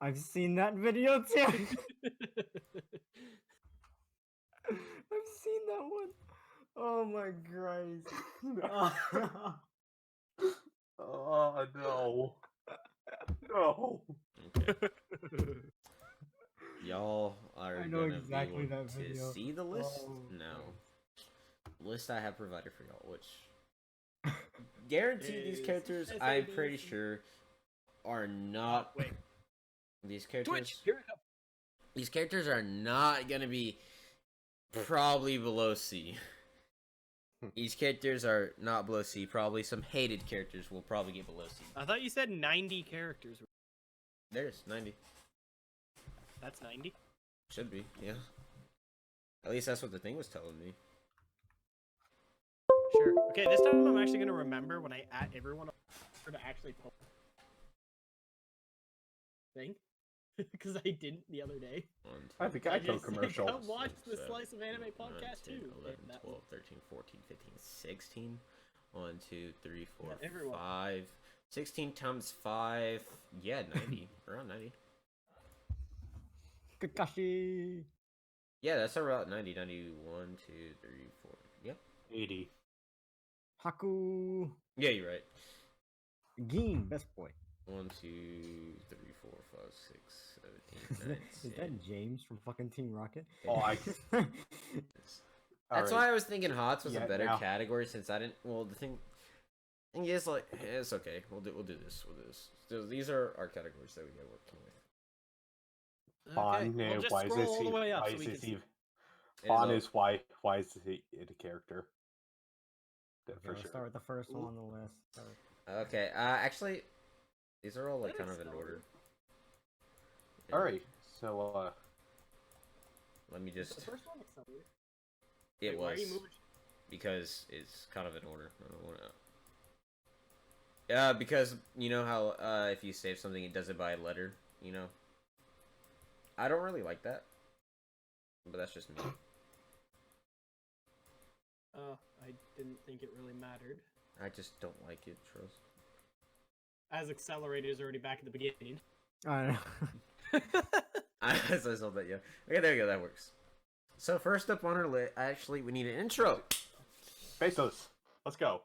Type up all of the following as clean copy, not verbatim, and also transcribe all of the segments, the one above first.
I've seen that video too. I've seen that one. Oh my Christ. Oh no. No. Okay. Y'all are I know gonna exactly be able that to video. see the list? Oh, No. List I have provided for y'all, which guaranteed these Is characters, SABC. I'm pretty sure, are not. Wait. These characters. Twitch. Here we go. These characters are not gonna be probably below C. These characters are not below C. Probably some hated characters will probably get below C. I thought you said 90 characters. There's 90. That's 90. Should be, yeah. At least that's what the thing was telling me. Sure. Okay, this time I'm actually gonna remember when I add everyone to actually post thing because I didn't the other day. I think I took commercial. Come watch the 7, Slice of Anime 8, 9, podcast 10, too. 11, That 12, 13, 14, 15, 16. 1, 2, 3, 4, Yeah, everyone. 5. 16 times 5. Yeah, 90. Around 90. Kakashi. Yeah, that's around 90. 91, 2, 3, 4. Yep. 80. Haku. Yeah, you're right. Gin, best boy. 1, 2, 3, 4, 5, 6, 7, 8, 9, Is that James from fucking Team Rocket? Oh, I. That's why I was thinking Hots was Yeah, a better now- category since I didn't. Well, the thing is, like, it's okay. We'll do this. We'll do this. So these are our categories that we got working with. Fawn, we'll just why is scroll this? all the way up Why so is we this can see. even? It Fawn all- is why? Why is it a character? Okay, For let's sure. start with the first one on the list. Okay. Actually, these are all like That kind is of in solid. order. All right. So Let me The just. first one accelerated. It Why are was you moving? because it's kind of in order. I don't wanna... Yeah, because you know how if you save something, it does it by letter. You know. I don't really like that, but that's just me. I didn't think it really mattered. I just don't like it, Trust. As accelerated is already back at the beginning. I know. I saw that, yeah. Okay, there you go. That works. So first up on our list, actually, we need an intro. Pesos. Let's go.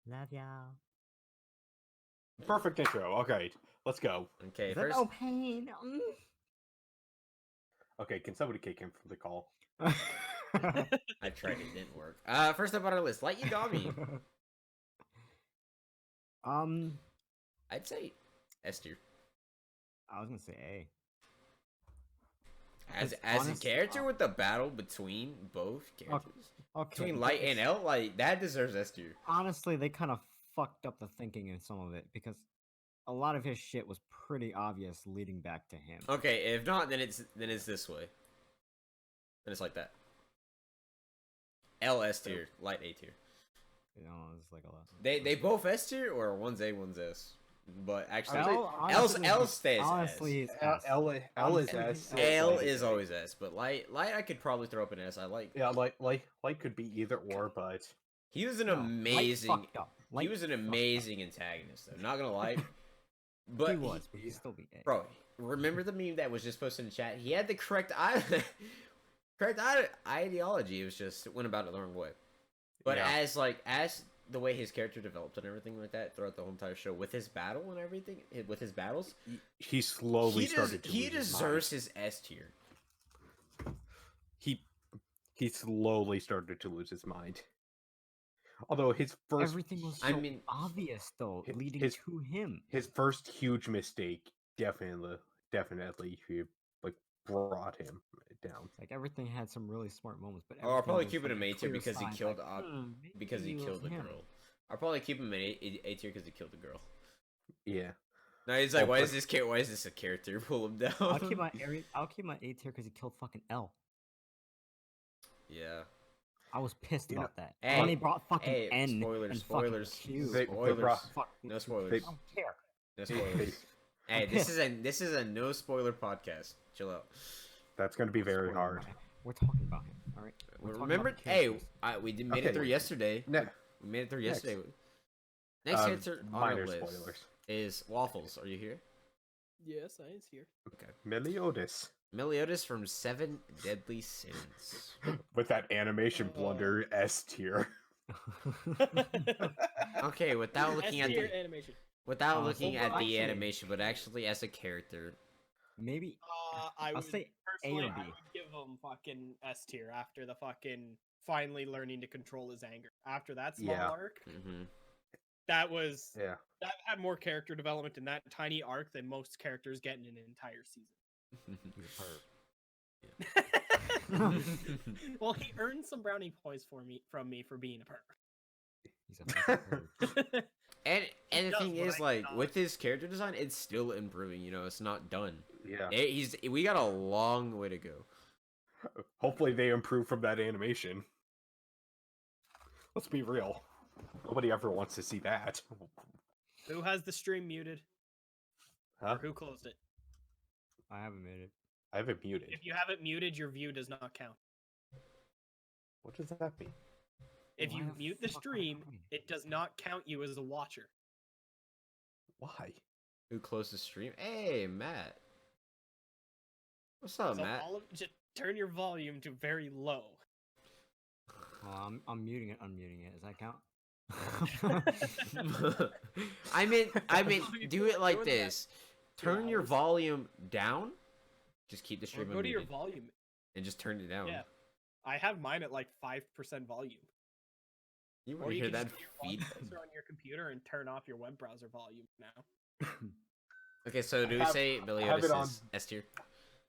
Love y'all. Perfect intro. Okay, let's go. Okay, Is that first. no pain? Okay, can somebody kick him from the call? I tried, it didn't work. First up on our list, Light Yagami. I'd say S tier. I was gonna say A. As It's a honest- character with the battle between both characters, Okay. between Light and L, like that deserves S tier. Honestly, they kind of fucked up the thinking in some of it because a lot of his shit was pretty obvious leading back to him. Okay, if not, then it's this way. Then it's like that. L S tier, Light A tier. You know, it's like a lot. They both S tier or one's A, one's S. But actually, honestly, L stays honestly, S. it's S. L is Honestly, S. L is always S, but light I could probably throw up an S. I like. Yeah, like could be either or, but He was an No, Light amazing. fucked up. He Light was an fucked up. amazing antagonist, though. Not gonna lie. But He was, but he'd still be A. bro, remember the meme that was just posted in chat? He had the correct ideology. It was just went about it the wrong way. But Yeah. as the way his character developed and everything like that throughout the whole entire show, with his battle and everything, with his battles, he slowly started to. he lose his deserves his S tier. mind. He slowly started to lose his mind. Although his first, Everything was so I mean, obvious though, hi- leading his- to him. his first huge mistake definitely like brought him down. Like everything had some really smart moments, but Oh, I'll everything probably was, keep it like, a A tier clear because he signs, killed like, because he maybe it killed was the him. girl. I'll probably keep him A tier because he killed the girl. Yeah. No, he's like, Oh, why but- is this a character? Pull him down. I'll keep my A tier because he killed fucking L. Yeah. I was pissed You know- about that. Hey, and they brought fucking hey, N spoilers, and spoilers. fucking Q. They Spoilers. brought- Fuck, No spoilers. I don't care. No They- spoilers. Hey, this is a no spoiler podcast. Chill out. That's gonna be very Spoiler hard. about it. We're talking about him, all right? We're talking Remember? about the Hey, characters. made it Okay. through yesterday. Ne- We made it through Next. yesterday. Next character on our minor list spoilers. is Waffles. Are you here? Yes, I is here. Okay. Meliodas. Meliodas from Seven Deadly Sins. With that animation blunder S tier. Okay, without looking at S-tier the animation. looking at the actually- animation, but actually as a character. Maybe I I'll would say A personally, or B. I would give him fucking S tier after the fucking finally learning to control his anger. After that small Yeah. arc, Hmm. that was Yeah. that had more character development in that tiny arc than most characters get in an entire season. he's a perv. Well, he earned some brownie points from me for being a He's a fucking perv. perv. And the does thing what is, I like, cannot. with his character design, it's still improving. You know, it's not done. Yeah. We got a long way to go. Hopefully they improve from that animation. Let's be real. Nobody ever wants to see that. Who has the stream muted? Huh? Or who closed it? I haven't made it. I have it muted. If you have it muted, your view does not count. What does that mean? If Why you the mute the fuck would I stream, find it? it does not count you as a watcher. Why? Who closed the stream? Hey, Matt. What's up, So Matt? just turn your volume to very low. I'm muting it, unmuting it. Does that count? I mean, You do feel it like like doing that this. Turn your hours. volume down. Just keep the Or stream go to your unmuted, volume. and just turn it down. Yeah. I have mine at like 5% volume. You Or want to you hear can that just put your feed? volume sensor on your computer and turn off your web browser volume now. Okay, so do we have- say I Meliodas have it on- is S tier?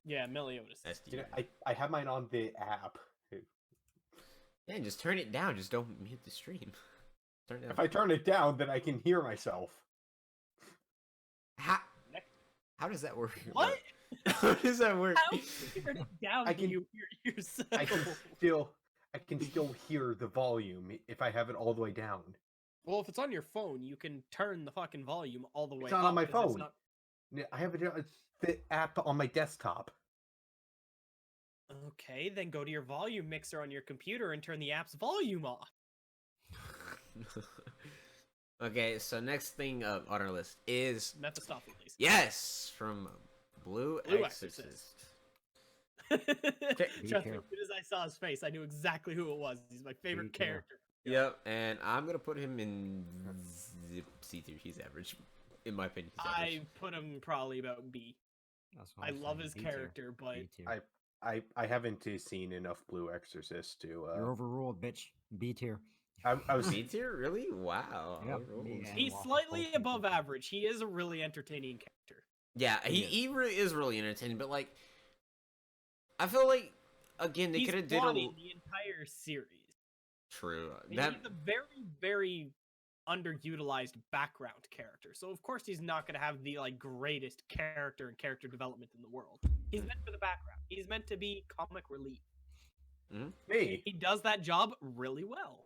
Yeah, Meliodas. S You know, tier. I have mine on the app. Yeah, and just turn it down. Just don't mute the stream. Turn it down. If I turn it down, then I can hear myself. How, Next- how does that work? What? How does that work? How can you turn it down I do can- you hear yourself? I can still hear the volume if I have it all the way down. Well, if it's on your phone, you can turn the fucking volume all the way It's not on up, my 'cause it's phone. not- Yeah, I have it. It's the app on my desktop. Okay, then go to your volume mixer on your computer and turn the app's volume off. Okay, so next thing on our list is Mephistopheles. yes from Blue Blue Exorcist. Trust me, Be as careful. soon as I saw his face, I knew exactly who it was. He's my favorite Be careful. character. Yep, and I'm gonna put him in C tier. He's average, in my opinion. He's I average. put him probably about B. That's what I I'm love saying, his B tier, character, but B tier. I haven't seen enough Blue Exorcist to. You're overruled, bitch. B tier. I was C tier, really? Wow. Yep, overruled. me and he's Waffle slightly both above B tier. average. He is a really entertaining character. Yeah, He he really is really entertaining, but like, I feel like again they He's could have did a plotting the entire series. true And that he's a very, very underutilized background character. So of course he's not going to have the like greatest character and character development in the world. He's meant for the background. He's meant to be comic relief. me. He does that job really well.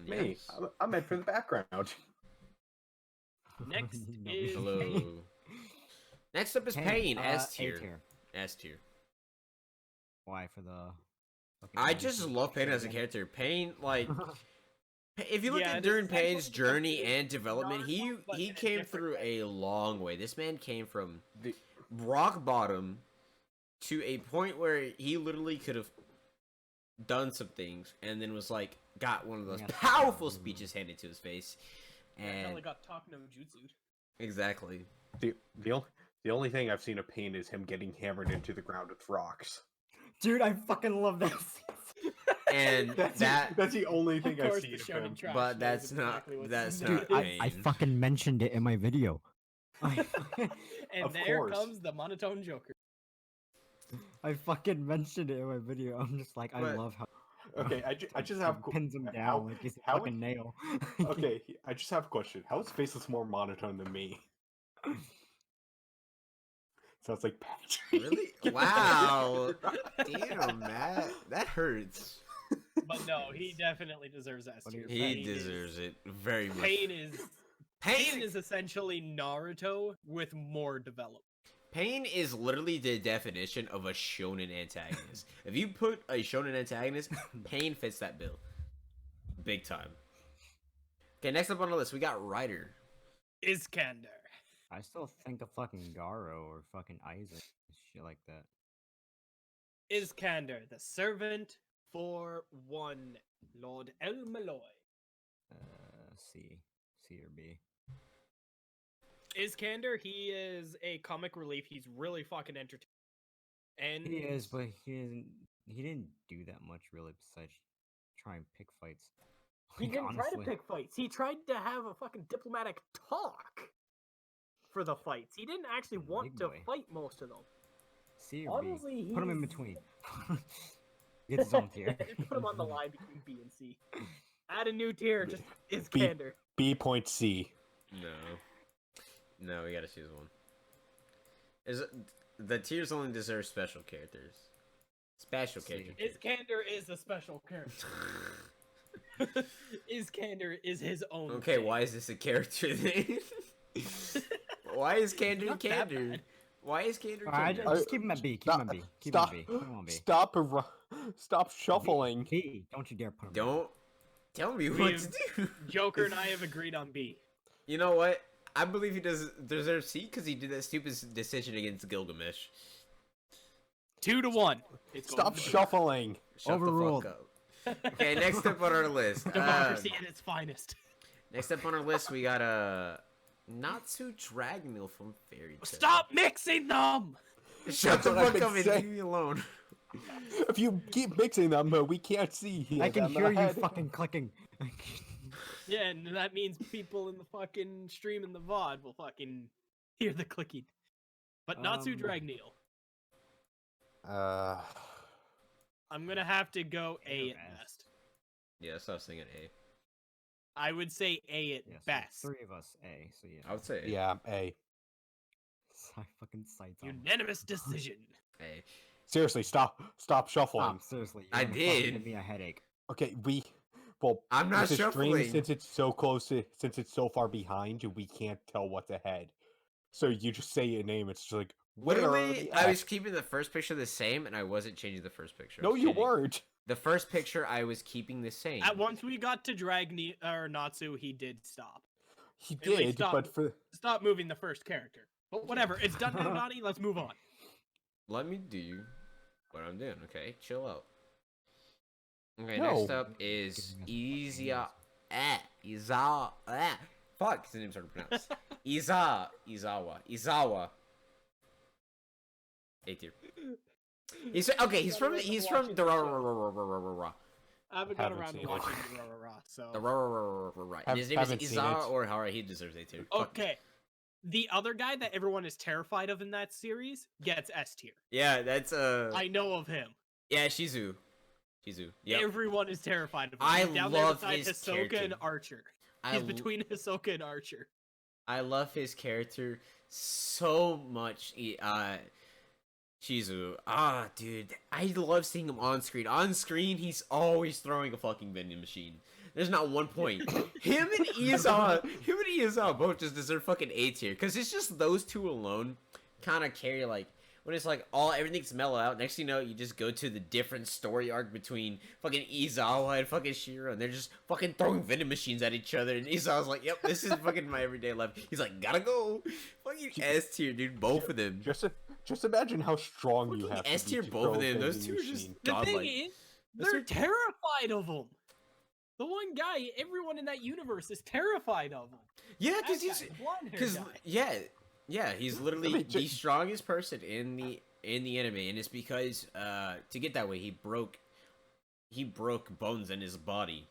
Me. yes. I'm meant for the background. Next No. is Hello. Pain. Next up is Pain, S A tier. tier. S tier. Why for the? fucking I animation? just love Pain as a character. Pain, like, if you look Yeah, at and during it's actually Pain's because journey it's and development, Naruto, but he in a came different through way. a long way. This man came from The- rock bottom to a point where he literally could have done some things, and then was like, got one of those Yeah. powerful speeches handed to his face, I and only got talk no jutsu. exactly. The only thing I've seen of Pain is him getting hammered into the ground with rocks. Dude, I fucking love that. scene. And That's the only Of thing I've course, seen the of shonen him. trash But knows that's not- exactly what's that's in not there. Dude, I Pain. fucking mentioned it in my video. I And Of there course. comes the monotone Joker. fucking mentioned it in my video. I'm just like, I But- love how. Okay, I just have pins him down how- like he's a how fucking would- nail. Okay, I just have a question. How is Faceless more monotone than me? Sounds like Patrick. Really? Wow. Damn, Matt, that hurts. But no, he definitely deserves S What do tier. you He Pain deserves it very much. Pain is Pain is essentially Naruto with more development. Pain is literally the definition of a shonen antagonist. If you put a shonen antagonist, Pain fits that bill. Big time. Okay, next up on the list, we got Ryder. Iskander. I still think of fucking Garo or fucking Isaac, shit like that. Iskander, the servant for one, Lord El Malloy. C or B. Iskander, he is a comic relief. He's really fucking entertaining. And He is, but he didn't do that much really besides try and pick fights. he Like, didn't try to honestly. pick fights. He tried to have a fucking diplomatic talk for the fights. He didn't actually want Big to boy. fight most of them. C or B. Honestly, Put him in he's- between. Get his own tier. Just put him on the line between B and C. Add a new tier, just Iskander. B.C. No, we gotta choose one. The tiers only deserve special characters. Special See. characters. Iskander is a special character. Iskander is his own. Okay, thing. why is this a character then? Why is Kander Not that Kander? bad. Why is Kander Alright, Kander? just keep him at B. Keep him at B. Keep him at B. Put him on B. Stop shuffling. B. Don't you dare put him. Don't tell me what We've- to do. Joker and I have agreed on B. You know what? I believe he deserves C because he did that stupid decision against Gilgamesh. 2-1. It's going Stop to B. shuffling. Shut Overruled. the fuck up. Okay, next up on our list. Democracy at its finest. Next up on our list, we got Natsu Dragonmeal from Fairy Tail. Stop mixing them. Shut the That's what I've fuck up been and saying. leave me alone. If you keep mixing them, we can't see. I can them hear you ahead. fucking clicking. Yeah, and that means people in the fucking stream and the VOD will fucking hear the clicking. But Natsu Dragneel. I'm gonna have to go A You're at best. best. Yeah, so I was thinking A. I would say A at Yes, best. three of us A. So yeah. I would say A. Yeah, A. Fucking sights on. Unanimous decision. A. Seriously, stop shuffling. Seriously. I you're gonna fucking did. Give me a headache. Okay, well, I'm not with the stream, shuffling. since it's so close, since it's so far behind, we can't tell what's ahead. So you just say a name. It's just like where are Literally, the I was X? keeping the first picture the same, and I wasn't changing the first picture. I No, was you changing- weren't. The first picture I was keeping the same. At once we got to Dragneel or Natsu, he did stop. He At least did, stop. but for Stop moving the first character. But whatever, it's done now, Donnie. Let's move on. Let me do what I'm doing, okay? Chill out. Okay, No. next up is fuck, his name's hard to pronounce. Izawa. A tier. He's okay. He's from the I haven't got Haven't around to seen it. watching the Rah-Rah-Rah, so. right. Have- His name is haven't seen Izawa it. or Hara. He deserves A tier. Fuck. Okay. The other guy that everyone is terrified of in that series gets S tier. Yeah, that's I know of him. yeah, Shizu. Yep. Everyone is terrified of him. I He's down there love beside his Hisoka character. and Archer. I He's l- between Hisoka and Archer. I love his character so much. Shizu. Dude, I love seeing him on screen. On screen, he's always throwing a fucking vending machine. There's not one point. him and Izawa both just deserve fucking A tier. Because it's just those two alone kind of carry, like, when it's like everything's mellow out. Next thing you know, you just go to the different story arc between fucking Izawa and fucking Shiro, and they're just fucking throwing vending machines at each other. And Izawa's like, "Yep, this is fucking my everyday life." He's like, "Gotta go." Fucking S tier, dude. Both of them. just imagine how strong you Fucking have to S be tier, to both of throw a them. Those vending two are just machine. The godlike. thing is, Those they're are- terrified of him. The one guy, everyone in that universe is terrified of him. Yeah, That because guy, blonde-haired because guy. yeah, he's literally mean, the strongest person in the anime, and it's because to get that way he broke bones in his body.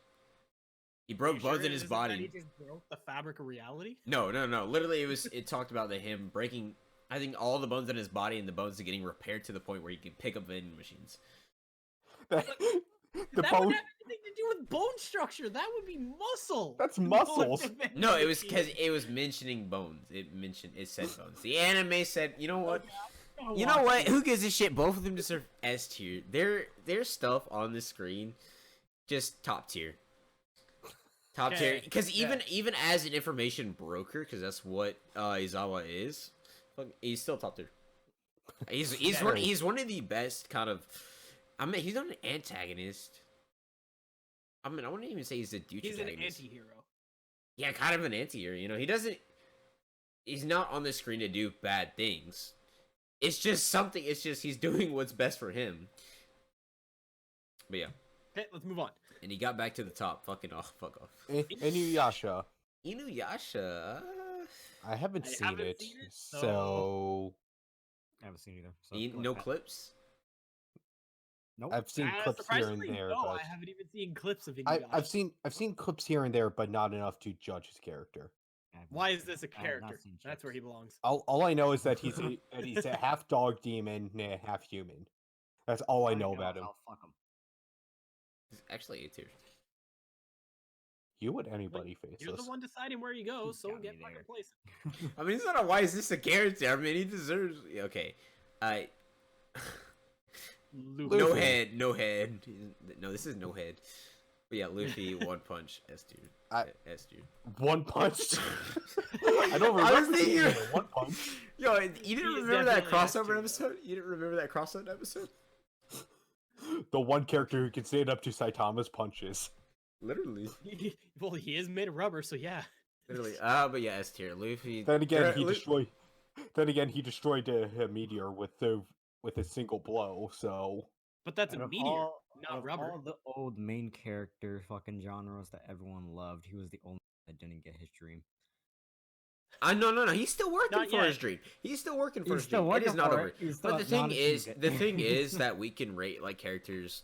He broke You bones sure in it his isn't that body. He just broke the fabric of reality. No. Literally, it talked about him breaking. I think all the bones in his body and the bones are getting repaired to the point where he can pick up vending machines. The That bone. would have anything to do with bone structure. That would be muscle. That's not muscles. the vending No, it was machine. because it was mentioning bones. It said bones. The anime said, you know what? I'll You know watch what? it. Who gives a shit? Both of them deserve S tier. Their stuff on the screen, just top tier. Top tier. Okay, Because okay. even as an information broker, because that's what Izawa is, he's still top tier. He's one of the best kind of. I mean, he's not an antagonist. I mean, I wouldn't even say he's a douche He's an antagonist. anti-hero. Yeah, kind of an anti-hero. You know, he doesn't. he's not on the screen to do bad things. It's just something. It's just he's doing what's best for him. But yeah, Okay, let's move on. and he got back to the top. Fucking off. Fuck off. Inuyasha. Inuyasha. I haven't I seen haven't it, seen it, so I haven't seen either. So You- go no ahead. clips. Nope. I've seen clips here and Surprisingly, there. no, but I haven't even seen clips of I've Inuyasha. seen clips here and there, but not enough to judge his character. I have Why not is seen this a it. I have not character? seen That's where he clips. belongs. All I know is that he's a half dog demon and a half human. That's all I know about him. I'll fuck him. He's actually A tier. You would anybody You're the faceless. one deciding where you go, You so got get me fucking there. place. I mean, it's not a why is this a character? I mean, he deserves. Okay, Luffy. no Luffy. head, no head. No, this is no head. But yeah, Luffy, One Punch, S tier. S tier. One punch. I don't I was remember seeing thinking- it in one punch. Yo, you He didn't is remember that definitely S crossover tier. episode? You didn't remember that crossover episode? The one character who can stand up to Saitama's punches. Literally. Well, he is made of rubber, so yeah. Literally. But yeah, S tier. Luffy. Then again, he Lu- destroyed. Then again, he destroyed a meteor with a single blow. So But that's Out a of meteor, all- out not of rubber. all the old main character fucking genres that everyone loved, he was the only one that didn't get his dream. No. He's still working Not for yet. his dream. He's still working for He's his still dream. It is working not for over. it. He's still But the not thing achieved it. the thing is that we can rate like characters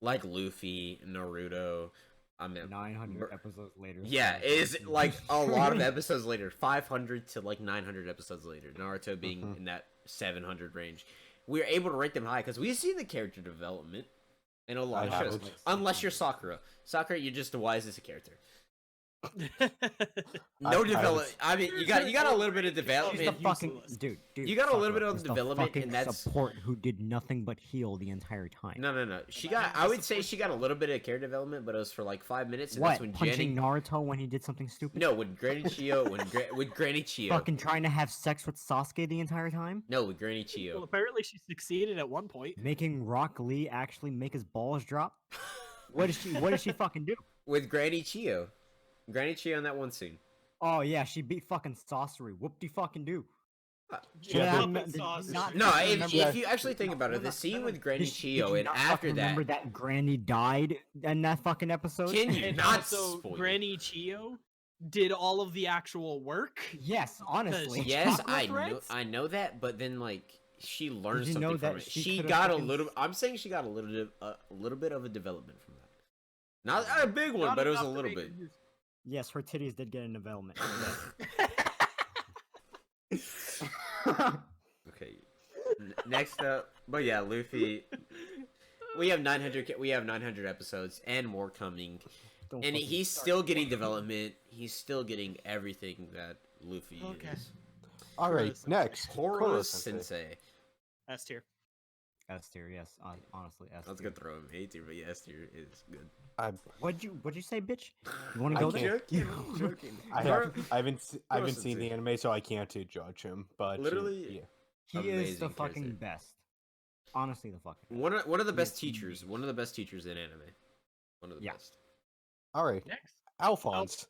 like Luffy, Naruto. I mean, 900 Mer- episodes later. yeah, so- is like a lot of episodes later, 500 to like 900 episodes later. Naruto being Mhm. in that 700 range, we're able to rate them high because we've seen the character development in a lot I of shows. haven't. Unless you're Sakura. Sakura, you're just the wisest character. I No haven't development. I mean, you got a little bit of He's the development. fucking Useless. dude. You got a little bit Sakura of is the development, fucking and that's- support who did nothing but heal the entire time. No. She But got. having I the would say support she got a little bit of character development, but it was for like 5 minutes, and What? that's when Punching Jenny. Naruto when he did something stupid? No, with Granny Chio. With Granny Chio. Fucking trying to have sex with Sasuke the entire time? No, with Granny well, Chio. apparently she succeeded at one point. Making Rock Lee actually make his balls drop? What did she fucking do? With Granny Chio. Granny Chio in that one scene. Oh yeah, she beat fucking Sorcery. Whoop de fucking do. Yeah, Puppet did you sauce. not No, fucking if, remember if that- you actually think about it, the scene with Granny Did Chio, you and not after fucking that, remember that Granny died in that fucking episode? Can you And not also, spoil it. Granny Chio did all of the actual work. Yes, honestly. Yes, Chocolate I know that, but then like she learned you know something from that it. she She could've got a fucking little. I'm saying she got a little bit of a development from that. Not a big one, Not but it was a enough to little make bit. her use- Yes, her titties did get a development. Okay. Next up, but yeah, Luffy. We have 900. We have 900 episodes and more coming, Don't and fucking he's start. still getting development. He's still getting everything that Luffy Okay. is. all right, Kuro-sensei. next Koro Kuro-sensei. Sensei. S tier. S tier, yes. Honestly, S I was tier. gonna throw him A tier, but yeah, S tier is good. What'd you say, bitch? You want I to go can't- there? I'm joking. I haven't seen the Kuro-sensei. anime, so I can't judge him. But Literally- yeah. He is the Amazing fucking character. best. Honestly, the fucking best. One of the best Yes, teachers. indeed. One of the best teachers in anime. One of the Yeah. best. All right, Next. Alphonse.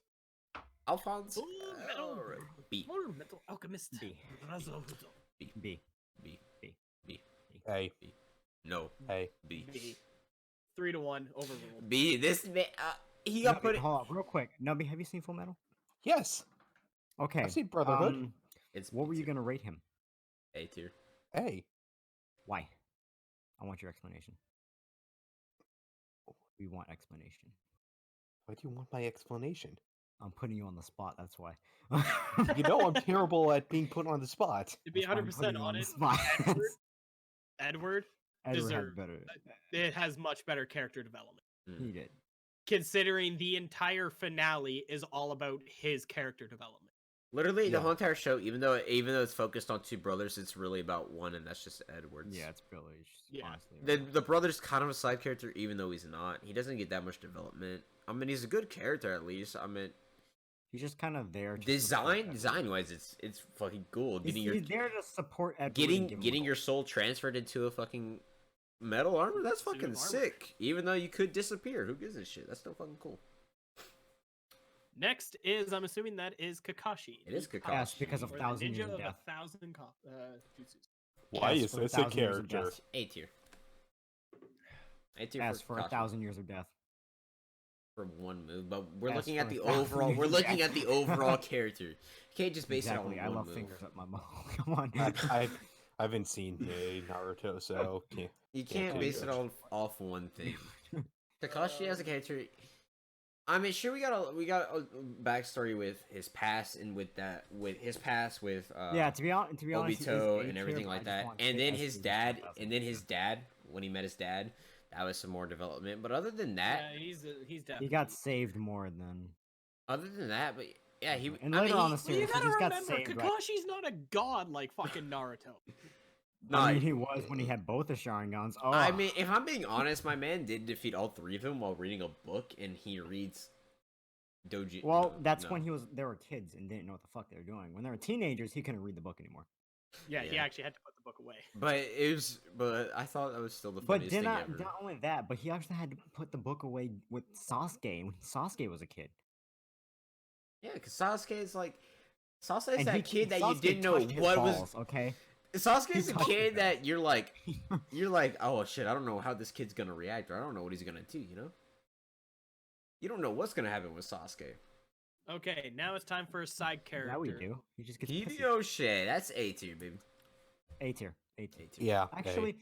Alphonse. Full Metal alright. B. Full Metal Alchemist. B. Razohuto. B. B. B. Hey, No. hey. B. B. 3-1 overruled. B. This man. He got put. Hold on, real quick. Nubby, have you seen Full Metal? Yes, Okay. I've seen Brotherhood. It's What B were you tier. gonna rate him? A tier. Hey, Why? I want your explanation. We want explanation. why do you want my explanation? I'm putting you on the spot. That's why. You know I'm terrible at being put on the spot. To be That's why I'm 100% putting you on the honest, spot. Edward, Edward had deserved. better. it has much better character development. He did. Considering the entire finale is all about his character development. Literally, the Yeah. whole entire show, even though it's focused on two brothers, it's really about one, and that's just Edwards. Yeah, it's really just Yeah. honestly. The brother's kind of a side character, even though he's not. He doesn't get that much development. I mean, he's a good character at least. I mean, He's just kind of there. to support Edward. design wise, it's fucking cool. He's, Getting your he's there to support Edward. and give him getting your gold. soul transferred into a fucking metal armor. That's Suit of fucking armor. sick. Even though you could disappear, who gives a shit? That's still fucking cool. Next is, I'm assuming that is Kakashi. It is the Kakashi. Yes, because of or the 1,000 years ninja of of death. 1,000 jutsus. Why Yes, is for this a 1,000 years of character? death. A tier. A tier Yes, for Kakashi 1,000 years of death. for one move, but we're Yes, looking at for the 1,000 overall. years We're of looking death. at the overall character. You can't just base Exactly. it I on one love move. fingers up my mouth. Come on. I haven't seen Naruto, so You can't can't base it judge. off one thing. Kakashi as a character. I mean, sure, we got a backstory with his past and with his past with Yeah, to be honest, he is Obito A and tier, everything but I like just that. want to And say then S his tier dad, because and then his dad, when he met his dad, that was some more development. But other than that, Yeah, he's definitely. he got saved more than. but yeah, he. And I later mean, on the Well, you series, he gotta just got remember, saved. Right? Kakashi's not a god like fucking Naruto. I mean, he was when he had both the Sharingans. Oh, I mean, if I'm being honest, my man did defeat all three of them while reading a book, and he reads Doji. well, no, that's no. when they were kids and didn't know what the fuck they were doing. When they were teenagers, he couldn't read the book anymore. Yeah, he Yeah. actually had to put the book away. But I thought that was still the But funniest thing ever. not only that, but he actually had to put the book away with Sasuke when Sasuke was a kid. Yeah, because Sasuke is Sasuke is And that kid that you Sasuke didn't know touched his what balls, was. okay. Sasuke is He a touched kid his that you're like, oh shit, I don't know how this kid's gonna react, or I don't know what he's gonna do. You know, you don't know what's gonna happen with Sasuke. Okay, now it's time for a side character. Yeah, we do. He just gets pissy. Hideyoshi, that's A tier, baby. A tier. A A tier. tier. Yeah, Actually,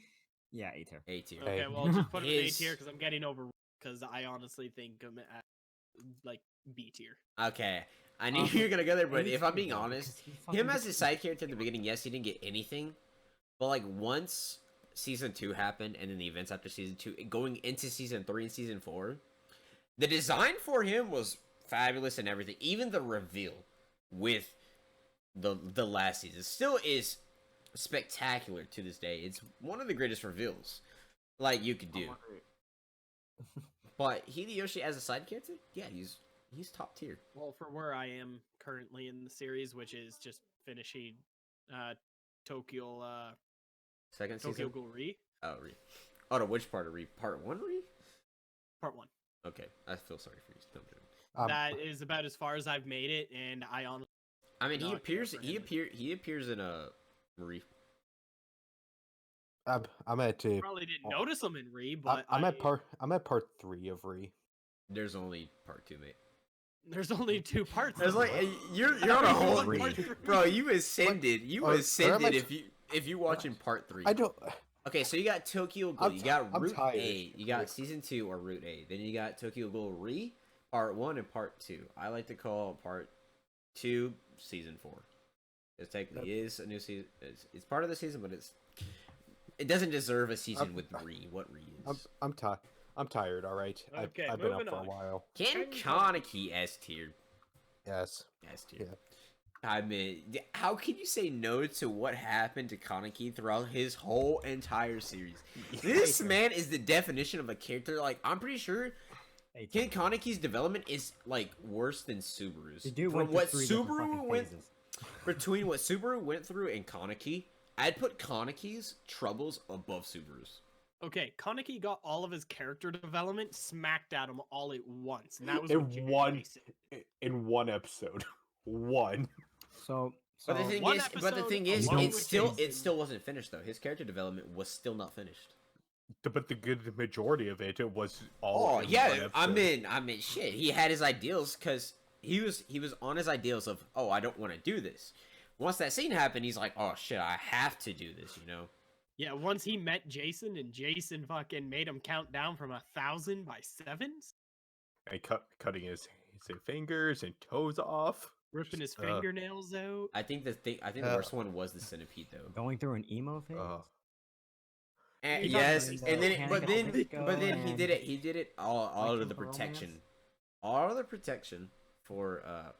yeah, A tier. A tier. Okay, Hey. well, just put him in A His- tier because I'm getting over. Because I honestly think him at like B tier. Okay, I knew you were gonna go there, but A if I'm tier, being though, honest, because he fucking him as gets a side character at the beginning, yes, he didn't get anything, but like once season 2 happened, and then the events after season 2, going into season 3 and season 4, the design for him was fabulous and everything. Even the reveal with the last season still is spectacular to this day. It's one of the greatest reveals like you could do. But Hideyoshi as a side character, yeah, he's top tier. Well, for where I am currently in the series, which is just finishing Tokyo Second Tokyo season. Ghoul Re Oh, Re. Oh, no, which part of Re? Part 1 Re? Part 1. Okay, I feel sorry for you. No, I'm joking. That is about as far as I've made it, and I honestly I mean, he not care appears. for He him. appears in a Re. I'm at probably didn't notice him in Re, but I'm at part 3 of Re. There's only part 2, mate. There's only 2 parts. There's of like it. you're on a whole Re. bro. You ascended. You Or am I ascended t- if you watching part 3. I don't. Okay, so you got Tokyo Ghoul. I'm You ti- got I'm Route tired. A. You got Like- season 2 or Route A. Then you got Tokyo Ghoul Re, part 1 and part 2. I like to call part 2 season 4. It technically is a new season. It's part of the season, but it doesn't deserve a season with Re. What Re is? I'm tired. I'm tired. All right. Okay, I've been up moving for a on. while. Can Kaneki S tier? Yes. S tier. Yeah. I mean, how can you say no to what happened to Kaneki throughout his whole entire series? This man is the definition of a character. Like, I'm pretty sure A tier. Kid Kaneki's development is like worse than Subaru's. The dude From went through what 3 different Subaru fucking went phases. between what Subaru went through and Kaneki, I'd put Kaneki's troubles above Subaru's. Okay, Kaneki got all of his character development smacked at him all at once, and that was In what Jimmy one- Mason- In one episode. One. So, But the thing one is, episode along it with still Jason. wasn't finished though. His character development was still not finished. But the good majority of it was all. Oh in yeah, one I episode. mean, shit. He had his ideals because he was on his ideals of, oh, I don't want to do this. Once that scene happened, he's like, oh shit, I have to do this. You know? Yeah, once he met Jason and Jason fucking made him count down from 1,000 by 7s, And cutting his fingers and toes off. ripping his Uh, fingernails out. I think the Uh, worst one was the centipede though. going through an emo phase. And, He got yes, the and then Panic but at then the Disco but then he and did it. He did it all Like of the for Romance. protection, all of the protection for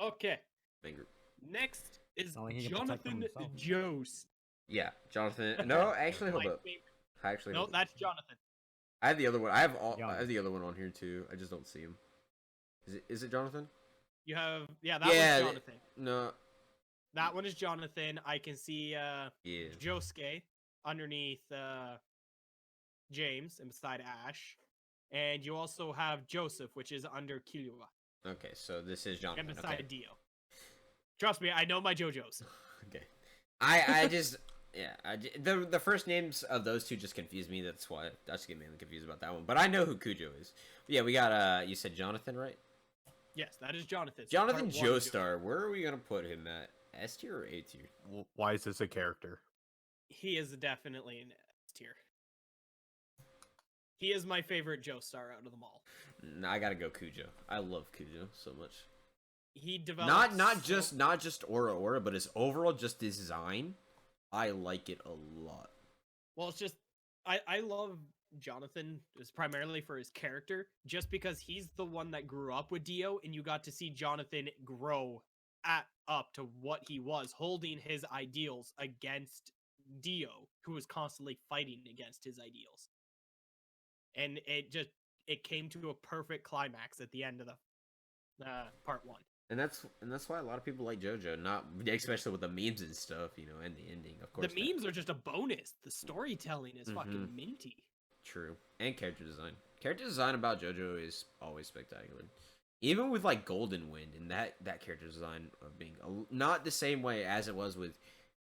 Okay, finger. next is Not like he can protect Jonathan himself. Jost. Yeah, Jonathan. No, actually, hold My up. favorite. Actually, No, hold up. that's Jonathan. I have the other one. I Jonathan. have the other one on here too. I just don't see him. Is it Jonathan? You have that Yeah, one's Jonathan. No. That one is Jonathan. I can see Yeah. Josuke underneath James and beside Ash. And you also have Joseph, which is under Killua. Okay, so this is And Jonathan. beside Okay. Dio. Trust me, I know my JoJo's. Okay. I just the first names of those two just confuse me. That's why I just get mainly confused about that one. But I know who Cujo is. But yeah, we got you said Jonathan, right? Yes, that is Jonathan. Jonathan Part one of Joestar. Where are we gonna put him at? S tier or A tier? Why is this a character? He is definitely an S tier. He is my favorite Joestar out of them all. I gotta go Cujo. I love Cujo so much. He developed Not just Aura, but his overall just design. I like it a lot. Well, it's just I love Jonathan is primarily for his character, just because he's the one that grew up with Dio, and you got to see Jonathan grow up to what he was, holding his ideals against Dio, who was constantly fighting against his ideals. And it came to a perfect climax at the end of the part one. And that's why a lot of people like JoJo, not especially with the memes and stuff, you know, and the ending, of course. The memes are just a bonus. The storytelling is fucking minty. True. And character design. Character design about JoJo is always spectacular. Even with like Golden Wind and that character design of being not the same way as it was with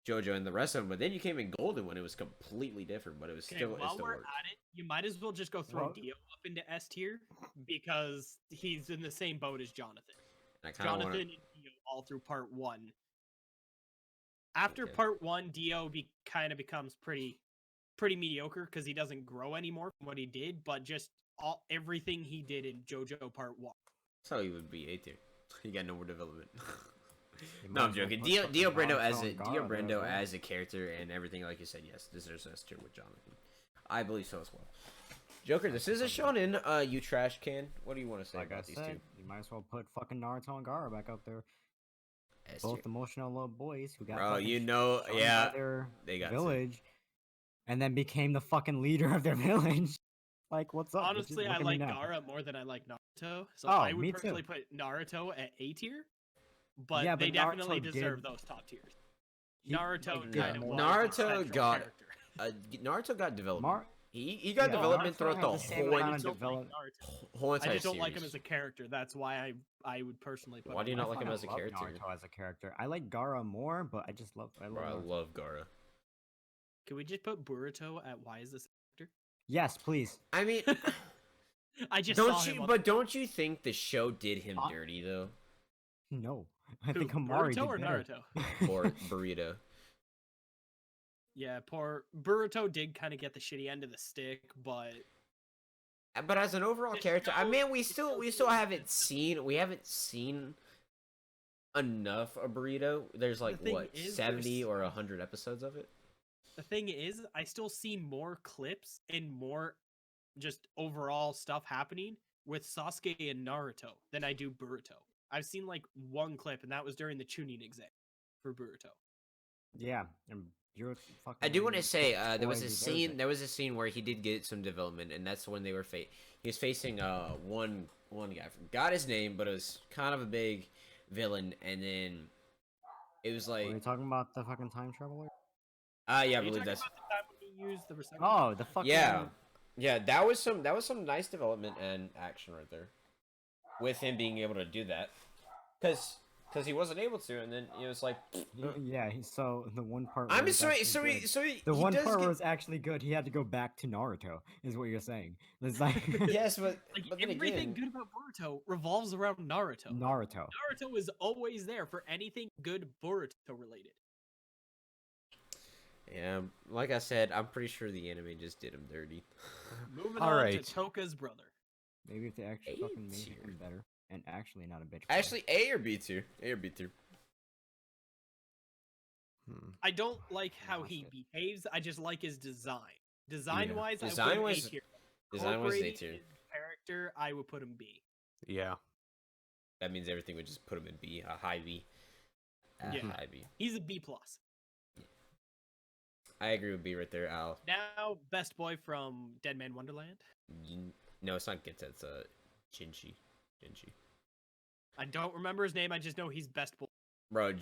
JoJo and the rest of them, but then you came in Golden when it was completely different, but it was still While it still we're worked. at it, you might as well just go throw Dio up into S tier because he's in the same boat as Jonathan. And I kind of Jonathan want and Dio all through part one. After Okay. part one, Dio kind of becomes pretty mediocre because he doesn't grow anymore from what he did, but just everything he did in JoJo part one. so he would be A tier. He got no more development. You No, might I'm as well joking. put Dio fucking Brando Naruto as and a Gaara Dio there as Brando well. as a character and everything, like you said, yes, deserves S tier with Jonathan. I believe so as well. Joker, this is a shonen. You trash can. What do you want to say Like I about these said, two? you might as well put fucking Naruto and Gaara back up there. S Both tier. emotional little boys who got Bro, fucking you know, shunned yeah, by their they got to. village, and then became the fucking leader of their village. Like, what's up? bitches? Honestly, Look I at me like now. Gaara more than I like Naruto, so Oh, I me would too. personally put Naruto at A tier. But Yeah, they but definitely Naruto deserve did- those top tiers. He- Naruto like, kind of more- was Naruto the central got- character. Naruto got development. Mar- He got Yeah, development Naruto throughout had the the same whole, amount I of just don't like develop- Naruto. whole I entire just don't like him series. as a character. That's why I would personally put Why him do you on not like him fucking as a love character? Naruto as a character. I like Gaara more, but I just love. I love. Bro, I Naruto. love Gaara. Can we just put Boruto at why is this character? Yes, please. I mean, I just saw don't him you? on But don't you think the show did him dirty though? No, I Who, think Amari Boruto or did better. Naruto? Or Burrito? Yeah, poor Boruto did kind of get the shitty end of the stick, but But as an overall The character, I show- mean, the we show still did haven't it. seen enough of Burrito. There's like thing what is, 70 there's- or 100 episodes of it. the thing is, I still see more clips and more just overall stuff happening with Sasuke and Naruto than I do Boruto. I've seen like one clip, and that was during the tuning exam for Boruto. Yeah, and you're fucking. I do want to say there was boy a deserves scene. it. There was a scene where he did get some development, and that's when they were he was facing one guy. I forgot his name, but it was kind of a big villain, and then it was Are like you talking about the fucking time traveler? yeah, I Are you believe talking that's about the time when he used the recycling? Oh, the fucking. yeah. That was some nice development and action right there, with him being able to do that, because he wasn't able to, and then it was like Yeah, so the one part. I'm where it's sorry. actually So good- he The one does part get- where it's actually good, he had to go back to Naruto, is what you're saying. It's like yes, but Like then everything again, good about Boruto revolves around Naruto. Naruto. Naruto is always there for anything good Boruto related. yeah, like I said, I'm pretty sure the anime just did him dirty. Moving All on right. to Toka's brother. Maybe if they actually A fucking made tier. him better and actually not a bitch. boy. Actually, A or B tier. A or B tier. I don't like how Lost he it. behaves. I just like his design. Design wise, I Design put him wise- A tier. Design was A Incorporating tier. his character, I would put him B. Yeah. That means everything would just put him in B, a high B. A Yeah. high B. He's a B plus. I agree with B right there, Al. Now, best boy from Dead Man Wonderland. No, it's not Geta, it's Jinchi. I don't remember his name. I just know he's best boy. Bro,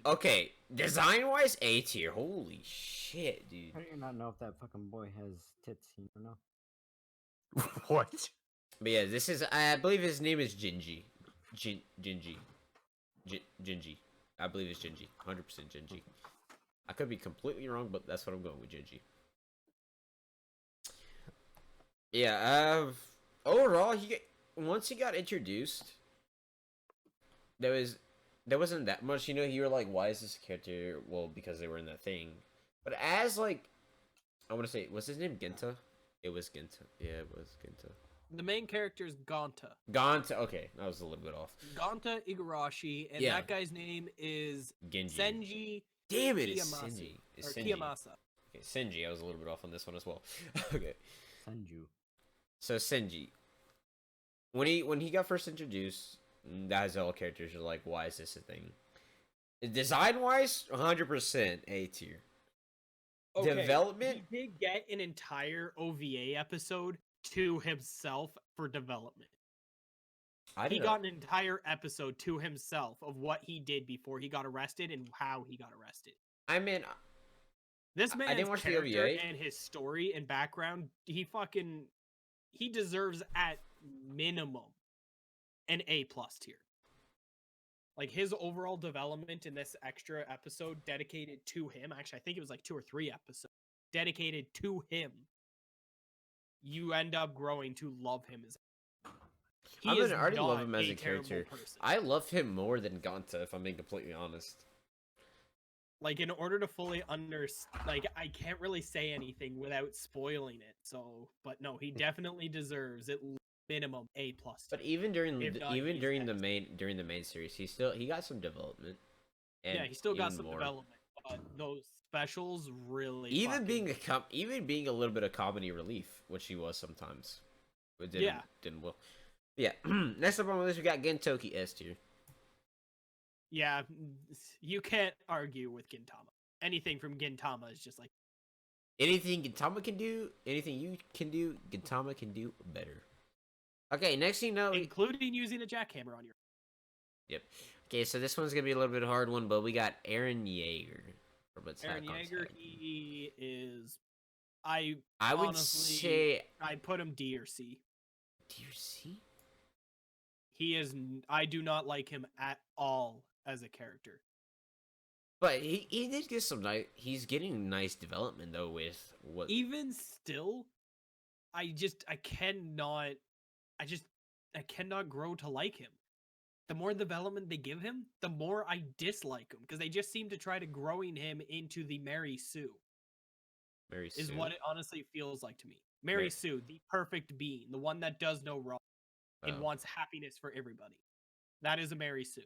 okay, design-wise, A tier. Holy shit, dude. How do you not know if that fucking boy has tits? You don't know. What? But yeah, this is, I believe his name is Jinji. Ginji. Ginji. I believe it's Ginji. 100% Ginji. I could be completely wrong, but that's what I'm going with, Ginji. Yeah, overall, once he got introduced, there wasn't that much, you were like, why is this character? Well, because they were in that thing. But as, like, I want to say, was his name Genta? It was Genta. Yeah, it was Genta. The main character is Ganta. Ganta, okay, I was a little bit off. Ganta Igarashi, and Yeah. that guy's name is Genji. Senji Damn it, it's Kiyamasu, Senji. It's or Senji. Kiyamasa. Okay, Senji, I was a little bit off on this one as well. Okay. Senju. So Senji, when he got first introduced, that's all characters are like, why is this a thing? Design wise, 100% A tier. Okay, Development, he did get an entire OVA episode to himself for development. He got an entire episode to himself of what he did before he got arrested and how he got arrested. I mean, This I man's didn't watch the character OVA. and his story and background, he deserves at minimum an A+ tier. Like, his overall development in this extra episode dedicated to him, actually, I think it was like 2 or 3 episodes dedicated to him. You end up growing to love him as. I He is already love not him as a terrible character. person. I love him more than Ganta, if I'm being completely honest. Like, in order to fully understand, like, I can't really say anything without spoiling it. So, but no, he definitely deserves at minimum A+. But even during If not, he's during the next. main series, he got some development. And Yeah, he still got even some more. development, but those specials really Even fucking- being a little bit of comedy relief, which he was sometimes. But didn't well. Yeah. Next up on the list, we got Gentoki S tier. Yeah, you can't argue with Gintama. Anything from Gintama is just like, Anything Gintama can do, anything you can do, Gintama can do better. Okay, next thing you know, including using a jackhammer on your. yep. Okay, so this one's gonna be a little bit hard one, but we got Eren Yeager from Attack Eren on Yeager, Titan. he is. I would honestly, say I put him D or C. D or C? He is. I do not like him at all as a character. But he did get some nice. He's getting nice development though with what. Even still, I cannot. I cannot grow to like him. The more development they give him, the more I dislike him because they just seem to try to growing him into the Mary Sue. Mary Is Sue. what it honestly feels like to me. Mary Sue, the perfect being, the one that does no wrong and Oh. wants happiness for everybody. That is a Mary Sue.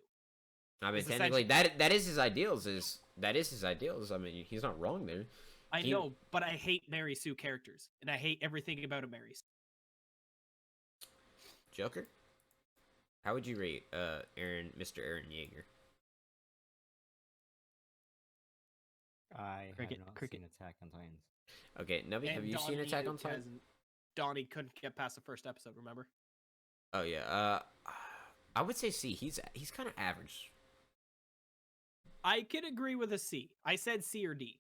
I mean, is technically, that is his ideals. That is his ideals. I mean, he's not wrong there. I know, but I hate Mary Sue characters, and I hate everything about a Mary Sue. Joker. How would you rate Mr. Eren Yeager? I Cricket, have not cricket. seen Attack on Titans. Okay, Navi, have And you seen Donnie Attack on Titan? Donnie couldn't get past the first episode, remember? Oh yeah. I would say C. He's kind of average. I could agree with a C. I said C or D.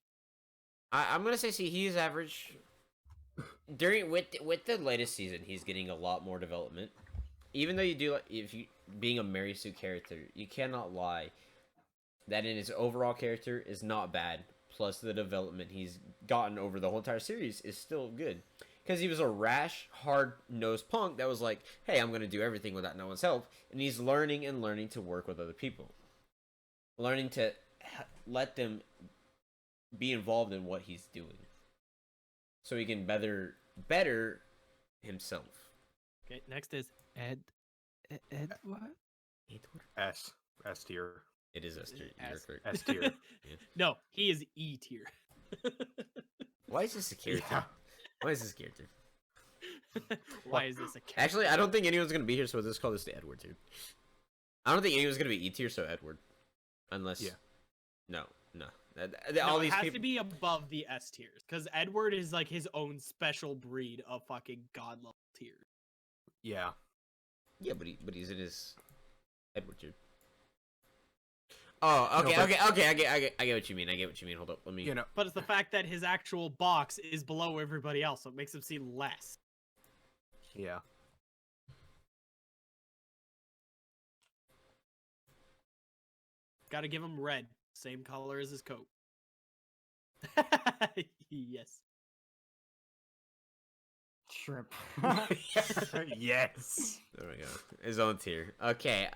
I'm gonna say C. He's average. With the latest season, he's getting a lot more development. Even though being a Mary Sue character, you cannot lie that in his overall character is not bad. Plus the development he's gotten over the whole entire series is still good. Because he was a rash, hard-nosed punk that was like, hey, I'm going to do everything without no one's help. And he's learning to work with other people. Learning to let them be involved in what he's doing. So he can better himself. Okay, next is Ed what? S tier. It is S tier. You're S. correct. S tier. Yeah. No, he is E tier. Why is this a character? Yeah. Why is this character? Why is this a character? Actually, I don't think anyone's gonna be here, so let's call this the Edward tier. I don't think anyone's gonna be E tier, so Edward. Unless, Yeah. No. No, it has to be above the S tiers because Edward is like his own special breed of fucking god level tier. Yeah. Yeah, but he's in his Edward tier. Oh, okay, No, but- okay. I get what you mean. Hold up, let me. You know. But it's the fact that his actual box is below everybody else, so it makes him seem less. Yeah. Gotta give him red, same color as his coat. Yes. Shrimp. Yes. There we go. His own tier. Okay.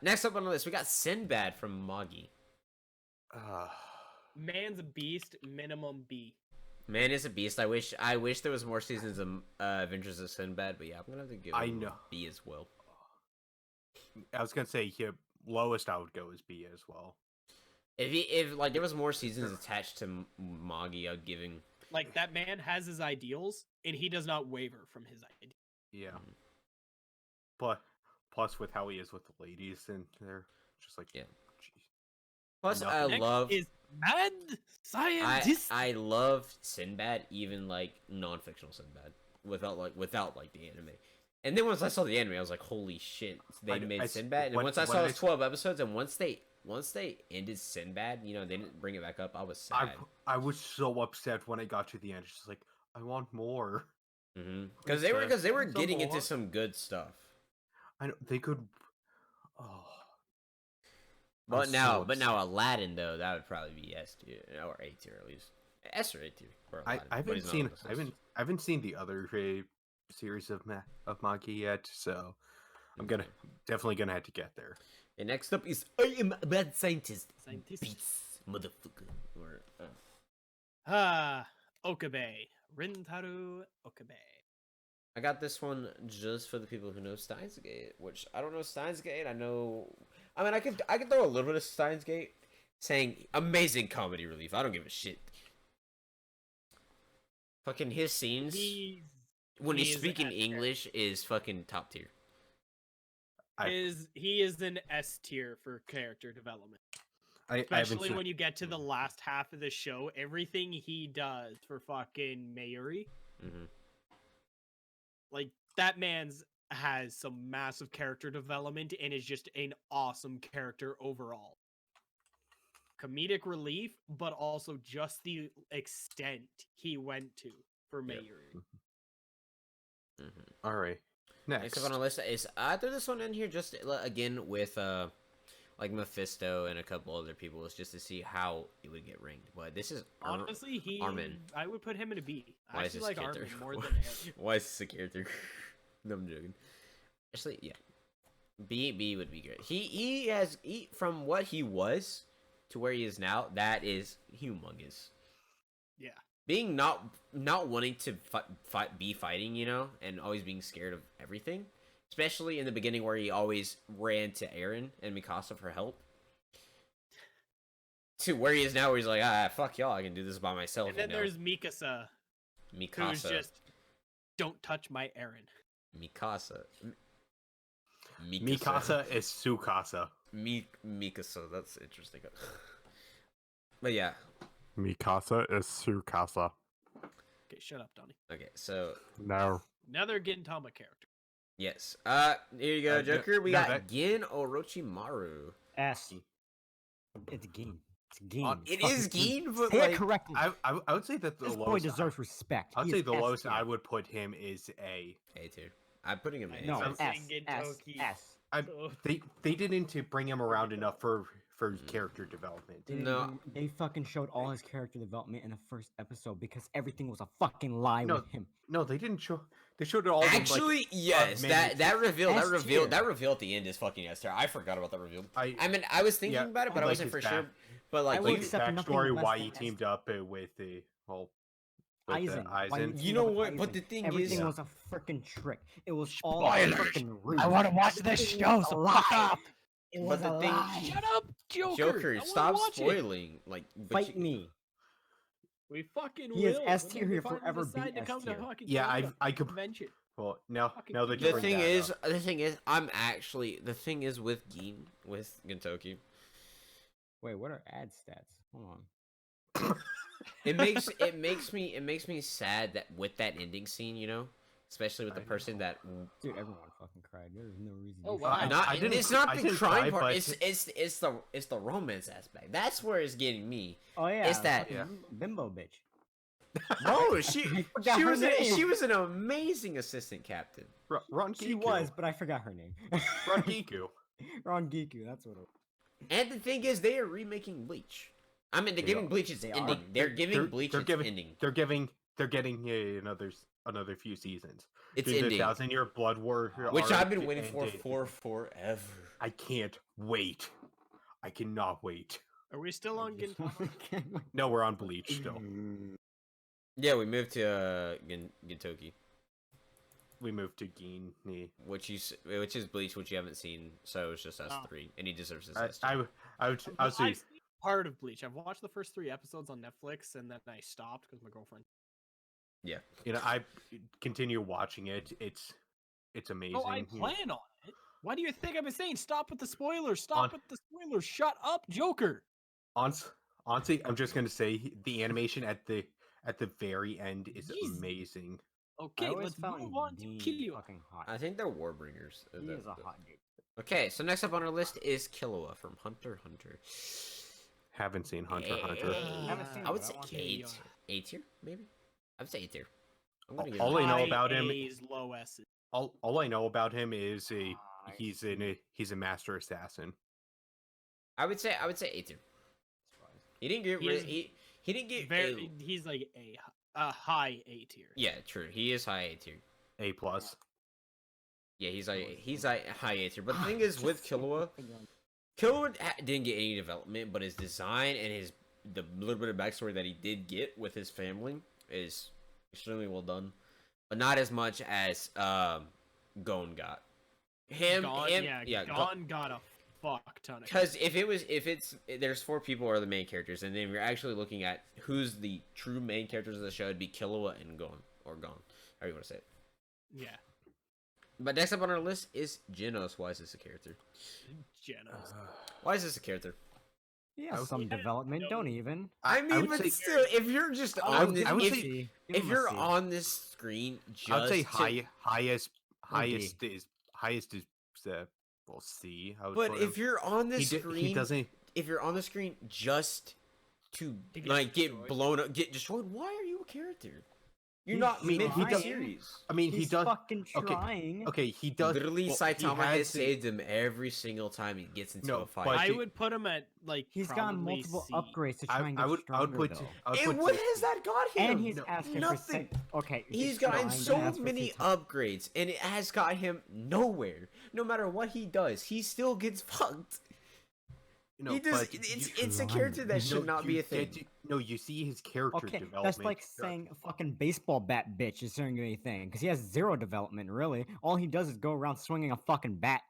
Next up on the list, we got Sinbad from Moggy. Man's a beast, minimum B. Man is a beast. I wish there was more seasons of Adventures of Sinbad, but yeah, I'm gonna have to give I him know. B as well. I was gonna say here, lowest I would go is B as well. If like there was more seasons attached to Moggy, I'd give him. Like, that man has his ideals, and he does not waver from his ideals. Yeah. Mhm. Plus with how he is with the ladies, and they're just like, Yeah. Jeez. Plus, Enough. I Next love. is mad scientist. I love Sinbad, even like non-fictional Sinbad, without the anime. And then once I saw the anime, I was like, "Holy shit!" They made Sinbad. And once I saw his 12 episodes, and once they ended Sinbad, they didn't bring it back up. I was sad. I was so upset when I got to the end. It's just like, I want more. Because they were some getting more. into some good stuff. I know they could. Oh. But I'm now, so but now upset. Aladdin though, that would probably be S tier or A tier at least. S or A tier. For I Aladdin, but haven't he's not on seen this list. I haven't seen the other series of Maki yet, so I'm definitely gonna have to get there. And next up is I am a bad scientist. Scientist. Beats, motherfucker. Or, Okabe. Rintaro Okabe. I got this one just for the people who know Steins Gate, which I don't know Steins Gate. I mean, I could throw a little bit of Steins Gate, saying amazing comedy relief. I don't give a shit. Fucking his scenes when he's speaking S tier. English is fucking top tier. He is an S tier for character development. I haven't Especially seen. when you get to the last half of the show, everything he does for fucking Mayuri, Mm-hmm. like, that man's has some massive character development and is just an awesome character overall. Comedic relief, but also just the extent he went to for Mayuri. Mm-hmm. All right, next. Next up on our list is I threw this one in here just again with like Mephisto and a couple other people, is just to see how it would get ranked. But this is Honestly, Armin. I would put him in a B. I Why is actually this like character? Armin more than Aaron. Why is this a character? No, I'm joking. Actually, yeah, B would be good. He from what he was to where he is now. That is humongous. Yeah. Being not wanting to be fighting, and always being scared of everything, especially in the beginning where he always ran to Eren and Mikasa for help, to where he is now, where he's like, fuck y'all, I can do this by myself. And then there's Mikasa, who's Mikasa. just, don't touch my Eren. Mikasa. Mikasa is Tsukasa. Mikasa. That's interesting. But yeah. Mikasa is Tsukasa. Okay, shut up, Donnie. Okay, so No. Another Gintama character. yes. Here you go, Joker. We got Gin Orochimaru. S. It's Gin. It's Gin. It is Gin, but Say it like, correctly. I would say that the This boy lowest. deserves respect. I would He say is the S lowest tier. I would put him is A. A tier. I'm putting him in. No, I'm S. saying S. Gintoki. S. They didn't bring him around enough for character development. No. They fucking showed all his character development in the first episode because everything was a fucking lie No, with him. No, they didn't show. They showed it all. Actually, yes. many That reveal S tier. at the end is fucking S tier. I forgot about that reveal. I mean, I was thinking yeah, about it, but I like wasn't his for sure. back- But like, I would you, accept nothing backstory less why than he S. teamed up with the Aizen. Why Aizen. teamed You know up with what? But Aizen? the thing Everything is- was a freaking trick. It was all Spoilers! freaking rude. I want to watch this Everything show, was a so lie. fuck off. It But was the a thing- lie. Shut up, Joker! I Joker, wanna stop watch it. spoiling. Like, but Fight you- me. We fucking He is will. S when tier, we he'll finally forever be decide to S come to tier. fucking Yeah, Toronto I could. convention. Well, now Fucking that you The bring thing that is, up. the thing is with Gin, with Gintoki, Wait, what are ad stats? Hold on. it makes me sad that with that ending scene, especially with the I person that Dude, everyone fucking cried. There's no reason. Oh, to wow. cry. I didn't- it's not I the didn't crime cry, part. but- It's the romance aspect. That's where it's getting me. Oh yeah, it's that- fucking Yeah. bimbo bitch. Bro, she forgot her name. she was an amazing assistant captain. Ron She was, but I forgot her name. Ron Giku. Ron Giku, that's what it was. And the thing is, they are remaking Bleach. I mean, they're They giving are. Bleach its They ending. are. They're giving Bleach its ending. They're getting another few seasons. It's Dude, the ending, 1,000-year Blood War, which I've been arc waiting ended. for forever. I can't wait. I cannot wait. Are we still on Gintama? No, we're on Bleach still. Yeah, we moved to Gintoki, We moved to Gini. which is Bleach, which you haven't seen. So it's just S3, and he deserves his I S2. would I've say seen part of Bleach. I've watched the first 3 episodes on Netflix, and then I stopped because my girlfriend. I continue watching it. It's amazing. Oh, I plan on it. Why do you think I've been saying stop with the spoilers? Stop with the spoilers. Shut up, Joker. Honestly, I'm just gonna say the animation at the very end is Jeez. amazing. Okay, I always let's found move on to Dean Killua. fucking hot. I think they're Warbringers. He is a hot dude. Okay, so next up on our list is Killua from Hunter x Hunter. Haven't seen Hunter x Hunter. Haven't seen I would it, say want A to. tier, maybe. I would say A tier. I'm gonna give All it I know High about him- A's, low S's. All I know about him is Nice. he's a master assassin. I would say A tier. He didn't get He is he didn't get Very, he's like a high A tier. Yeah, true. He is high A tier. A plus. Yeah, he's a high A tier. But the thing is with Killua didn't get any development, but his design and the little bit of backstory that he did get with his family is extremely well done, but not as much as Gon got. Gon got a fuck ton of. Because there's 4 people who are the main characters, and then you're actually looking at who's the true main characters of the show. It'd be Killua and Gon, however you want to say it. Yeah, But next up on our list is Genos. Why is this a character? Genos. Why is this a character? Yeah, some development. Don't even. I mean, would but say- still, if you're just I on would this, say- if you're on this screen, just I would say to- highest D. is well C. I would But put if him. you're on this he screen, doesn't. if you're on the screen just to To get like get destroyed. blown up, get destroyed, why are you a character? You're He's not trying. mid series. I mean, he He's does. fucking okay, trying. Okay, he does. Literally, well, Saitama he has has saved him every single time he gets into No, a fight. but I he- would put him at like. He's got probably multiple C. upgrades to try and get I would stronger, put. though. I would And put what has that got him? And he's asking for nothing. Okay, He's trying gotten to so ask for many Saitama. upgrades, and it has got him nowhere. No matter what he does, he still gets fucked. No, He just, but it's a character that should not be a thing. You see his character Okay, development. that's like saying a fucking baseball bat bitch is doing anything because he has 0 development. Really, all he does is go around swinging a fucking bat.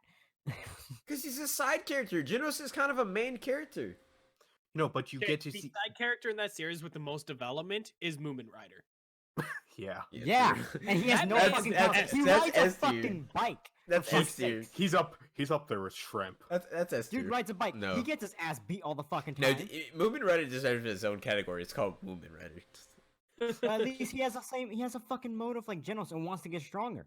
Because he's a side character. Genos is kind of a main character. No, but you Okay, get to the see. side character in that series with the most development is Moomin Rider. Yeah, Yeah, true. and he has no That's- fucking that's- power. He that's rides a S tier. fucking bike. That's For S fuck's tier. sake. he's up there with Shrimp. That's S tier. Dude rides a bike. No. He gets his ass beat all the fucking No, time. Moomin Rider deserves its own category. It's called Moomin Rider. But at least he has the same. He has a fucking motive like Genos and wants to get stronger.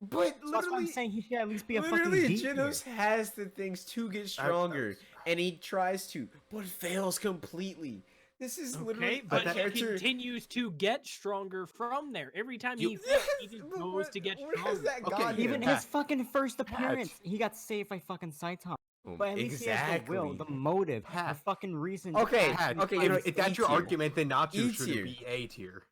But So that's why I'm saying he should at least be a fucking literally, D tier. Genos has the things to get stronger, and he tries to, but fails completely. This is literally Okay, but a he character. continues to get stronger from there. Every time he Yes, fights, he just but goes to get what has stronger. that Okay, got Even him? his fucking first appearance, he got saved by fucking Saitama. But at least he has the will, the motive, the Pat. fucking reason. Okay, Had- okay, I- it's if that's E your tier. argument, then Natsu E should tier. be A tier.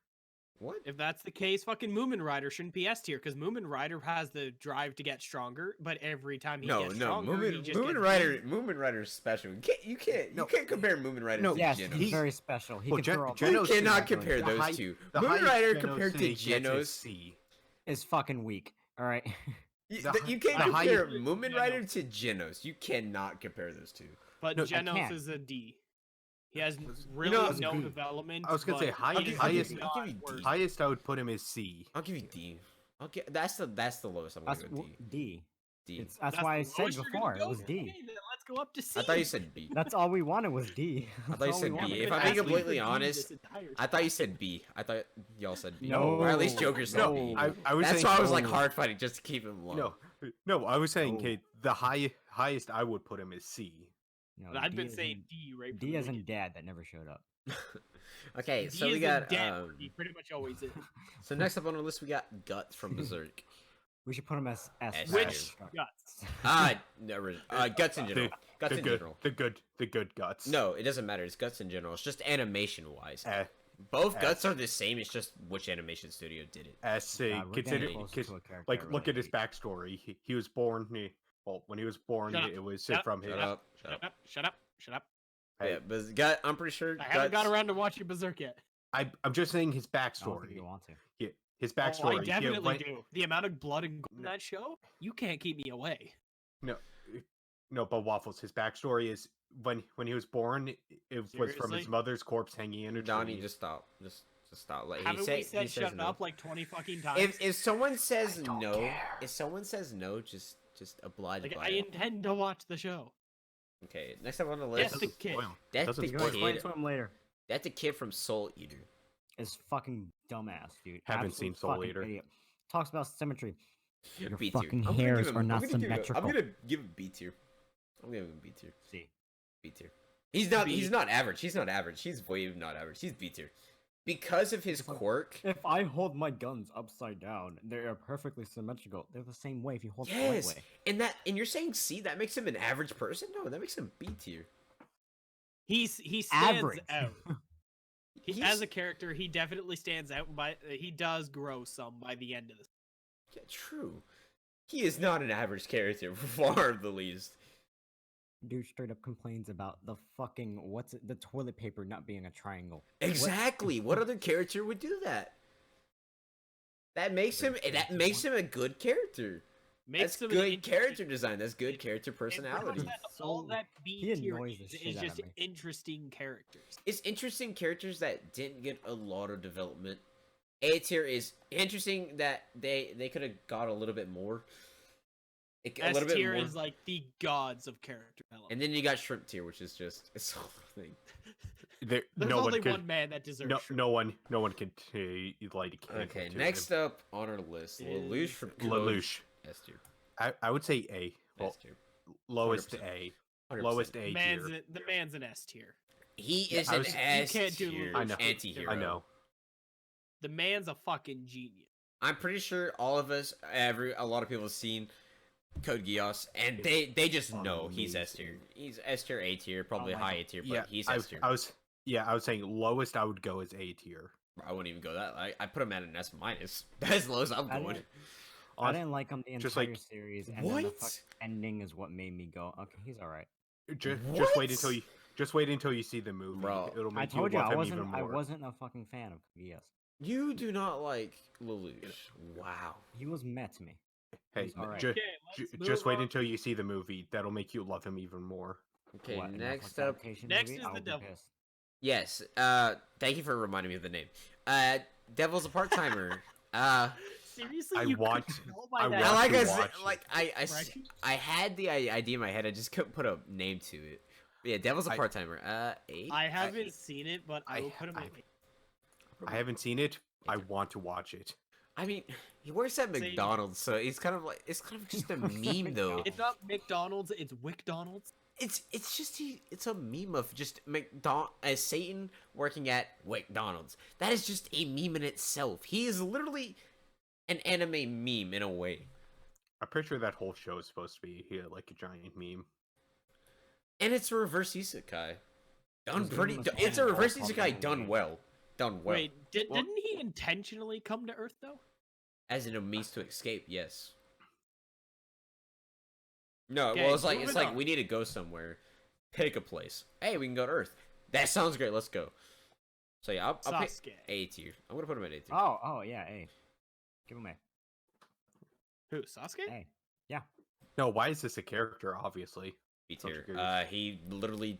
What? If that's the case, fucking Moomin Rider shouldn't be S tier because Moomin Rider has the drive to get stronger, but every time he No, gets no, stronger, he just Moomin gets Rider, beat. Moomin Rider is special. You No. can't compare Moomin Rider No, to Yes, Genos. he's very special. He Well, can throw a Genos You is cannot not compare The those high- two. the Moomin highest Rider Genos compared to he gets is Genos, C. is fucking weak. All right. you the can't the compare highest- Moomin Rider to Genos. You cannot compare those two. But No, I Genos can't. is a D. He has You really know, no I development. was gonna say but high- he does highest- not I'll give you work. D. Highest I would put him is C. I'll give you D. That's the lowest I'm gonna That's go D. D. D. That's why I the said lowest you're gonna before it go? was D. Okay, then let's go up to C. I thought you said B. That's all we wanted was D. I thought you That's all said we B. wanted. If Been I'm being asking for completely D honest, this entire I thought you said B. I thought y'all said B. No. Or at least Joker said No. B. I was That's saying why I was like no. hard fighting just to keep him low. No, I was saying, No. okay, the highest I would put him is C. No, But I've D been as saying in- D right from D the as in beginning. dad that never showed up. Okay, D so we is got in debt, where he pretty much always is. so next up on our list we got Guts from Berserk. We should put him as S Which tier. guts? Never. Guts in general. Guts in general. The good guts. No, it doesn't matter. It's guts in general. It's just animation wise. Eh, Both S. guts are the same. It's just which animation studio did it. as God, we're consider getting closer to a character like I look really at his hate. backstory. He was born. Well, when he was born, Shut up. it was Shut up. from his. Shut up. Shut Shut up. up! Shut up! Shut up! Yeah, but gut. I'm pretty sure. I haven't got Guts- around to watching Berserk yet. I'm just saying his I don't think backstory. you want to. His Oh, backstory. I he definitely went- do. The amount of blood and gore in that show, you can't keep me away. No, but Waffles. His backstory is when he was born, it was from Seriously? his mother's corpse hanging in a tree. Donnie, just stop. Just stop. Like Haven't he we said he says shut no. up like 20 fucking times? If someone says don't no, care. if someone says no, just oblige Like, by I it. intend to watch the show. Okay, next up on the Yes, list. the kid. That's Doesn't the You're gonna explain kid. to him later. That's a kid from Soul Eater. Is fucking dumbass, dude. Haven't Absolute seen Soul fucking Eater. Idiot. Talks about symmetry. Your B tier. fucking I'm gonna hairs give him- are I'm not gonna give him- symmetrical. I'm gonna give him B tier. I'm gonna give him B tier. See, B tier. He's not. B. He's not average. He's not average. He's way not average. He's B tier. Because of his quirk. if I hold my guns upside down, they are perfectly symmetrical. They're the same way if you hold it the Yes. right way. And you're saying C, that makes him an average person? No, that makes him B tier. He stands Average. out. As He's- a character, he definitely stands out. By he does grow some by the end of this. Yeah, true. He is not an average character, far the least. Dude straight up complains about the fucking the toilet paper not being a triangle. Exactly. What other character would do that? That makes him a good character. Makes That's him good an character design. That's good character It pretty much personality. has all So- that he B tier annoys the is shit out of just me. interesting characters. It's interesting characters that didn't get a lot of development. A tier is interesting that they could have got a little bit more. A S little bit tier more. is like the gods of character development. And then you got shrimp tier, which is just it's the whole thing. There, There's no only one could, one man that deserves. no, shrimp. no one can like. Okay, to next him. up on our list, Is Lelouch from Code. Lelouch. S tier. I would say A. Well, S tier. lowest 100%. A. 100%. Lowest A Man's tier. the man's an S tier. He Yeah, is I an was- S can't do tier I know. anti-hero. I know. The man's a fucking genius. I'm pretty sure all of us, a lot of people have seen Code Geass, and they just know he's S tier. He's S tier, A tier, probably Oh my high God. A tier, but Yeah, he's I, S tier. I was saying lowest I would go is A tier. I wouldn't even go that. I put him at an S minus. That's as low as I'm I going. didn't- I didn't like him the entire just like- series, and then the What? fuck ending is what made me go, okay, he's alright. Just What? wait until you see the movie. Bro, It'll I make told you you love I him wasn't. even I more. wasn't a fucking fan of Yes. You do not like Lelouch. Wow. He was met to me. Hey, He's alright. ju- let's just move wait on. until you see the movie. That'll make you love him even more. Okay, What, a next Netflix up. adaptation Next movie? is I the would be devil. pissed. Yes. Thank you for reminding me of the name. Devil's a part timer. Seriously, I you want- couldn't tell by I that? want like to I said, watch it. like Right? I had the idea in my head. I just couldn't put a name to it. But yeah, Devil's a I- part timer. A. I haven't seen it, but I will put him. I haven't seen it. I want to watch it. I mean, he works at Same. McDonald's, so it's kind of just a meme though. It's not McDonald's. It's WickDonald's. It's just it's a meme of just Satan working at McDonald's. That is just a meme in itself. He is literally an anime meme in a way. I'm pretty sure that whole show is supposed to be like a giant meme. And it's a reverse isekai. Done His pretty. name was It's a Paul reverse Paul isekai done Paul. well. Done well. Wait, Well- didn't he intentionally come to Earth though? As in a means to escape, yes. No, Okay, well, it's moving like on. we need to go somewhere. Pick a place. Hey, we can go to Earth. That sounds great. Let's go. So yeah, I'll pick Sasuke. A tier. I'm gonna put him at A tier. Oh, yeah, A. Give him A. Who? Sasuke? A. No, why is this a character? Obviously. B Such a tier. good- He literally.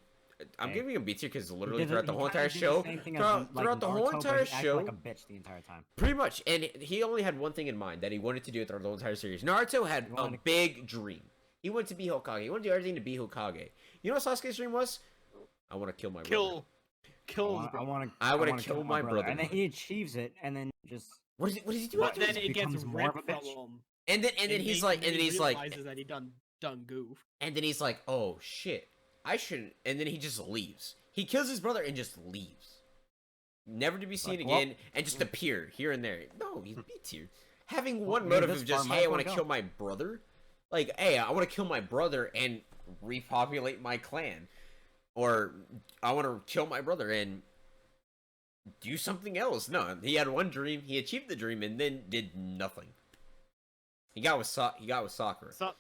I'm Hey. giving him B tier because He literally did throughout the he whole kinda entire did the show, same thing as, throughout like, the whole Naruto, but entire he acted show, like a bitch the entire time. pretty much, and he only had one thing in mind that he wanted to do throughout the whole entire series. Naruto had He a wanted to- big dream. He wanted to be Hokage. He wanted to do everything to be Hokage. You know what Sasuke's dream was? I want to kill my brother. Kill I his brother. want to. I wanna kill my brother. and then he achieves it, and then just What does he do But after then this? it gets becomes more of ripped a from bitch. him. And then he's like, he realizes that he done goof. and then he's like, oh shit, I shouldn't. And then he just leaves. He kills his brother and just leaves, never to be seen Like, well- again, and just appear here and there. No, he's B tier. Having Well, one you're motive this of far, just, might hey, I as well want to go. kill my brother. Like, hey, I want to kill my brother and repopulate my clan. Or, I want to kill my brother and do something else. No, he had one dream, he achieved the dream, and then did nothing. He got with Sakura. He didn't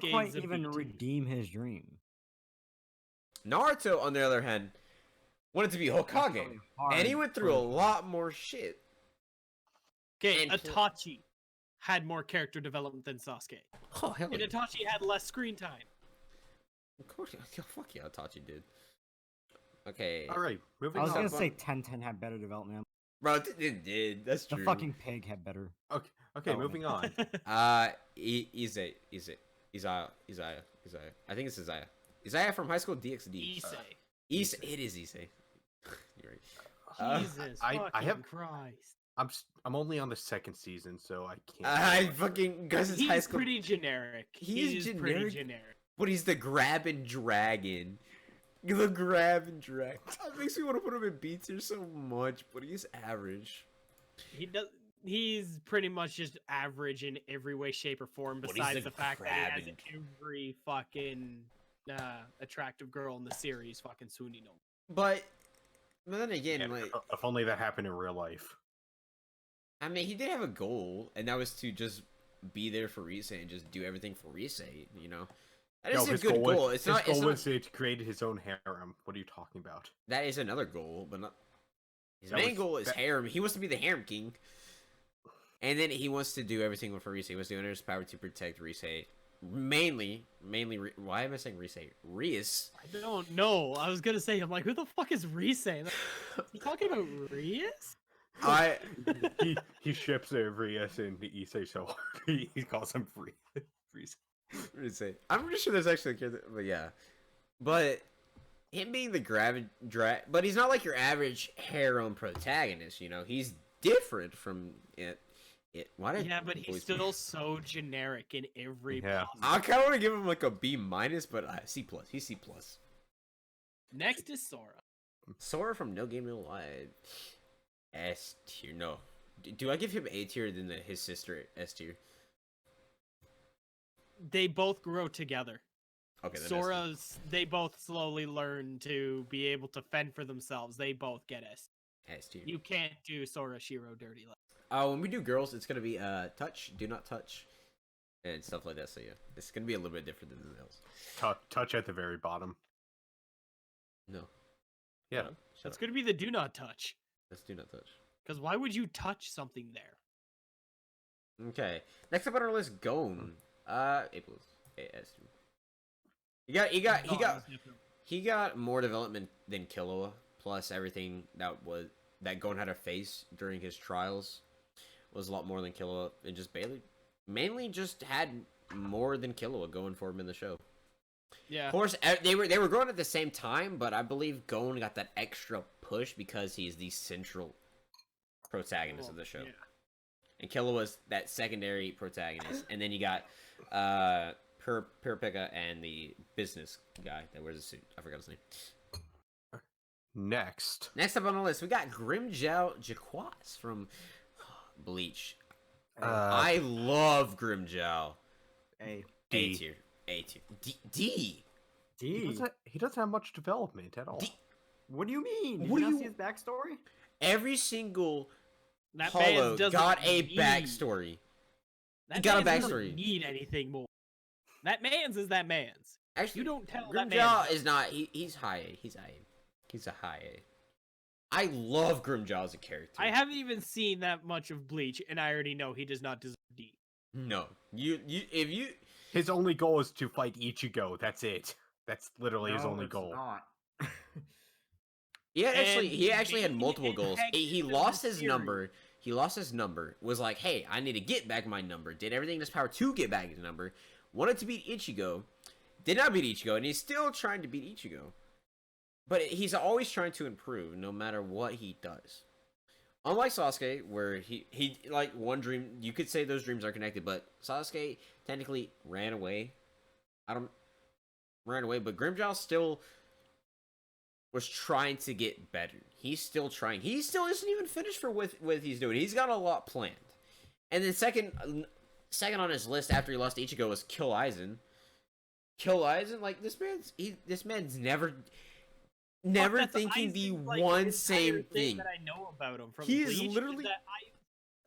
Sasuke's quite a even BT. redeem his dream. Naruto, on the other hand, wanted to be Hokage. really hard And he went through a for- lot more shit. Okay, And- Itachi had more character development than Sasuke. Oh, hell And yeah. Itachi had less screen time. Of course, fuck yeah, Itachi did. Okay. All right, moving I was on. gonna say 10 had better development. Bro, it did. That's The true. fucking pig had better. Okay, Oh, moving on. Isaiah. I think it's Isaiah. Isaiah from High School DxD. Issei. It is Issei. You're right. Jesus I fucking have- Christ. I'm only on the second season, so I can't. I fucking guys, it's High He's School, pretty generic. He's pretty generic? generic. but he's the grab and dragon. The grab and drag. That makes me want to put him in B tier so much, but he's average. He's pretty much just average in every way, shape, or form. But he's Besides the the fact that he has grabbing- every fucking attractive girl in the series fucking Sunino. But then again, And like, if only that happened in real life. I mean, he did have a goal, and that was to just be there for Rise and just do everything for Rise. You know, that is a his good goal. Was, It's his not. goal It's was not. to create his own harem. What are you talking about? That is another goal, but not. His That main was- goal is that- harem. He wants to be the harem king, and then he wants to do everything for Rise. He wants to under his power to protect Rise. Mainly. Why am I saying Rise? Rias. I don't know. I was gonna say, I'm like, who the fuck is Rise? You talking about Rias? I. he ships Rias and Issei so hard. He calls him Rias. Rise. I'm pretty sure there's actually a character, but yeah. But him being the grab and drag, but he's not like your average harem protagonist. You know, he's different from it. Why did Yeah, but he's voice- still so generic in every Yeah. possible. I kind of want to give him like a B minus, but C plus. He's C plus. Next is Sora. Sora from No Game No Life. S tier. No. Do I give him A tier than his sister S tier? They both grow together. Okay. Then They both slowly learn to be able to fend for themselves. They both get S. S tier. You can't do Sora Shiro dirty. When we do girls, it's gonna be touch, do not touch, and stuff like that. So yeah, it's gonna be a little bit different than the males. Touch at the very bottom. No. Yeah. Shut It's up. gonna be the do not touch. Let's do not touch. Because why would you touch something there? Okay. Next up on our list, Gon. A plus. S tier. He got more development than Killua, plus everything that Gon had to face during his trials was a lot more than Killua. It just mainly just had more than Killua going for him in the show. Yeah. Of course, they were growing at the same time, but I believe Gon got that extra push because he's the central protagonist of the show, Yeah. and Killua was that secondary protagonist. And then you got Purpika and the business guy that wears a suit. I forgot his name. Next. Next up on the list, we got Grimjow Jaquas from Bleach. I love Grimjow. A. A D. tier. A tier. D. D. He doesn't have much development at all. D. What do you mean? Did What you do not you- see his backstory? Every single That Hollow man doesn't got a need- backstory. That got a man doesn't backstory. Need anything more? That man's is that man's. Actually, You don't tell that Grimjaw man. is not. He's high A. He's high A. He's a high A. I love Grimjaw as a character. I haven't even seen that much of Bleach, and I already know he does not deserve D. No, if you His only goal is to fight Ichigo. That's it. That's literally his No, only it's goal. not. he And actually had main multiple goals. He antagonist of lost the his series. number. He lost his number. Was like, hey, I need to get back my number. Did everything in his power to get back his number. Wanted to beat Ichigo. Did not beat Ichigo, and he's still trying to beat Ichigo. But he's always trying to improve, no matter what he does. Unlike Sasuke, where he like one dream, you could say those dreams are connected, but Sasuke technically ran away. Ran away, but Grimjaw still was trying to get better. He's still trying. He still isn't even finished for with what he's doing. He's got a lot planned. And then second on his list after he lost to Ichigo was Kill Aizen. Kill Aizen, like this man's never That's thinking the Aizen's, like, one entire same thing. that I know about him from He is Bleach literally- that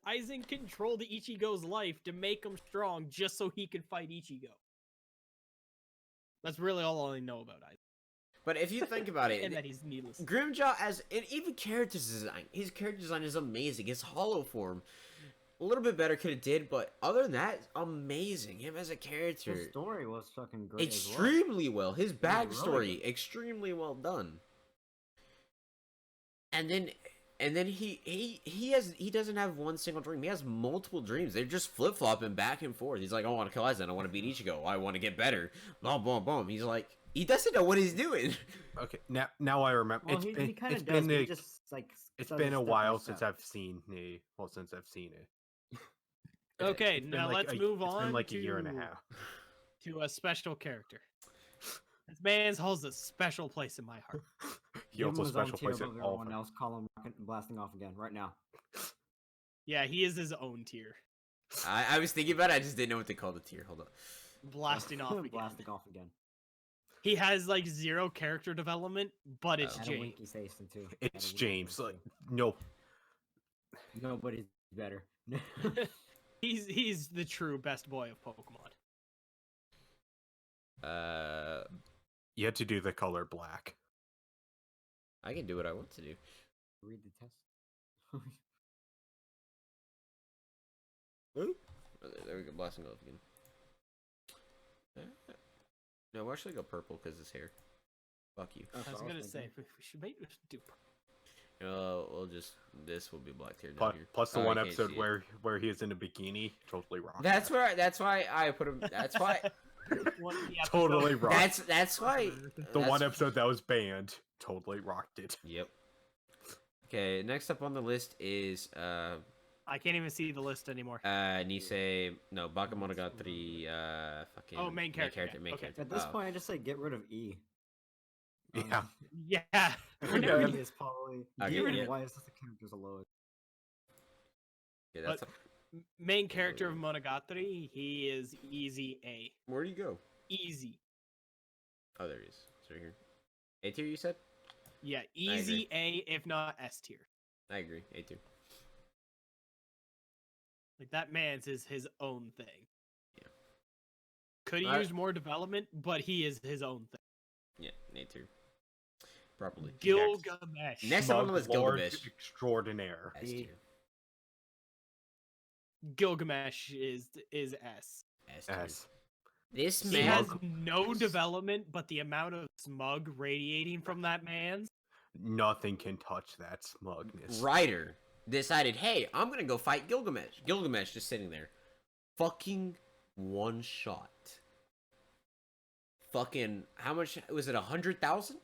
Aizen controlled Ichigo's life to make him strong just so he could fight Ichigo. That's really all I know about Aizen. But if you think about it, And that he's needless. Grimjaw and even character design, his character design is amazing. His hollow form, a little bit better could have did, but other than that, amazing. Him as a character, His story was fucking great. extremely well. His really backstory, good. extremely well done. And then he doesn't have one single dream. He has multiple dreams. They're just flip flopping back and forth. He's like, I want to kill Aizen. I want to beat Ichigo. I want to get better. Boom, boom, boom. He's like, he doesn't know what he's doing. Okay, now I remember. Well, he kind it's of does. been But he a- just like it's does been it a step by while since step. I've seen it. Okay, It's been now like let's move on. It's been like to, a year and a half. to a special character. This man holds a special place in my heart. He Give him also his own special tier place in above all everyone else. Call him rocket blasting off again right now. Yeah, he is his own tier. I was thinking about it. I just didn't know what to call the tier. Hold on. Blasting off again. Blasting off again. He has like 0 character development, but it's Oh. Add a James. winky face too. It's James. Like no, Nobody's better. He's the true best boy of Pokemon. you had to do the color black. I can do what I want to do. Read the test. Oh, there we go. Blasting off again. No, we'll actually go purple because his hair. Fuck you. That's I was what gonna say thinking. we should maybe do. We'll just this will be black tier down Plus, here. plus the Oh, one you can't episode see it. where he is in a bikini, totally rocked. That's why I put him. That's why. One of the Totally episodes- rocked. That's why. The one episode that was banned, totally rocked it. Yep. Okay, next up on the list is I can't even see the list anymore. Nisei, no, Bakemonogatari, fucking Oh, main character, yeah, main okay. character. At this Oh. point, I just say get rid of E. Yeah. Yeah. E is probably. Okay, Get rid yeah. of why is this the characters alone? Okay, that's Main character of Monogatari, he is easy A. where do you go? Easy. Oh, there he is. It's right here. A tier, you said? Yeah, easy A, if not S tier. I agree. A tier. Like that man's is his own thing. Yeah. Could he Alright. use more development, but he is his own thing. Yeah, A tier. Properly. Gilgamesh. Next up on the Smug list, Lord Gilgamesh. Extraordinaire. S tier. Gilgamesh is S. S tier. S. This He man. has no development, but the amount of smug radiating from that man's. Nothing can touch that smugness. Ryder decided, hey, I'm gonna go fight Gilgamesh. Gilgamesh just sitting there. Fucking one shot. Fucking, how much, was it 100,000?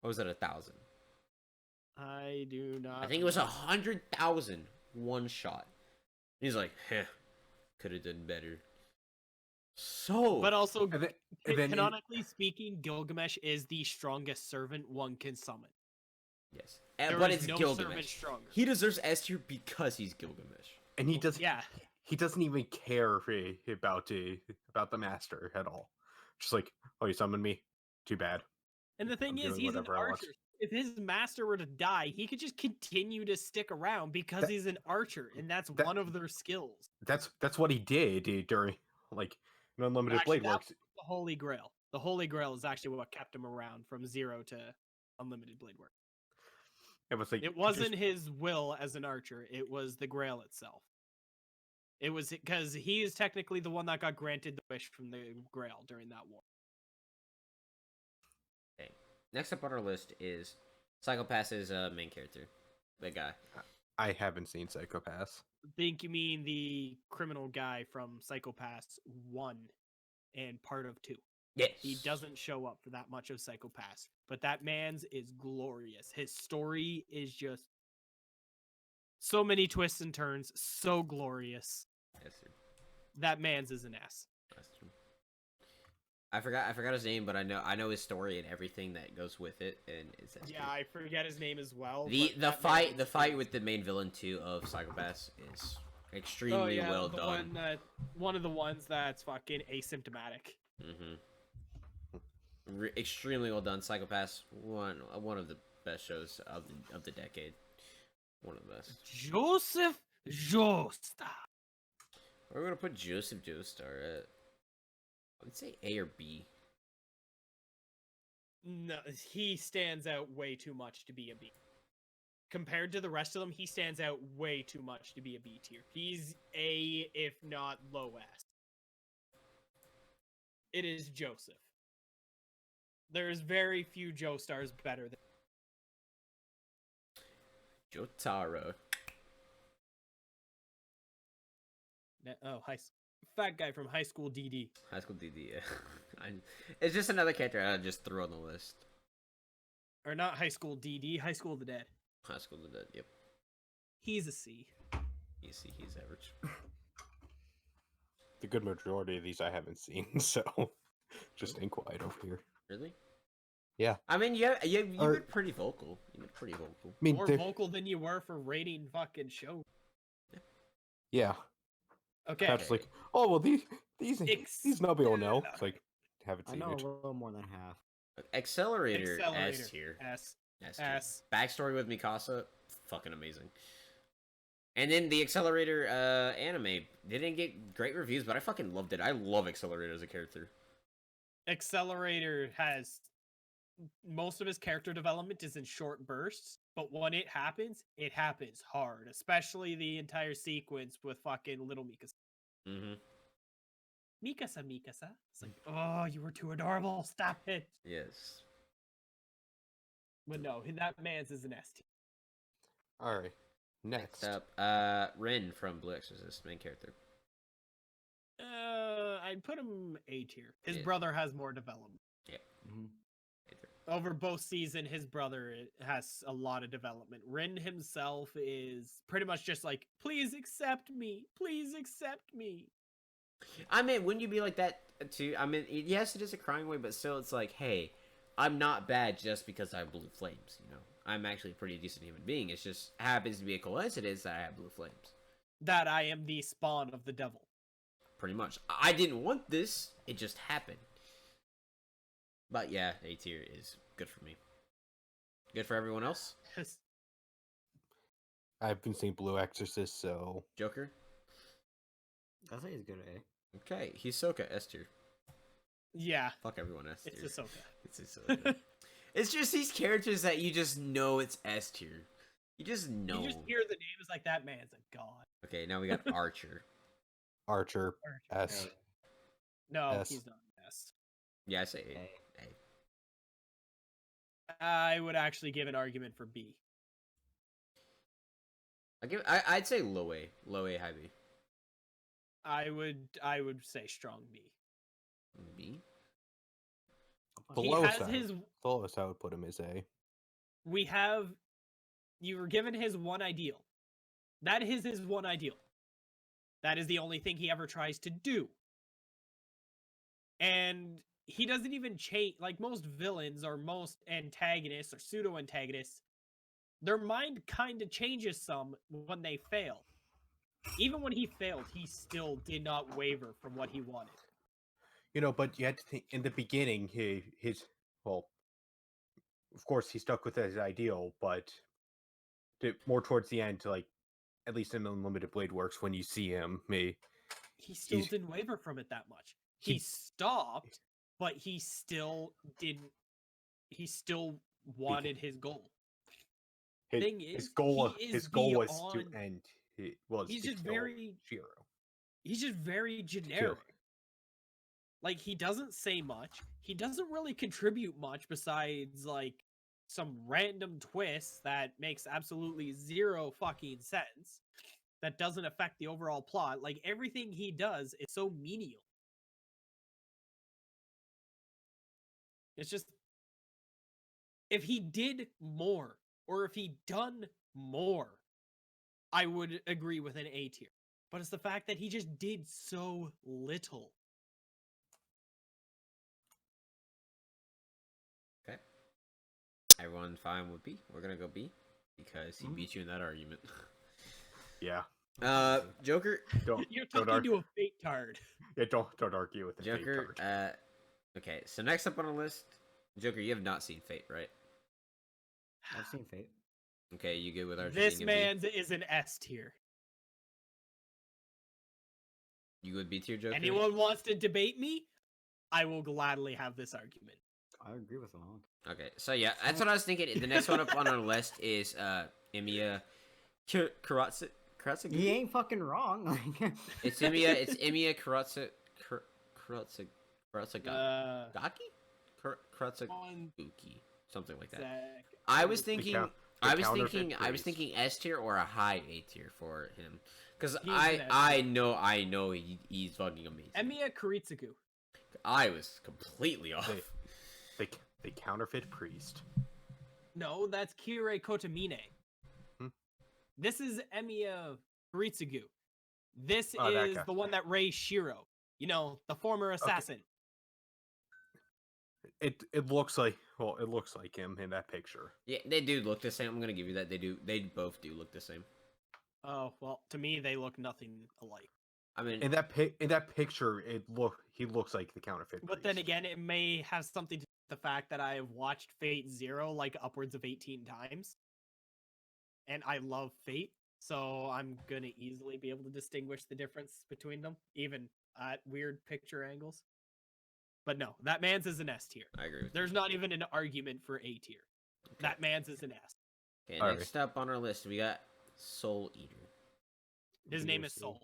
Or was it 1,000? I do not. I think it was know. 100,000 one shot. He's like, could have done better. So, But also, And then canonically speaking, Gilgamesh is the strongest servant one can summon. yes. There But is it's no servant Gilgamesh. stronger. He deserves S tier because he's Gilgamesh. and he does. Yeah. He doesn't even care about the master at all. Just like, oh, you summoned me. Too bad. And the thing I'm is, doing he's an whatever I want. archer. If his master were to die, he could just continue to stick around because he's an archer, and that's that- one of their skills. That's what he did during like an Unlimited Actually, Blade that Works. was the Holy Grail. The Holy Grail is actually what kept him around from 0 to Unlimited Blade Work. It was like It wasn't his will as an archer; it was the Grail itself. It was because he is technically the one that got granted the wish from the Grail during that war. Okay. Next up on our list is Psychopath's main character. The guy. I haven't seen Psychopaths. Think you mean the criminal guy from Psychopaths 1 and part of 2. Yes. He doesn't show up for that much of Psychopaths, but that man's is glorious. His story is just so many twists and turns, so glorious. Yes, sir. That man's is an S. That's true. I forgot his name, but I know his story and everything that goes with it, and it's S tier. Yeah, I forget his name as well. The but that fight man the is fight great. with the main villain too of Psychopaths is Extremely well the done. one of the ones that's fucking asymptomatic. Extremely well done. Psychopaths, one of the best shows of the decade. One of the best. Joseph Joestar. We're gonna put Joseph Joestar at. I would say A or B. No, he stands out way too much to be a B. Compared to the rest of them, he stands out way too much to be a B tier. He's A, if not low S. It is Joseph. There's very few Joestars better than Jotaro. fat guy from High School DD. High School DD. Yeah. It's just another character I just threw on the list. Or not High School DD, High School of the Dead. High School of the Dead. Yep. He's a C. You see, he's average. The good majority of these I haven't seen, so just think quiet over here. Really? Yeah. I mean, you've been pretty vocal. You've been pretty vocal. I mean, More vocal than you were for rating fucking shows. Yeah. Okay. Perhaps like, oh well, these nobody will know. It's like, haven't I seen know it. a little more than half. Accelerator S tier. S. S tier. S. Backstory with Mikasa, fucking amazing. And then the Accelerator anime, they didn't get great reviews, but I fucking loved it. I love Accelerator as a character. Accelerator has most of his character development is in short bursts, but when it happens hard. Especially the entire sequence with fucking little Mikasa. Mm-hmm. Mikasa. It's like, oh, you were too adorable. Stop it. Yes. But no, that man's is an S tier. All right. Next up, Rin from Blue Exorcist, main character. I'd put him A tier. His Yeah. brother has more development. Yeah. Mm-hmm. Over both season, his brother has a lot of development. Rin himself is pretty much just like, please accept me. Please accept me. I mean, wouldn't you be like that too? I mean, yes, it is a crying way, but still, it's like, hey, I'm not bad just because I have blue flames, you know? I'm actually a pretty decent human being. It just happens to be a coincidence that I have blue flames. That I am the spawn of the devil. Pretty much. I didn't want this. It just happened. But yeah, A tier is good for me. Good for everyone else? I've been seeing Blue Exorcist, so Joker? I say he's good at A. Okay, Hisoka, S tier. Yeah. Fuck everyone, S tier. It's Ahsoka. It's Hisoka. It's just these characters that you just know it's S tier. You just know. You just hear the name, it's like, that man's a god. Okay, now we got Archer. Archer S. No, S. he's not an S. Yeah, I say A. I would actually give an argument for B. I'd say low A. Low A, high B. I would say strong B. B? The He lowest has I, his. the lowest I would put him is A. You were given his one ideal. That is his one ideal. That is the only thing he ever tries to do. And he doesn't even change. Like most villains or most antagonists or pseudo antagonists, their mind kind of changes some when they fail. Even when he failed, he still did not waver from what he wanted. You know, but you had to think in the beginning, well, of course he stuck with his ideal, but more towards the end, like at least in Unlimited Blade Works, when you see him, he still didn't waver from it that much. He stopped, but he still didn't. He still wanted his goal. His goal was to end. He's just very Shiro. He's just very generic. Like, he doesn't say much. He doesn't really contribute much besides, like, some random twist that makes absolutely zero fucking sense. That doesn't affect the overall plot. Like, everything he does is so menial. It's just... If he did more, or if he done more, I would agree with an A tier. But it's the fact that he just did so little. Okay. Everyone fine with B? We're gonna go B because he beat you in that argument. Yeah. Joker. You're don't talking to a fate tard. Yeah, don't argue with the fate Joker. card. Okay. So next up on the list, Joker. You have not seen Fate, right? I've seen Fate. Okay, you good with our This man's is an S tier. You would B tier, Joker. Anyone wants to debate me? I will gladly have this argument. I agree with him. Okay, so yeah, that's what I was thinking. The next one up on our list is Emiya Karatsu. He ain't fucking wrong. Like, It's Emiya Karatsu Gaki? Karatsu On Buki. Something like that. Zach. I was thinking counterfeit I was priest. thinking S tier or a high A tier for him. Because He's an S I know he's fucking amazing. Emiya Kuritsugu. I was completely off. The counterfeit priest. No, that's Kirei Kotomine. Hmm? This is Emiya Kuritsugu. This Oh, that is guy. the one that raised Shiro. You know, the former assassin. It looks like him in that picture. Yeah, they do look the same. I'm gonna give you that. They both do look the same. Oh, well, to me, they look nothing alike. I mean, In that picture, he looks like the counterfeit. But then priest. again, it may have something to do with the fact that I have watched Fate Zero like upwards of 18 times. And I love Fate, so I'm gonna easily be able to distinguish the difference between them, even at weird picture angles. But no, that man's is an S tier. I agree with There's not even an argument for A tier. you. That man's is an S. Okay, Alright. next up on our list, we got Soul Eater. His B name or is C. Soul.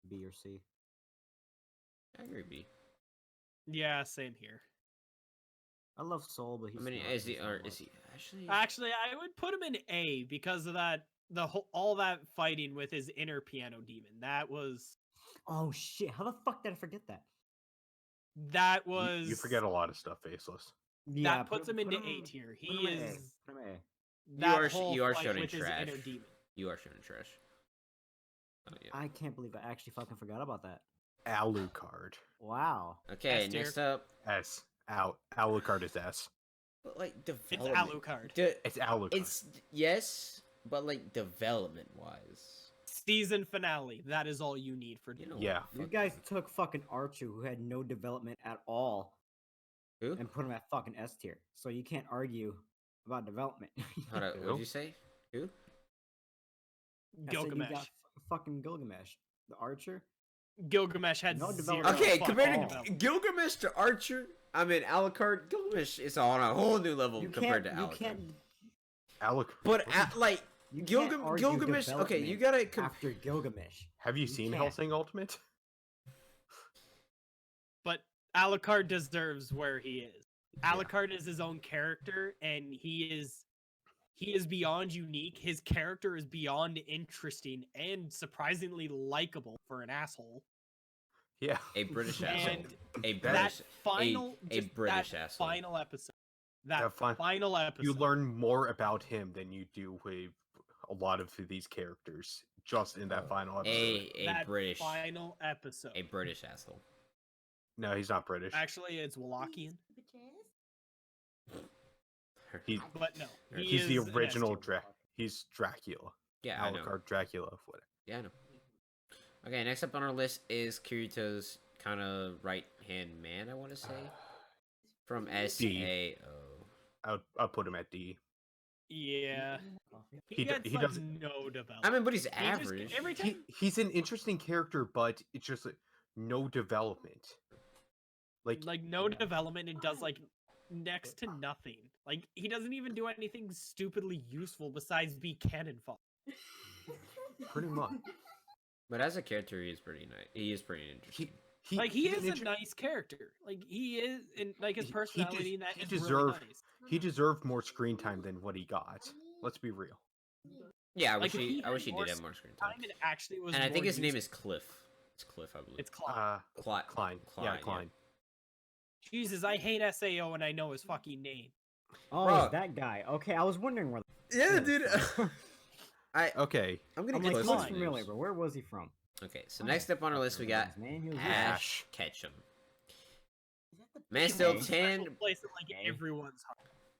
B or C. I agree, B. Yeah, same here. I love Soul, but he's. I mean, not- is he he's not or much. is he actually? Actually, I would put him in A because of that all that fighting with his inner piano demon. That was Oh shit! How the fuck did I forget that? You forget a lot of stuff, Faceless. Yeah, that puts him into A tier. He put him in A, is put him in A. that you whole are fight showing with his trash. inner demon. You are showing trash. Oh, yeah. I can't believe I actually fucking forgot about that. Alucard. Wow. Okay, S tier. next up, S. Alucard is S. but like It's development. Alucard. It's Alucard. It's yes, but like development wise, Season finale. That is all you need for you know. Yeah. You fuck guys took fucking Archer, who had no development at all, Who? and put him at fucking S tier. So you can't argue about development. Hold on, Who? what'd you say? Who? I said you Gilgamesh. got fucking Gilgamesh, the Archer. Gilgamesh had No zero. development. Okay, fucking compared to development. Gilgamesh to Archer, I mean Alucard, Gilgamesh is on a whole new level You compared to can't. You Alucard. can't. Alucard. But like You can't argue Gilgamesh. Okay, you gotta. after Gilgamesh. Have you You seen can't. Hellsing Ultimate? But Alucard deserves where he is. Alucard is his own character, and he is beyond unique. His character is beyond interesting and surprisingly likable for an asshole. Yeah. A British asshole. And A That- British. that final, a just British that asshole. final episode, That fin- final episode. You learn more about him than you do with a lot of these characters just in that final episode. A that British. final episode. A British asshole. No, he's not British. Actually, it's Wallachian, He, but no, he he's the is an original S tier. He's Dracula. Yeah, I know. Alucard, Dracula, whatever. Yeah, I know. Okay, next up on our list is Kirito's kind of right hand man. I want to say from SAO. I'll put him at D. Yeah, He he d- gets he like doesn't- no development. I mean, but he's He just- average. every time He's an interesting character, but it's just like, no development. like no development and does like next to nothing. Like he doesn't even do anything stupidly useful besides be cannon fodder. Pretty much. But as a character, he is pretty nice. He is pretty interesting. He Like he he's is an a inter- nice character. Like he is, and like his He- he personality des- and that he is really deserved- nice. He deserved more screen time than what he got. Let's be real. Yeah, I Like, wish if he I wish had he more did have more screen time. Time and actually was. And I think more his name useful. is Cliff. It's Cliff, I believe. It's Clyde. Klein. Yeah, Klein. Jesus, I hate SAO and I know his fucking name. Oh, Bro. it's that guy. Okay, I was wondering where. Yeah, Yeah. dude. Okay. I'm gonna I'm get like, close looks to familiar, names. but where was he from? Okay, so next up on our list we got Man, he was Ash Ketchum. Man, still Okay. 10, Special place in like Okay. everyone's heart.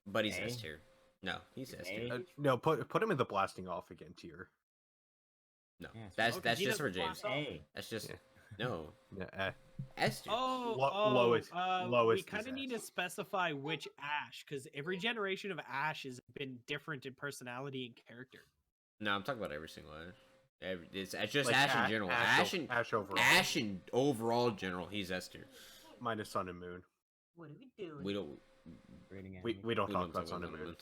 but he's A. S tier. No, he's S tier. A. No, put him in the blasting off again tier. No, Yeah, that's okay, he just for doesn't James. class up. A. That's just Yeah. no. Yeah, Esther. lowest we lowest kind of is need S. to specify which Ash, because every generation of Ash has been different in personality and character. No, I'm talking about every single Ash. It's just Like Ash in general. Ash overall. Ash in overall general. He's Esther. Minus Sun and Moon. What are we doing? We don't. Rating We animation. we don't We talk don't about talk Sun about and Moon.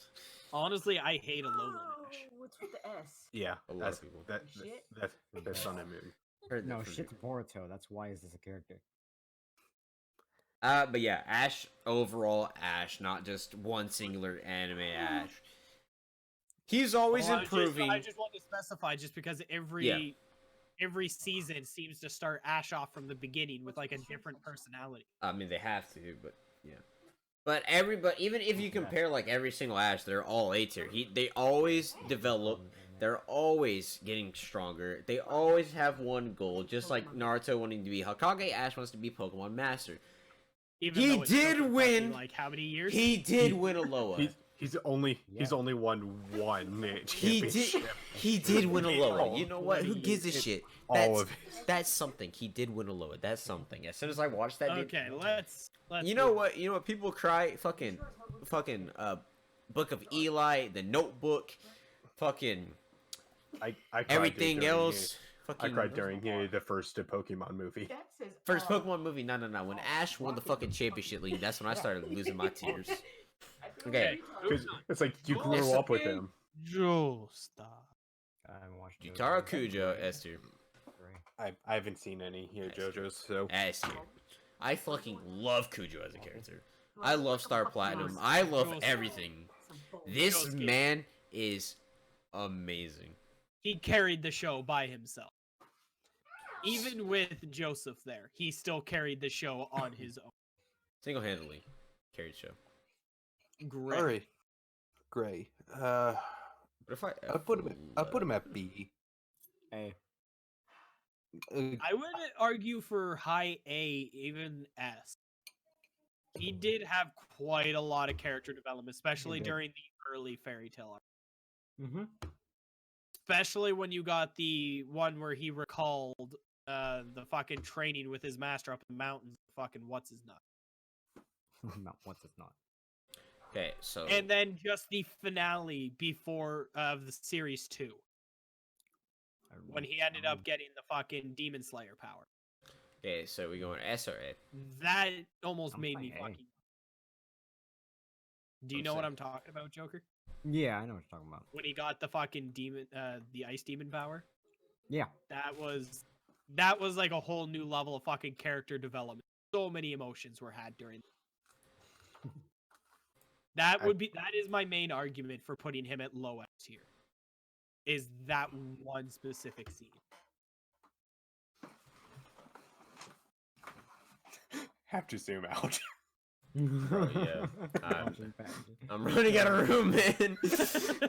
Honestly, I hate Alolan Ash. What's with the S? Yeah, A lot of people. Shit. that's Sun and Moon. Heard that No, from shit's people. Boruto. That's why is this a character? But yeah, Ash overall Ash, not just one singular anime Ash. He's always Well, improving. I just want to specify, just because every season seems to start Ash off from the beginning with like a different personality. I mean, they have to, but yeah. But even if you compare like every single Ash, they're all A tier. They always develop. They're always getting stronger. They always have one goal, just like Naruto wanting to be Hokage. Ash wants to be Pokemon Master. Even He though it took did him win. fucking, like how many years? He did win Alola. He's only won one He did. championship. He did win Alola. Oh, You know what? Who gives a it's shit? all That's of it. that's something. He did win Alola. That's something. As soon as I watched that, Okay, let's. You know what? You know what? People cry. Fucking. Book of Eli, The Notebook, fucking I cried everything during else. I Fucking cried during the first Pokemon movie. That says first Pokemon movie. No. When Ash won the fucking championship league, that's when I started losing my tears. Okay. Because it's like you grew It's up with okay. him. Joestar. I haven't watched it. Jutaro Kujo, Esther. I haven't seen any here, JoJo's. So S tier. I fucking love Kujo as a character. I love Star Platinum. I love everything. This Josuke. man is amazing. He carried the show by himself. Even with Joseph there, he still carried the show on his own. Single-handedly carried show. Great. All right, Gray. But if I I'll put him at B. A. I would argue for high A, even S. He did have quite a lot of character development, especially did. during the early Fairy Tail arc. Mm-hmm. Especially when you got the one where he recalled the fucking training with his master up in the mountains. Fucking what's his nut? Not once it's not. Okay, so And then just the finale before of the series 2, when he ended up getting the fucking Demon Slayer power. okay, so we going S or A? That almost I'm made me saying A. fucking. Do you I'm know what saying- I'm talking about, Joker? Yeah, I know what you're talking about. When he got the fucking demon, the ice demon power. Yeah. That was like a whole new level of fucking character development. So many emotions were had during. That is my main argument for putting him at low S tier. Is that one specific scene? Have to zoom out. yeah. Watching Patches. I'm running out of room, man.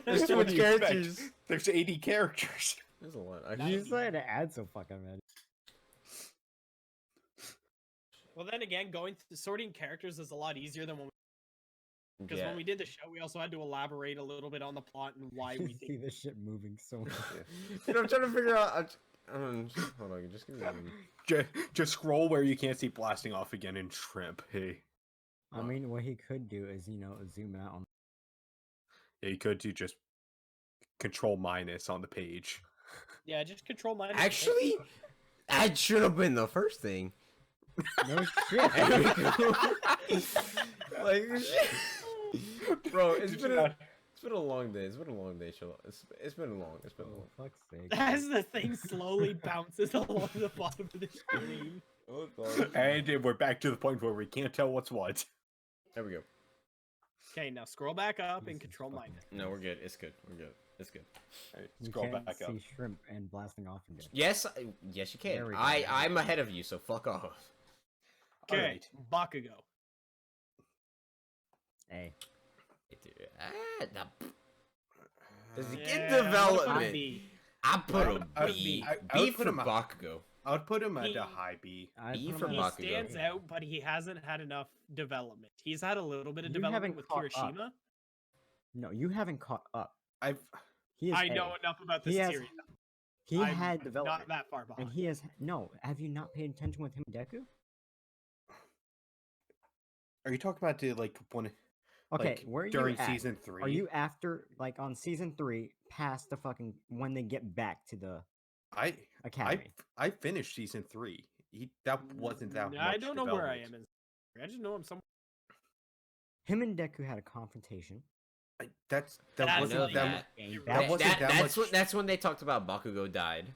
There's too What much do you expect? characters. There's 80 characters. There's a lot. You decided to add so fucking many. Well, then again, sorting characters is a lot easier than when because when we did the show, we also had to elaborate a little bit on the plot and why You we see think. this shit moving so much. You know, I'm trying to figure out. Hold on, just give me a minute. Just scroll where you can't see blasting off again and shrimp. Hey, I mean, what he could do is, zoom out on. yeah, you could do just control minus on the page. Yeah, just control mine. Actually, that should have been the first thing. No shit. Like, bro, it's Did been you a, not- it's been a long day. It's been a long day, Shalom. It's been long. It's been long. For fuck's sake. As the thing slowly bounces along the bottom of the screen. Oh god. And we're back to the point where we can't tell what's what. There we go. Okay, now scroll back up and Jesus control fucking mine. No, we're good. It's good. We're good. It's good. Alright, You scroll can't back see up. shrimp and blasting off again. Yes, yes, you There can. we go. I'm ahead of you, so fuck off. Okay, Alright. Bakugo. A. Does he Yeah, get I'm gonna put development? B. I put him I- B. I B would put for him up. Bakugo. I would put him at He- a high B. I'd B put for him He at- Bakugo. stands out, but he hasn't had enough development. He's had a little bit of You development haven't with caught up. Kirishima. No, you haven't caught up. I've He is I A. know enough about this He has- series. He I'm had not development, that far behind. and he has no. Have you not paid attention with him, and Deku? Are you talking about the like one? Okay, Like, where are you during at? season 3? Are you after like on season 3, past the fucking when they get back to the I academy? I finished season 3. That wasn't that much. I don't know where I am. development. I just know I'm somewhere. Him and Deku had a confrontation. That That's wasn't know like- that. Game That- back. wasn't that that's much- that's when they talked about Bakugo died.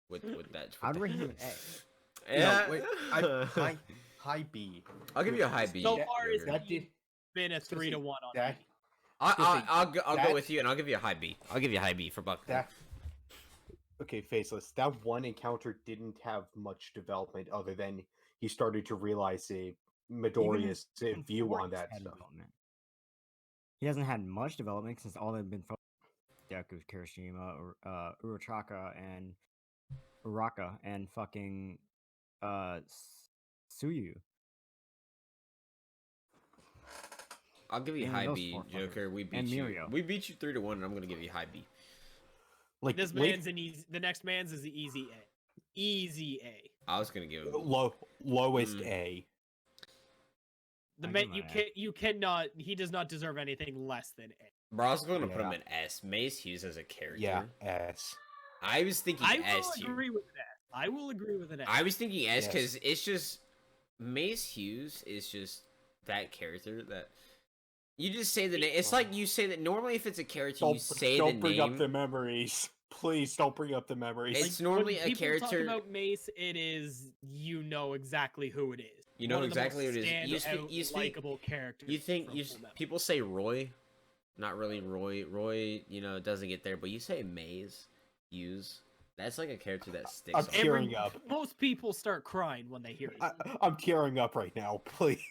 With that. I'd rate him an A. Yeah. No, wait, high B. I'll give you a high B. So That- far, it's that did been a gonna 3 to say 1 on that me. I'll go that- with you, and I'll give you a high B. I'll give you a high B for Bakugo. that. Okay, Faceless. That one encounter didn't have much development other than he started to realize Midoriya's Even view before on he's that had stuff. development. He hasn't had much development since all they've been Deku, Kirishima, Uruchaka, and Uraka, and fucking Suyu. I'll give you Yeah, high those B, four fuckers. Joker. We beat And you. Mirio. We beat you 3 to 1, and I'm gonna give you high B. Like This late- man's an easy. The next man's is the easy A. Easy A. I was gonna give him. lowest Mm. A. The I man give you him an can you cannot. He does not deserve anything less than A. Bro, I was gonna put him Yeah. in S. Mace Hughes as a character. Yeah, S. I was thinking I will S tier. agree with an S. I will agree with an S. I was thinking S Yes. because it's just Mace Hughes is just that character that you just say the name. It's like you say that normally if it's a character you say the don't bring name. up the memories. Please don't bring up the memories. It's normally when a people talk character. about Mace, it is you know exactly who it is. You know One of the exactly most who it is. You speak- standout, you speak- likable characters. You think from you Fullmetal. people say Roy, not really Roy. Roy, doesn't get there, but you say Maze Hughes. That's like a character that sticks. I'm on. tearing up. Most people start crying when they hear it. I'm tearing up right now. Please.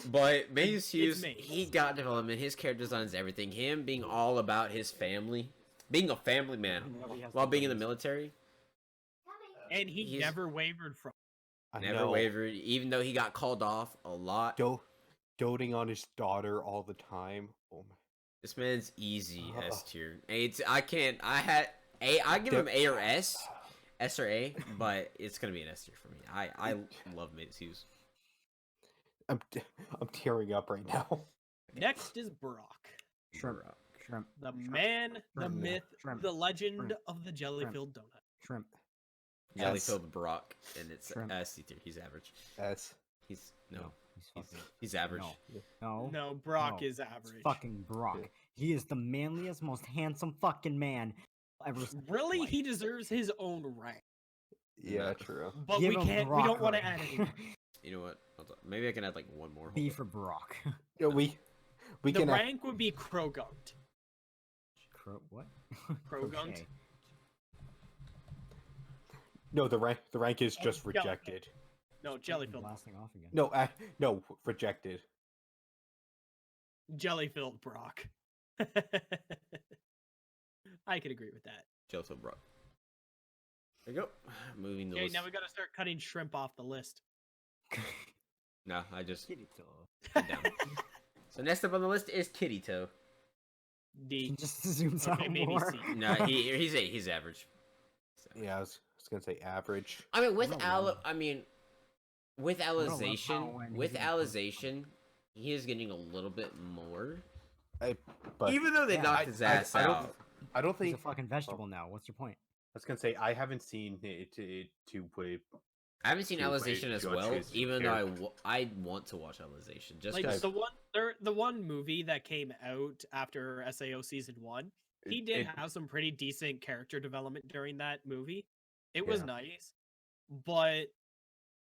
But Maze Hughes, Maze. he got development. His character design is everything. Him being all about his family, being a family man while being in the military, And he he's- never wavered from. I never know. wavered. Even though he got called off a lot. Doting on his daughter all the time. Oh my. This man's easy Ugh. S tier. I can't. I had A. I give him A or S, S or A, but it's gonna be an S tier for me. I love Maze Hughes. I'm tearing up right now. Next is Brock, Shrimp, shrimp, the shrimp, man, the shrimp, myth, shrimp, the legend shrimp, of the jelly-filled donut. shrimp. Jelly S. filled Brock, and it's Shrimp. S tier. He's average. S. He's No, no. he's He's, fucking he's average. no. No, Brock no, is it's average. fucking Brock. He is the manliest, most handsome fucking man ever. seen in Really, life. he deserves his own rank. Yeah, No. true. But Give we him can't. We Brock don't want to rank. add anyone. You know what? Hold on. Maybe I can add like one more. Hold B on. for Brock. Yeah, we The can. rank would be Krogunt. What? Krogunt? Okay. No, the rank is just Jelly. rejected. No, jelly-filled. Blasting off again. No, rejected. Jelly-filled Brock. I could agree with that. Jelly filled Brock. There you go. Moving the Okay, list. now we gotta start cutting shrimp off the list. No, I just Kirito. put down. So next up on the list is Kirito. He D. just zooms Okay, out maybe more. C. No, he's average. Yeah, I was gonna say average. I mean, with I don't know. with don't know Alization, how when with he's in the first Alization, he is getting a little bit more. But Even though they yeah, knocked his ass I don't- out. I don't He's think a fucking vegetable now. What's your point? I was gonna say I haven't seen it to I haven't seen to Alization as judge well, his even though character. I want to watch Alization just Like because. the one movie that came out after SAO season 1, he did have some pretty decent character development during that movie. It was Yeah. nice, but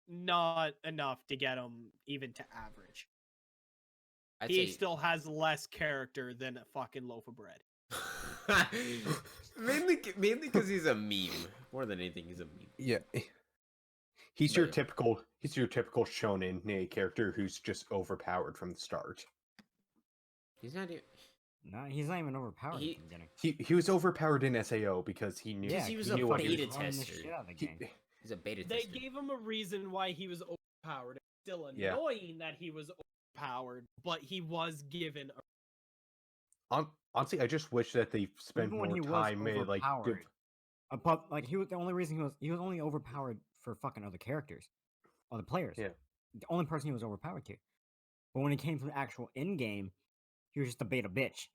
not enough to get him even to average. I'd He say still has less character than a fucking loaf of bread. mainly because he's a meme more than anything. He's a meme. Yeah. He's your But- typical shonen character who's just overpowered from the start. He's not even. No, he's not even overpowered He- at the beginning. He was overpowered in SAO because he knew Yeah, he was a knew what he beta was- running the tester. shit out of the he- game. He's a beta They tester. gave him a reason why he was overpowered. It's still Yeah. annoying that he was overpowered, but he was given a Honestly, I just wish that they spent Even when more he was time like overpowered. Like he was the only reason he was only overpowered for fucking other characters, other players. Yeah. The only person he was overpowered to. But when it came to the actual in game, he was just a beta bitch.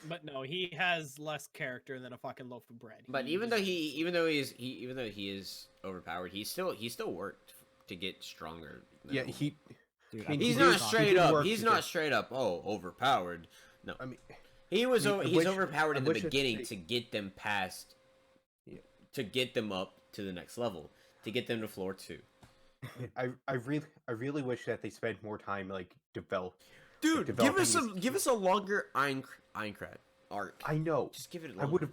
But no, he has less character than a fucking loaf of bread. But He even though deserves- even though he is overpowered, he still worked to get stronger. than Yeah, normal. Dude, I mean, He's he not did- straight he did up. work He's to not get- straight up. Oh, overpowered. No, I mean, he was. I He's wish- overpowered I in the wish that beginning they- to get them past, Yeah. to get them up to the next level, to get them to floor 2. I really wish that they spent more time like develop. Dude, developing give us a longer Aincrad arc. I know. Just give it. I would have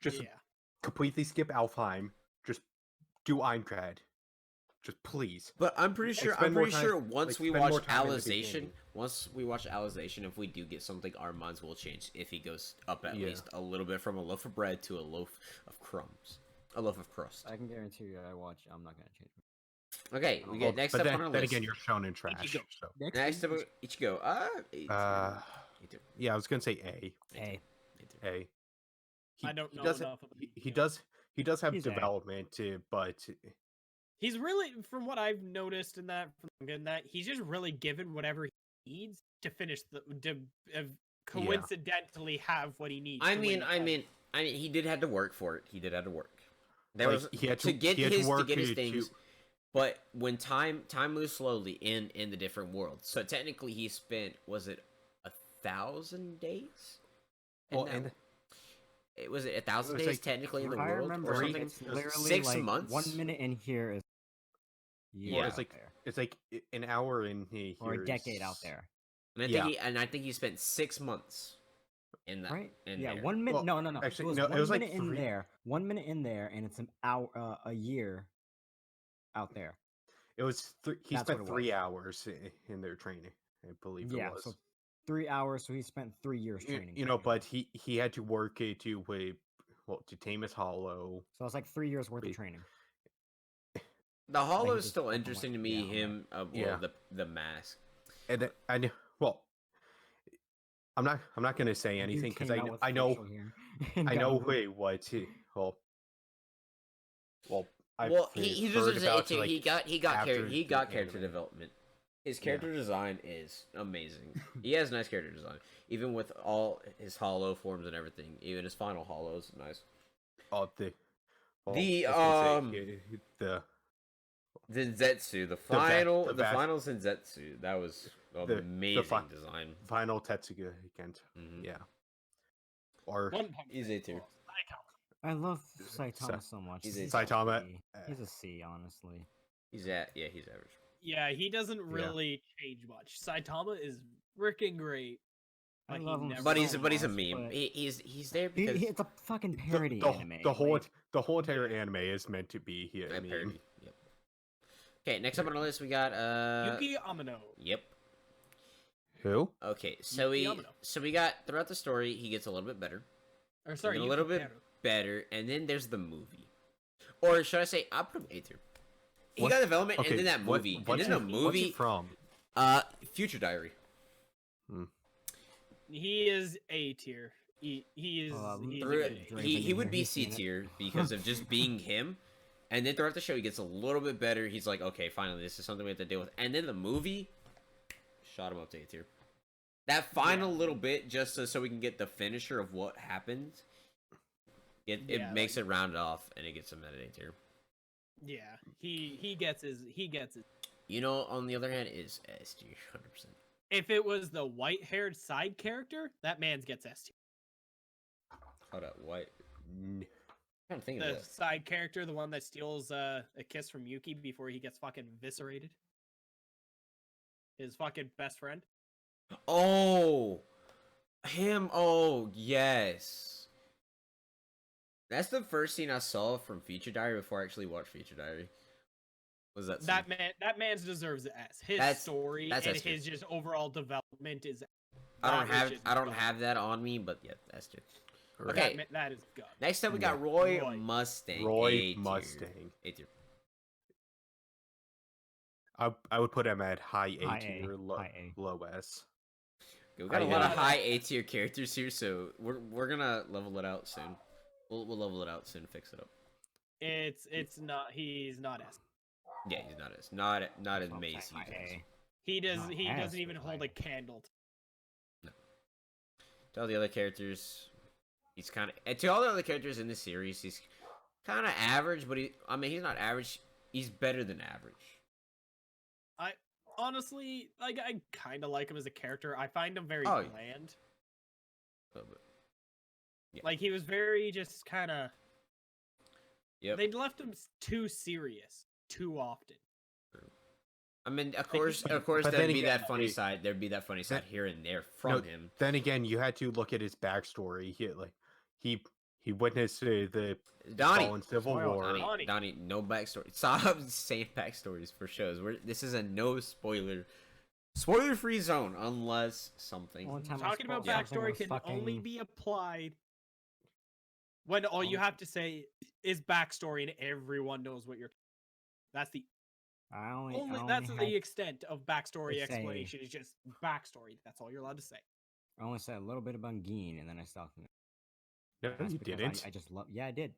just yeah. completely skip Alfheim. Just do Einkrad. Just please. But I'm pretty Like, sure. spend I'm more pretty time- sure once like, we spend watch more time in the Alization, beginning. if we do get something, our minds will change. If he goes up at Yeah. least a little bit from a loaf of bread to a loaf of crumbs, a loaf of crust. I can guarantee you, I'm not gonna change. Okay, we Well, get next but up then, on our then list. again, you're shonen trash. Ichigo. So. Next up, Ichigo. Yeah, I was gonna say A. Hey, A. I don't know does enough about he Ichigo. does. He does have He's A. development, but He's really, from what I've noticed in that, he's just really given whatever he needs to finish coincidentally have what he needs. I to mean, win the fight. he did have to work for it. He did have to work. There Like, was he had to to- get he had to his work to- things. But when time moves slowly in the different worlds, so technically he spent, was it 1,000 days? well, that- and it was 1,000 it was days like technically in the if I world, remember, or three- something. it's literally 6 like months. 1 minute in here is Yeah. it's like there, it's like an hour in here or a decade is- out there, And I think he spent 6 months in that. right? In Yeah, there. 1 minute. Well, No. actually, it was no, it 1 was like minute in 3 there. 1 minute in there, and it's an hour, a year out there. It was he That's spent what it 3 was. hours in their training. I believe Yeah, it was. so 3 hours. So he spent 3 years training. You know, but technically. he had to work to tame his hollow. So it's like 3 years worth of wait. training. The Hollow he is just still fucking interesting to went me. down, Him, Yeah. the mask. And then, I'm not gonna say anything because Came out with I know facial hair I and know got- what I've He heard deserves about it too. like, He got after he the got character anime. development. His character design is amazing. He has nice character design, even with all his hollow forms and everything. Even his final hollow is nice. the The Zetsu, the final the Zetsu, that was the amazing fi- design. final Tetsuga Kent. Mhm. Yeah. Or One Punch He's Man. A tier. I love Saitama so much. He's a Saitama, C. He's a C, honestly. He's average. Yeah, he doesn't really change much. Saitama is freaking great. I But he love him never- But so he's a much, meme. but He's there because it's a fucking parody the, anime. the whole like, the whole entire anime is meant to be here. a parody. Yep. Okay, next up on the list we got Yuki Amano. Yep. Who? Okay, so Yuki Amano. we got throughout the story he gets a little bit better. Or sorry, a Yuki little bit Kero. better, and then there's the movie. Or should I say I'll put him A tier. He What- got development Okay, and then that what- movie. what's and then the it- what's it movie from? Future Diary. He is A tier. He is. He's Through- a- Draven he in would here, be he's C seen it. tier because of just being him. And then throughout the show, he gets a little bit better. He's like, okay, finally, this is something we have to deal with. And then the movie shot him up to A tier. That final little bit, just so we can get the finisher of what happened, it Yeah, makes it round off, and it gets him at A tier. Yeah, he gets his. You know, on the other hand, is S tier, 100%. If it was the white-haired side character, that man's gets S tier. Hold up, what? N- I'm trying to think The of that. side character, the one that steals a kiss from Yuki before he gets fucking eviscerated. His fucking best friend. Oh, him. Oh, yes. That's the first scene I saw from Future Diary before I actually watched Future Diary. Was that scene? That man's deserves an S. His That's- story that's and S tier. his just overall development is. I don't that was just God. have that on me, but yeah, that's it. Right. Okay. That is good. Next up, we got Yeah. Roy Roy. Mustang. Roy A tier. Mustang. A tier. I would put him at high A High A, tier, high A. low S. We got a lot of high A tier characters here, so we're gonna level it out soon. We'll level it out soon, fix it up. It's not. He's not S. Yeah, he's not as Mace. He Not doesn't S, even but hold I- a candle. To all the other characters, he's kind of. And to all the other characters in this series, he's kind of average, but he's not average. He's better than average. Honestly, like I kind of like him as a character. I find him very Oh, yeah. bland. A little bit. Yeah. Like he was very just kind of. Yep. They'd left him too serious too often. I mean, of course, but there'd then be again, that funny side. There'd be that funny side here and there from him. Then again, you had to look at his backstory. He witnessed the Donnie, fallen Civil Spoil War. Donnie, no backstory. Stop saying backstories for shows. This is a no spoiler free zone unless something. Only time I Talking about spoiled something backstory was can only fucking- be applied when all you have to say is backstory and everyone knows what you're. That's the I only that's had- the extent of backstory to say- explanation. Is just backstory. That's all you're allowed to say. I only said a little bit about Geen, and then I stopped. No, That's you because didn't. I just love. Yeah, I did.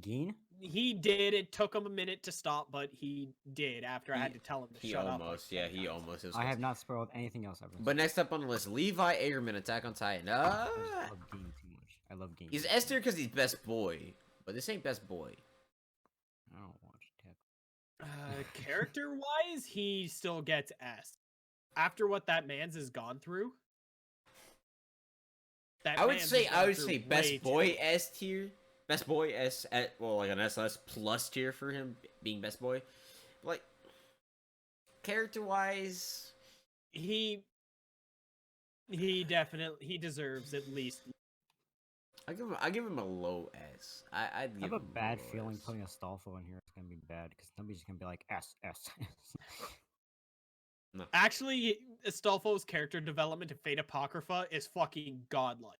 Geen? He did. It took him a minute to stop, but he did after I had to tell him to He shut up. almost, like 10 he times. almost. It was I close. have not spoiled anything else ever. But next up on the list, Levi Agerman, Attack on Titan. I just love Geen too much. I love Geen. He's S tier because he's best boy, but this ain't best boy. I don't watch Tech. Character wise, he still gets S. After what that man's has gone through. I would say best boy S tier. Best boy S at like an SS plus tier for him being best boy. Like character wise, He deserves at least. I give him a low S. I'd I give have a him bad low feeling S. putting Astolfo in here. It's gonna be bad because somebody's gonna be like S S. Actually, Astolfo's character development in Fate Apocrypha is fucking godlike.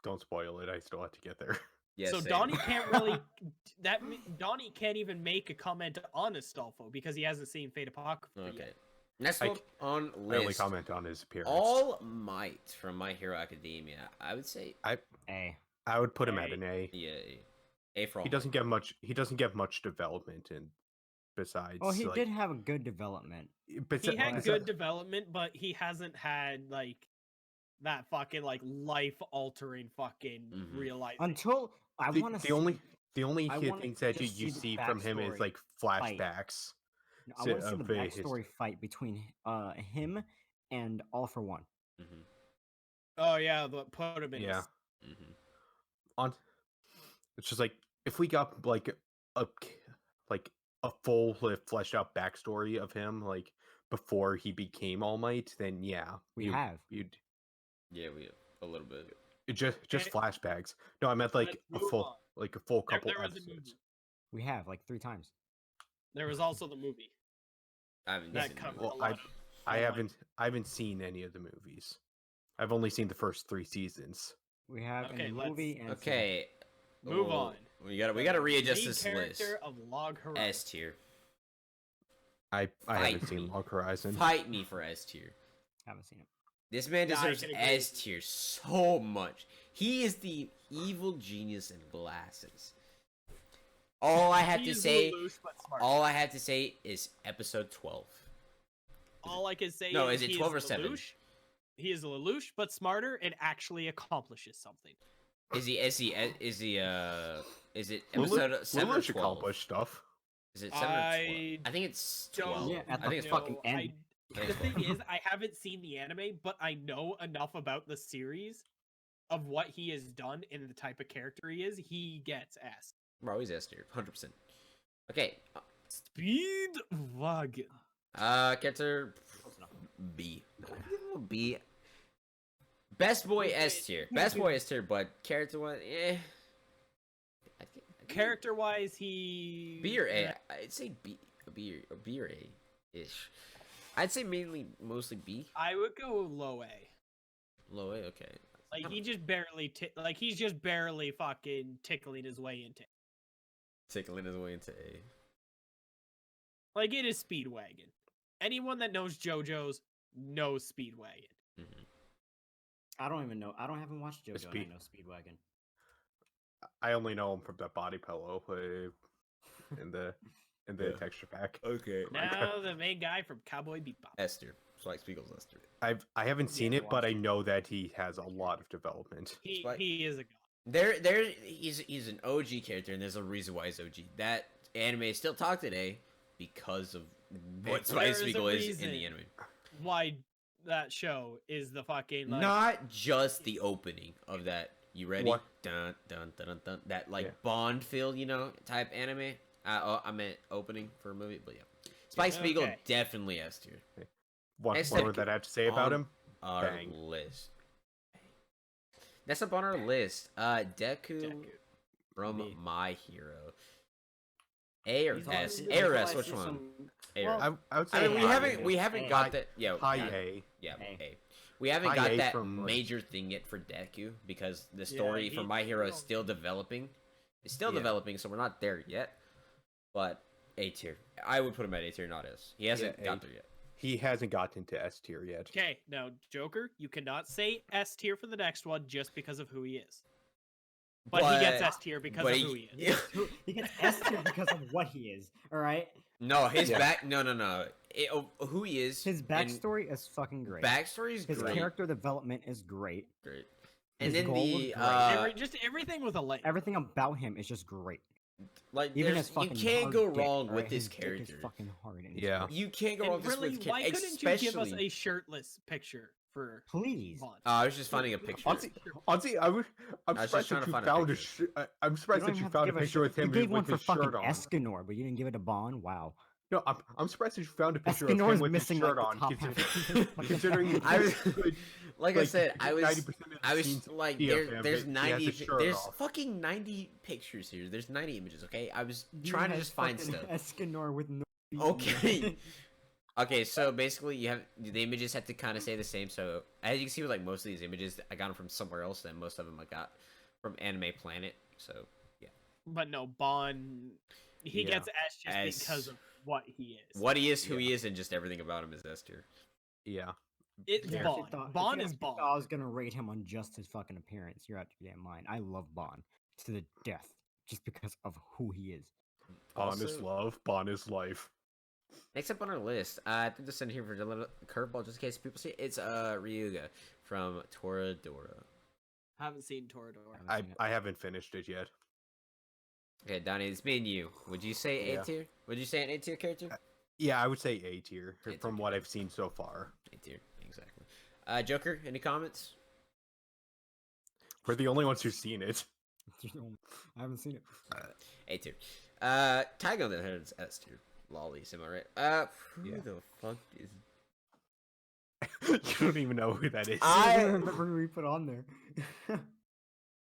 Don't spoil it. I still have to get there. Yeah, So same. Donnie can't really Donnie can't even make a comment on Astolfo because he hasn't seen Fate Apocrypha Okay. yet. Next I up on I only list. comment on his appearance. All Might from My Hero Academia. I would say A. I would put him at A. an A. yeah, A for All He doesn't get much. He doesn't get much development, and besides, Oh, he like, did have a good development. He had besi- good development, but he hasn't had like that fucking like life altering fucking Mhm. realization. Until I want to. the only I wanna things that just you see the see from him is backstory like fight. flashbacks. I want to see of the his- backstory fight between him and All for One. Mhm. Oh yeah, but put him in. Yeah. Mhm. On, it's just like if we got like a full fleshed out backstory of him, like before he became All Might, then yeah, We have. you'd Yeah, we a little bit. just Okay. flashbacks. No, I meant like Let's move on. a full couple there was a episodes. movie. We have like 3 times. There was also the movie I haven't that seen the covered movie. a Well, lot. I All Might. haven't seen any of the movies. I've only seen the first 3 seasons. We have Okay, in the let's- movie and Okay. Move Oh, on. We gotta readjust Main this character list. of Log Horizon. S tier. I Fight haven't seen me. Log Horizon. Fight me for S tier. haven't seen it. This man Yeah, I deserves can agree. S tier so much. He is the evil genius in glasses. All I have to He's say, Lelouch, but smart. all I have to say is episode 12. All I can say No, is is it he 12 or 7? Lelouch. He is Lelouch, but smarter and actually accomplishes something. Is it episode Lelouch 7 or 12? accomplished stuff. Is it 7 or 12? I I think it's don't 12. Yeah, at I think it's the fucking fucking end. The thing is, I haven't seen the anime, but I know enough about the series of what he has done and the type of character he is. He gets S. Bro, he's S tier, 100%. Okay, Speedwagon. character B. B. Best boy S tier. Best boy S tier, but character one, Character wise, he B or A. I'd say B or A ish. I'd say mostly B. I would go low A. Low A, okay. Like he just barely, he's just barely fucking tickling his way into. Tickling his way into A. Like it is Speedwagon. Anyone that knows JoJo's knows Speedwagon. Mhm. I don't even know. I don't haven't watched JoJo. And I Speed- know Speedwagon. I only know him from that body pillow in the Yeah. texture pack. Okay. Now the main guy from Cowboy Bebop. S tier. Spike Spiegel's S tier. I haven't seen Yeah, it, but I watched it. know that he has a lot of development. Spike- He is a god. He's an OG character, and there's a reason why he's OG. That anime is still talked today because of what There Spike is a Spiegel is in reason. the anime. Why that show is the fucking like Not just the opening of that. You ready? What? Dun dun dun dun dun. That like Yeah. Bond feel, type anime. I meant opening for a movie, but yeah. Spike Spiegel Okay. definitely S tier. What Next more that I have to say about on him? Our Bang. list. That's up on our list. Deku from Me. My Hero. A or He's S? already A or S? realized Which there's one? some- A or Well, S? I would I say mean, high we A. haven't A. got that. Yeah, high yeah, A. yeah, A. A. We haven't High got A that from, like- major thing yet for Deku because the story for he- My Hero is no. still developing. It's still Yeah. developing, so we're not there yet. But A tier. I would put him at A tier, not S. He hasn't Yeah, got A. there yet. He hasn't gotten to S tier yet. Okay, now Joker, you cannot say S tier for the next one just because of who he is. But he gets S tier because of but who he is. He gets S tier because of what he is. All right. No, his Yeah. back. No. Who he is. His and backstory is fucking great. Backstory is His great. character development is great. Great. And His then goal was the great. Just everything with a light. Everything about him is just great. like Even there's- his you fucking can't hard go dick, wrong all with right? this His dick character. is fucking hard. And it's Yeah. great. You can't go And wrong with really, this character. why couldn't you give us especially- a shirtless picture for Please. Vaughn? I was just finding a picture. Honestly, I'm I was just surprised trying that to you find a found picture. I'm You surprised don't that even you have to found a give picture with You him gave one with for his fucking shirt on. Escanor, but you didn't give it to Bond. Wow. No, I'm surprised that you found a picture of Escanor's him with his missing shirt like on. the top half. Considering I was- good, Like I said, I was 90% of the I was scenes like, see of him, there's he has 90, his shirt there's off. fucking 90 pictures here. There's 90 images. Okay, I was You trying to had just find fucking stuff. Escanor with no. feet. Okay. Okay, so basically, you have the images have to kind of stay the same. So as you can see with like most of these images, I got them from somewhere else, and most of them I got from Anime Planet. So yeah, But no, Bond, he Yeah. gets S just S. because of what he is. what he is, who he is, and just everything about him is S tier. Yeah. It's If you Bond. actually thought- Bond if you is actually Bond. thought I was gonna rate him on just his fucking appearance. You're out to get mine. I love Bond to the death, just because of who he is. Bond is Also- love. Bond is life. Next up on our list, I think this in here for a little curveball, just in case people see it. It's Ryuga from Toradora. Haven't seen Toradora. Haven't I seen it. I haven't finished it yet. Okay, Donnie, it's me and you. Would you say A Yeah. tier? Would you say an A tier character? Yeah, I would say A tier A tier from what I've seen so far. A tier, exactly. Joker, any comments? We're the only ones who've seen it. I haven't seen it. A tier. Taiga on the other hand is S tier. Lollies, am I right? Who Yeah. the fuck is? You don't even know who that is. I don't remember who we put on there.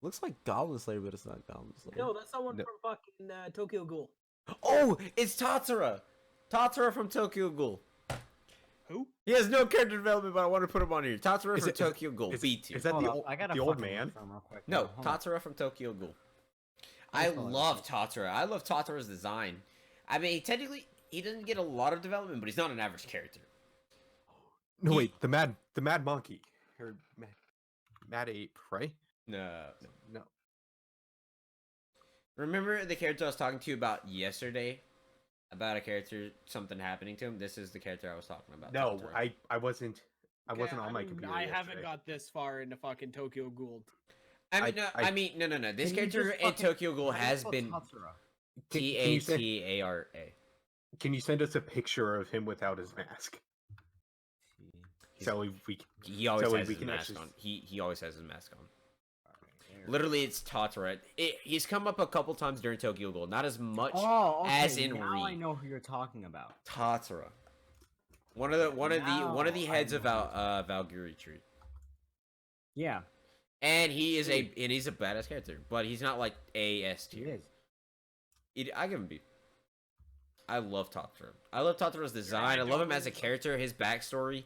Looks like Goblin Slayer, but it's not Goblin Slayer. No, that's someone No. from fucking Tokyo Ghoul. Oh, it's Tatsura. Tatsura from Tokyo Ghoul. Who? He has no character development, but I want to put him on here. Tatsura Is from it- Tokyo Ghoul. is- B tier. is that Hold the up, old, I gotta the old fucking man? look for him real quick. No, Hold on. Tatsura from Tokyo Ghoul. Let's I call it love Tatsura. I love Tatsura's design. I mean, technically, he doesn't get a lot of development, but he's not an average character. No, He- wait, the mad monkey or mad ape, right? No. No. Remember the character I was talking to you about yesterday? About a character, something happening to him? This is the character I was talking about. No, Tatsura. I wasn't Okay, on my mean, computer. I yesterday. haven't got this far into fucking Tokyo Ghoul. I mean, no. This Can you character just in fucking- Tokyo Ghoul Why do you has spell been Tatsura? Can you send- Tatara. Can you send us a picture of him without his mask? So we He always So has we his can mask actually- on. He always has his mask on. There. Literally, it's Tatsura. He's come up a couple times during Tokyo Ghoul, not as much Oh, as okay, in now I Re. know who you're talking about. Tatsura. One of the Now heads I of know who you're Valkyrie Tree. Yeah, And he's a badass character, but he's not like A S he tier. is. I give him B. I love Tatsura. I love Tatsura's design. I love him as a character. His backstory.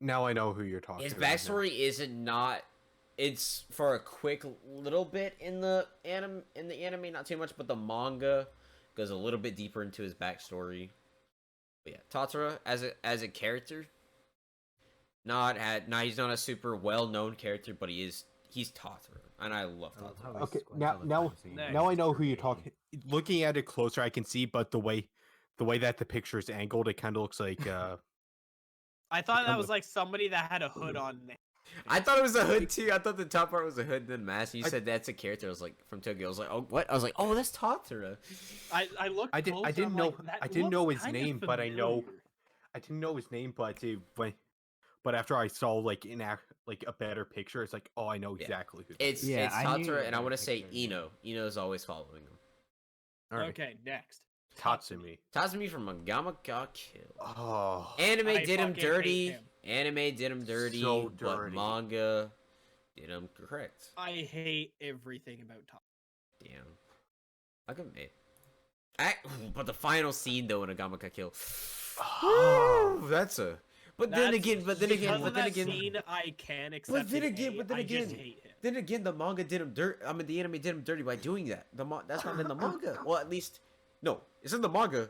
now I know who you're talking His about. now. backstory isn't not. It's for a quick little bit in the anime, not too much, but the manga goes a little bit deeper into his backstory. But yeah, Tatsura as a character, He's not a super well-known character, but he's Totoro, and I love Totoro. Okay, now I know who you're talking. Looking at it closer, I can see, but the way that the picture is angled, it kind of looks like I thought that was like somebody that had a hood on. I thought it was a hood too. I thought the top part was a hood and then mask. You said that's a character. I was like from Tokyo. I was like, oh what? I was like, oh that's Totoro. I looked. I didn't know his name, but I didn't know his name, but after I saw like a better picture, it's like, oh, I know exactly who. It's Totoro, and I want to say Ino. Ino's always following him. All right. Okay, next. Tatsumi. Tatsumi from Mangama got killed. Oh. Anime I did him fucking hate dirty. him. Anime did him dirty, So but dirty. manga did him correct. I hate everything about Tom. Damn. I can admit. But the final scene though in Agama got killed. Oh. That's a. But then again, Scene, I can accept. But then it, again, I just hate him. then again, the manga did him dirt. I mean, the anime did him dirty by doing that. That's not in the manga. Well, at least, no, it's in the manga,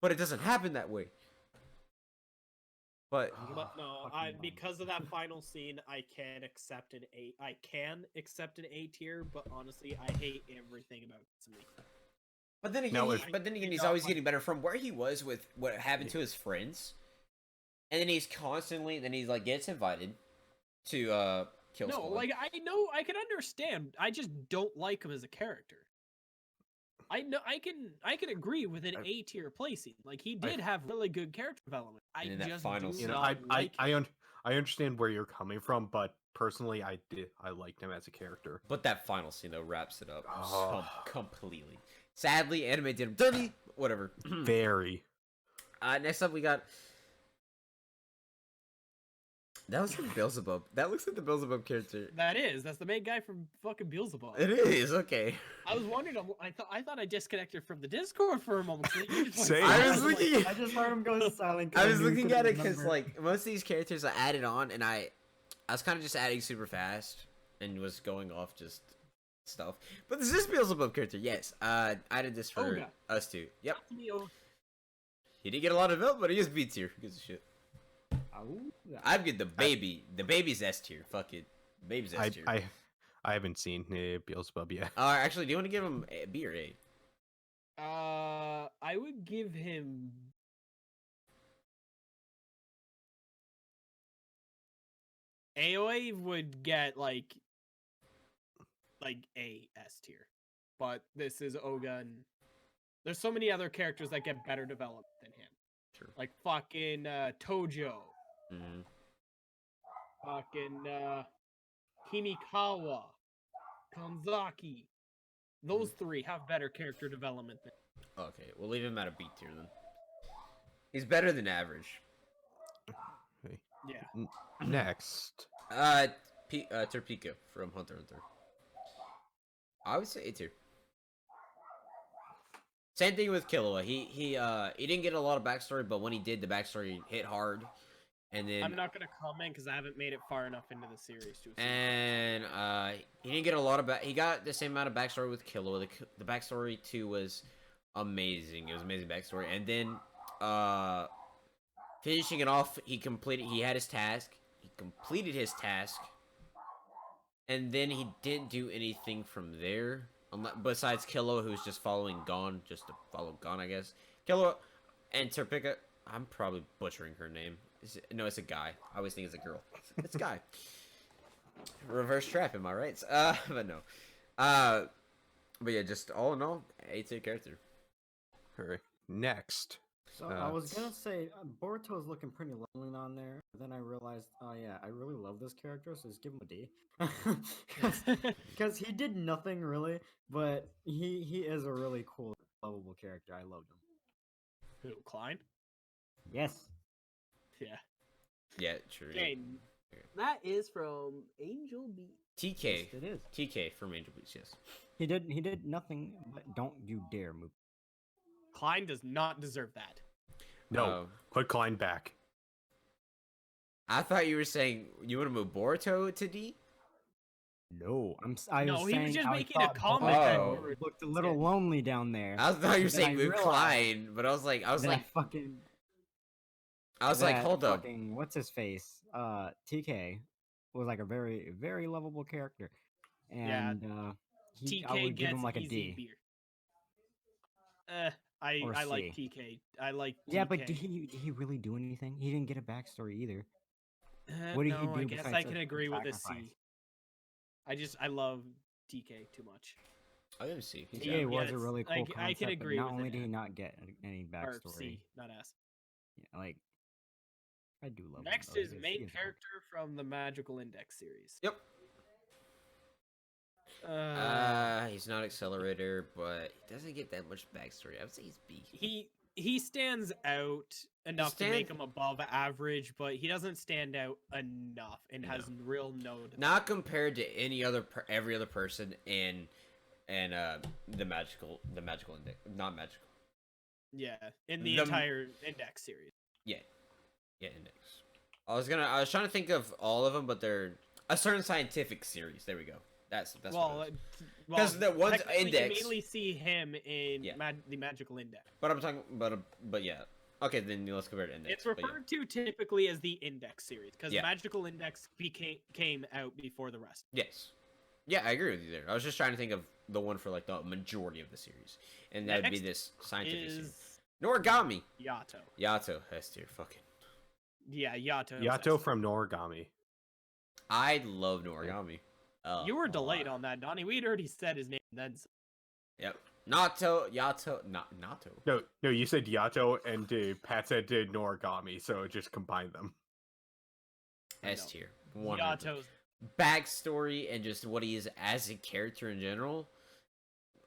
but it doesn't happen that way. But But no, because of that final scene, I can accept an A. I can accept an A tier, but honestly, I hate everything about Tatsumi. But then again, No, he's always getting better from where he was with what happened to his friends, and then he's constantly, like gets invited to kill. No, Squad. like I know, I can understand. I just don't like him as a character. I know, I can agree with an A tier placing. Like he did have really good character development. I And in that just final do scene. not like him. I understand where you're coming from, but personally, I liked him as a character. But that final scene though wraps it up completely. Sadly, anime did him dirty. Whatever. Very. Next up we got. That was from Beelzebub. That looks like the Beelzebub character. That's the main guy from fucking Beelzebub. It is okay. I was wondering. I thought I disconnected from the Discord for a moment. Same. I was looking. I just heard him go silent. I was looking at it because like most of these characters I added on, and I was kind of just adding super fast and was going off just stuff. But this is Beelzebub character. Yes. I did this for us too. Yep. He didn't get a lot of development, but he is B tier. Who gives a shit? I'd get the baby. The baby's S tier. Fuck it. Baby's S tier. I haven't seen Beelzebub yet. Actually, do you want to give him a B or A? I would give him. AOA would get like A S tier, but this is Oga, and there's so many other characters that get better developed than him. Sure. Like fucking Tojo. Mm-hmm. Fucking Himikawa, Kanzaki. Those three have better character development than. Okay, we'll leave him at a B tier then. He's better than average. Okay. Yeah. Next. Terpico from Hunter x Hunter. I would say A tier. Same thing with Killua. He didn't get a lot of backstory, but when he did, the backstory hit hard. And then I'm not gonna comment because I haven't made it far enough into the series to. And he didn't get a lot of he got the same amount of backstory with Killua. The backstory too was amazing. It was amazing backstory. And then finishing it off, he had his task. He completed his task. And then he didn't do anything from there. Besides Killua, who's just following Gon, just to follow Gon, I guess. Killua and Terpica, I'm probably butchering her name. No, it's a guy. I always think it's a girl. It's a guy. Reverse trap, am I right? But no. But yeah, just all in all, A-tier character. Alright. Next. So I was gonna say Boruto's looking pretty lonely on there. But then I realized, oh yeah, I really love this character, so just give him a D. Because he did nothing really, but he is a really cool, lovable character. I loved him. Who, Klein? Yes. Yeah. Yeah, true. Okay, that is from Angel Beats. TK. Yes, it is. TK from Angel Beats, yes. He did nothing, but don't you dare move. Klein does not deserve that. No, put Klein back. I thought you were saying you want to move Boruto to D? No, I No, was he was saying just I making a thought comment that Boruto looked a little lonely down there. I thought you were Then saying I move realized- Klein, but I was like, Then I fucking I was like, that hold up. fucking what's his face? TK was like a very very lovable character, Yeah, and I TK would give him gets like a easy D beer. or I like C. TK. I like TK. Yeah, but did he really do anything? He didn't get a backstory either. What did he No, I do guess besides I can agree with a sacrifice? C. I love TK too much. I didn't see. He's TA Yeah, was a it's- really cool I can concept, but agree not with only an did he F. not get any Or backstory, C, not S. yeah, like I do love him, Next though. is He main is cool. character from the Magical Index series. Yep. He's not accelerator, but he doesn't get that much backstory. I would say he's B. He stands out enough to make stands- him above average, but he doesn't stand out enough and has real no. Not compared to every other person in the magical index, not magical. Yeah, in the The- entire Index series. Yeah, index. I was trying to think of all of them, but they're a certain scientific series. There we go. That's Well, what it is. 'cause the one's technically Index. You mainly see him in Yeah. the Magical Index. But I'm talking, but yeah. Okay, then let's compare to index. It's but yeah. referred to typically as the Index series because Yeah. Magical Index came out before the rest. Yes. Yeah, I agree with you there. I was just trying to think of the one for like the majority of the series, and that would be Next this scientific series. Is Noragami. Yato? Yato S tier. Fucking. Yeah, Yato. Yato from Noragami. I love Noragami. You were a delayed lot. on that, Donnie. We'd already said his name then. Yep. Yato, not Nato. No, you said Yato, and Pat said Noragami, so it just combined them. S No. tier. Yato's Backstory and just what he is as a character in general.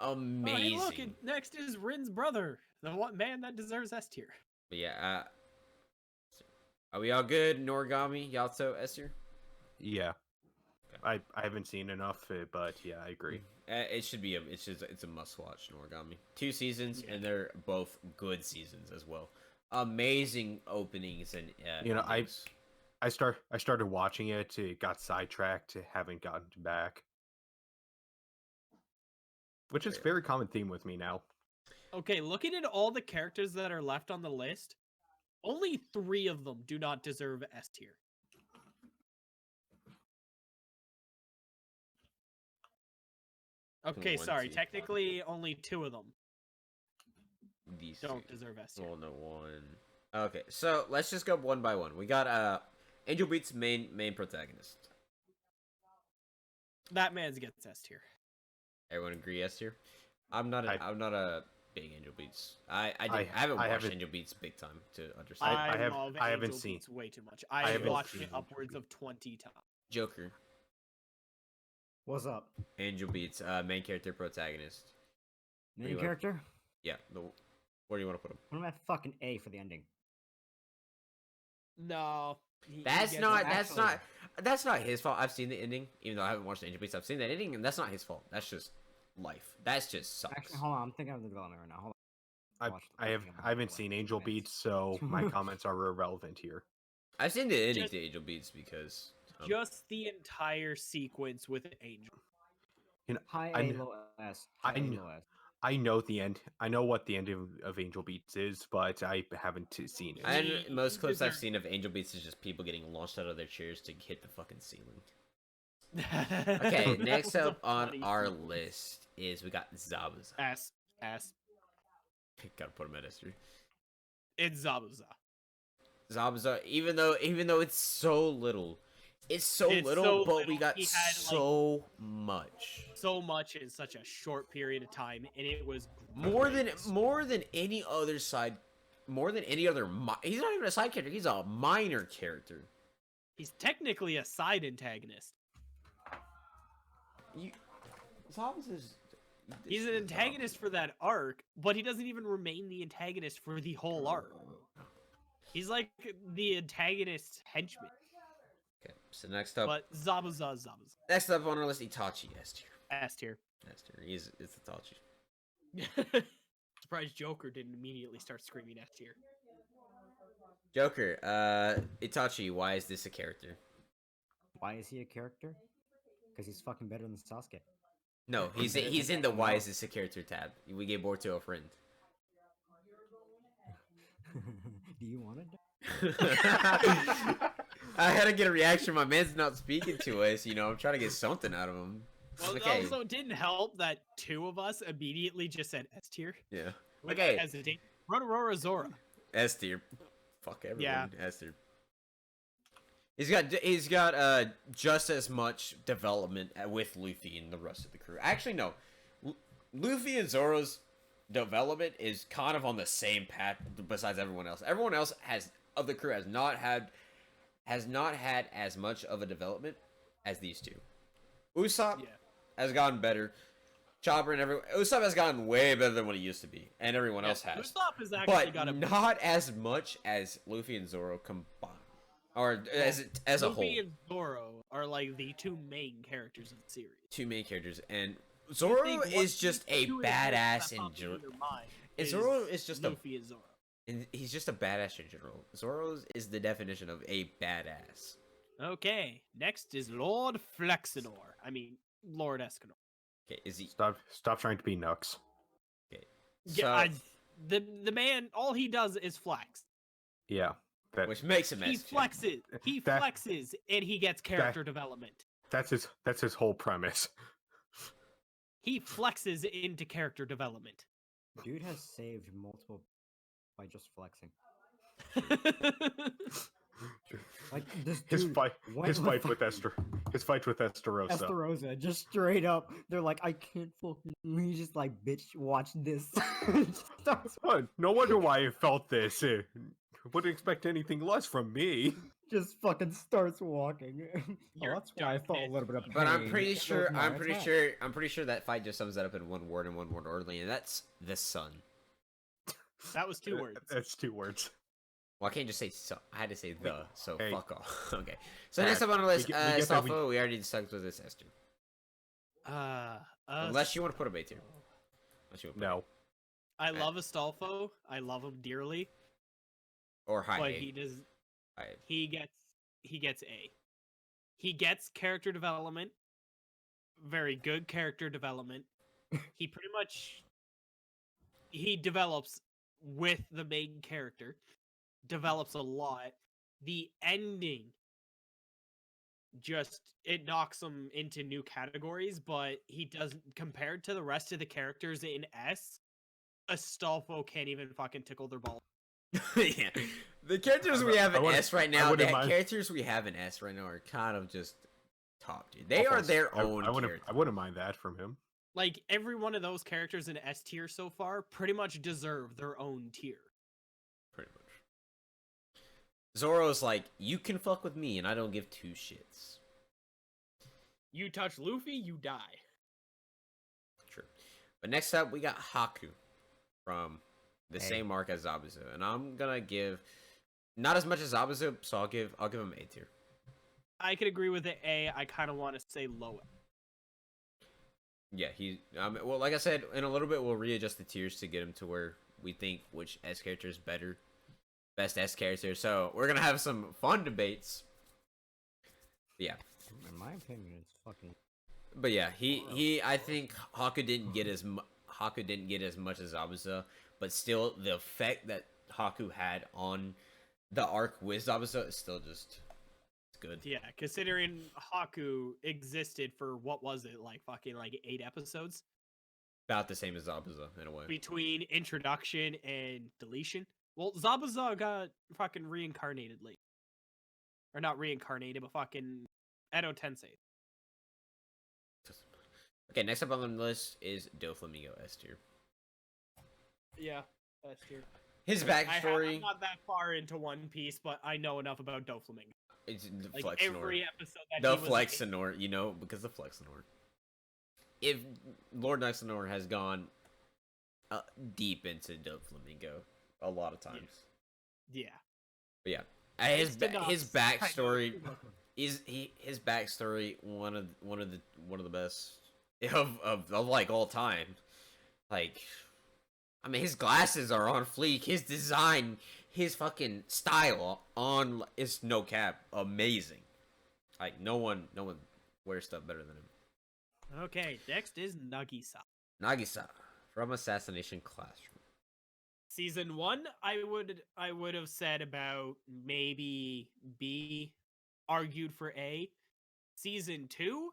Amazing. Hey, look, next is Rin's brother, the one man that deserves S tier. But yeah, are we all good? Noragami, Yato, S tier? Yeah. I haven't seen enough, but yeah, I agree. It should be it's a must watch. Noragami, 2 seasons, and they're both good seasons as well. Amazing openings and endings. I started watching it, got sidetracked, haven't gotten back, which is a very common theme with me now. Okay, looking at all the characters that are left on the list, only 3 of them do not deserve S tier. Okay, One, sorry. two. Technically, only 2 of them These don't two. deserve S tier. Well, no one. Okay, so let's just go one by one. We got Angel Beats main protagonist. That man's gets S tier. Everyone agree S tier? I'm not a big Angel Beats. I haven't I watched haven't- Angel Beats big time to understand. love I haven't Angel seen- Beats way too much. I I haven't watched seen it Angel upwards Beats. of 20 times. Joker, What's up? Angel Beats main character protagonist. Main you want? character? Yeah, where do you want to put him? What am I fucking A for the ending? No. he That's gets not it. that's not his fault. I've seen the ending, even though I haven't watched Angel Beats. I've seen that ending, and that's not his fault. That's just life. That's just sucks. Actually, hold on. I'm thinking of the development right now. Hold on. watched the I beginning of haven't the seen last Angel 10 minutes. Beats, so my comments are irrelevant here. I've seen the ending Just- to Angel Beats because Just the entire sequence with Angel. High I A, kn- low S. I High A, kn- low S. I know the end. I know what the end of Angel Beats is, but I haven't seen it. and most clips I've deserve- seen of Angel Beats is just people getting launched out of their chairs to hit the fucking ceiling. Okay, Okay, next up on our list is we got Zabuza. S. Gotta put him at S3. It's Zabuza. Zabuza, even though it's so little, it's so It's little, so but little, we got he had, so much. So much in such a short period of time, and it was More than great. any other side, more than any other. He's not even a side character. He's a minor character. He's technically a side antagonist. Zabuza's. He's an antagonist for that arc, but he doesn't even remain the antagonist for the whole arc. He's like the antagonist's henchman. Okay, so next up, But Zabuza. next up on our list, Itachi S tier. S tier. S tier. It's Itachi. Surprised Joker didn't immediately start screaming S tier. Joker. Itachi. Why is this a character? Why is he a character? Because he's fucking better than Sasuke. No, he's in the why is this a character tab. We gave Boruto a friend. Do you want it? I had to get a reaction. My man's not speaking to us. You know, I'm trying to get something out of him. Well, Okay. it also didn't help that two of us immediately just said S tier. Yeah. Without Okay. hesitation. Rotorola Zora. S tier. Fuck everyone. Yeah. S tier. He's got just as much development with Luffy and the rest of the crew. Actually, no. Luffy and Zoro's development is kind of on the same path besides everyone else. Everyone else of the crew has not had as much of a development as these two. Usopp has gotten better. Chopper and Usopp has gotten way better than what he used to be, and everyone else has. Usopp has actually got not as much as Luffy and Zoro combined, or as a whole. Luffy and Zoro are like the two main characters of the series. Two main characters, and Zoro is just a badass in general. Zoro is just Luffy and Zoro. And he's just a badass in general. Zoro is the definition of a badass. Okay, next is Lord Flexinor. I mean, Lord Escanor. Okay, is he? Stop trying to be Nux. Okay. Yeah, the man, all he does is flex. Yeah. Which makes him He flexes. He flexes, and he gets character development. That's his whole premise. He flexes into character development. Dude has saved multiple by just flexing. Like this dude his fight with Esterosa. Esterosa, just straight up, they're like, I can't fucking. He's just like, bitch, watch this. No wonder why I felt this. Wouldn't expect anything less from me. Just fucking starts walking. Oh, that's why I felt a little bit of pain. But I'm pretty sure that fight just sums that up in one word and one word only, and that's the sun. That was 2 words. That's 2 words. Well, I can't just say so. I had to say the, so hey. fuck off. Okay. So next up on the list, Stalfo, we already discussed with this Esther. Unless you want to put a bait here. No. I love Astolfo. I love him dearly. Or high. But he does. He gets A. He gets character development. Very good character development. He pretty much develops with the main character. Develops a lot. The ending it knocks him into new categories, but he doesn't, compared to the rest of the characters in S, Astolfo can't even fucking tickle their balls. Yeah. The characters we have in S right now, characters we have in S right now are kind of just top, dude. They are their own characters. I wouldn't mind that from him. Like, every one of those characters in S tier so far pretty much deserve their own tier. Pretty much. Zoro's like, you can fuck with me, and I don't give 2 shits. You touch Luffy, you die. True. But next up, we got Haku from the same arc as Zabuza, and I'm gonna give not as much as Zabuza, so I'll give him A tier. I could agree with it. A. I kind of want to say low. Yeah, well, like I said, in a little bit we'll readjust the tiers to get him to where we think which S character is better, best S character. So we're gonna have some fun debates. Yeah. In my opinion, it's fucking. But yeah, I think Haku didn't get as much as Zabuza, but still the effect that Haku had on the arc with Zabuza is still just good. Yeah, considering Haku existed for what was it, like fucking like 8 episodes? About the same as Zabuza in a way. Between introduction and deletion. Well, Zabuza got fucking reincarnated late. Or not reincarnated, but fucking Edo Tensei. Okay, next up on the list is Doflamingo S tier. Yeah, S tier. His backstory. I'm not that far into One Piece, but I know enough about Doflamingo. It's the like Flexinor. Every episode that the he was Flexinor, you know, because the Flexinor. If Lord Flexinor has gone deep into Doflamingo a lot of times. Yeah. But yeah, his backstory his backstory one of the best of like all time. Like, I mean, his glasses are on fleek. His design, his fucking style on is no cap amazing. Like no one wears stuff better than him. Okay, next is Nagisa. Nagisa from Assassination Classroom. Season 1, I would have said about maybe B, argued for A. Season 2,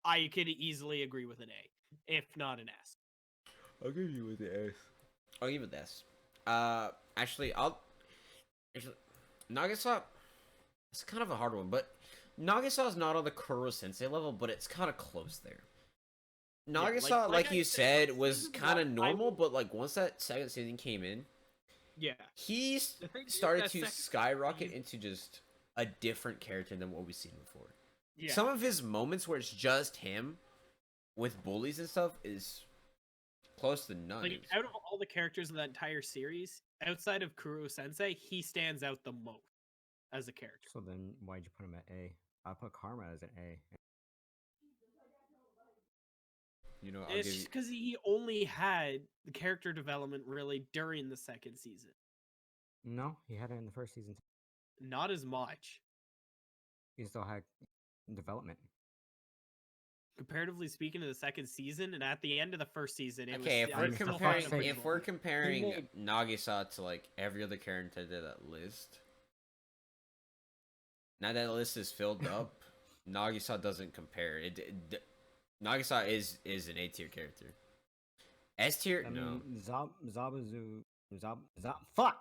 I could easily agree with an A, if not an S. I'll give you with the S. I'll give it this. Actually, actually Nagisa. It's kind of a hard one, but Nagisa is not on the Kuro Sensei level, but it's kind of close there. Nagisa, like you said, was kind of normal, but like once that second season came in, Yeah, he The thing is started that to second skyrocket season- into just a different character than what we've seen before. yeah. Some of his moments where it's just him with bullies and stuff is close to none. Like out of all the characters in that entire series, outside of Kuro Sensei, he stands out the most as a character. So then, why'd you put him at A? I put Karma as an A. You know, It's just because he only had the character development really during the second season. No, he had it in the first season. Not as much. He still had development. Comparatively speaking to the second season, and at the end of the first season, it okay, was if I we're mean, for comparing, fuck's sake. if we're comparing made- Nagisa to like every other character to that list, now that list is filled up, Nagisa doesn't compare. Nagisa is an A tier character. S tier, I no, mean, fuck.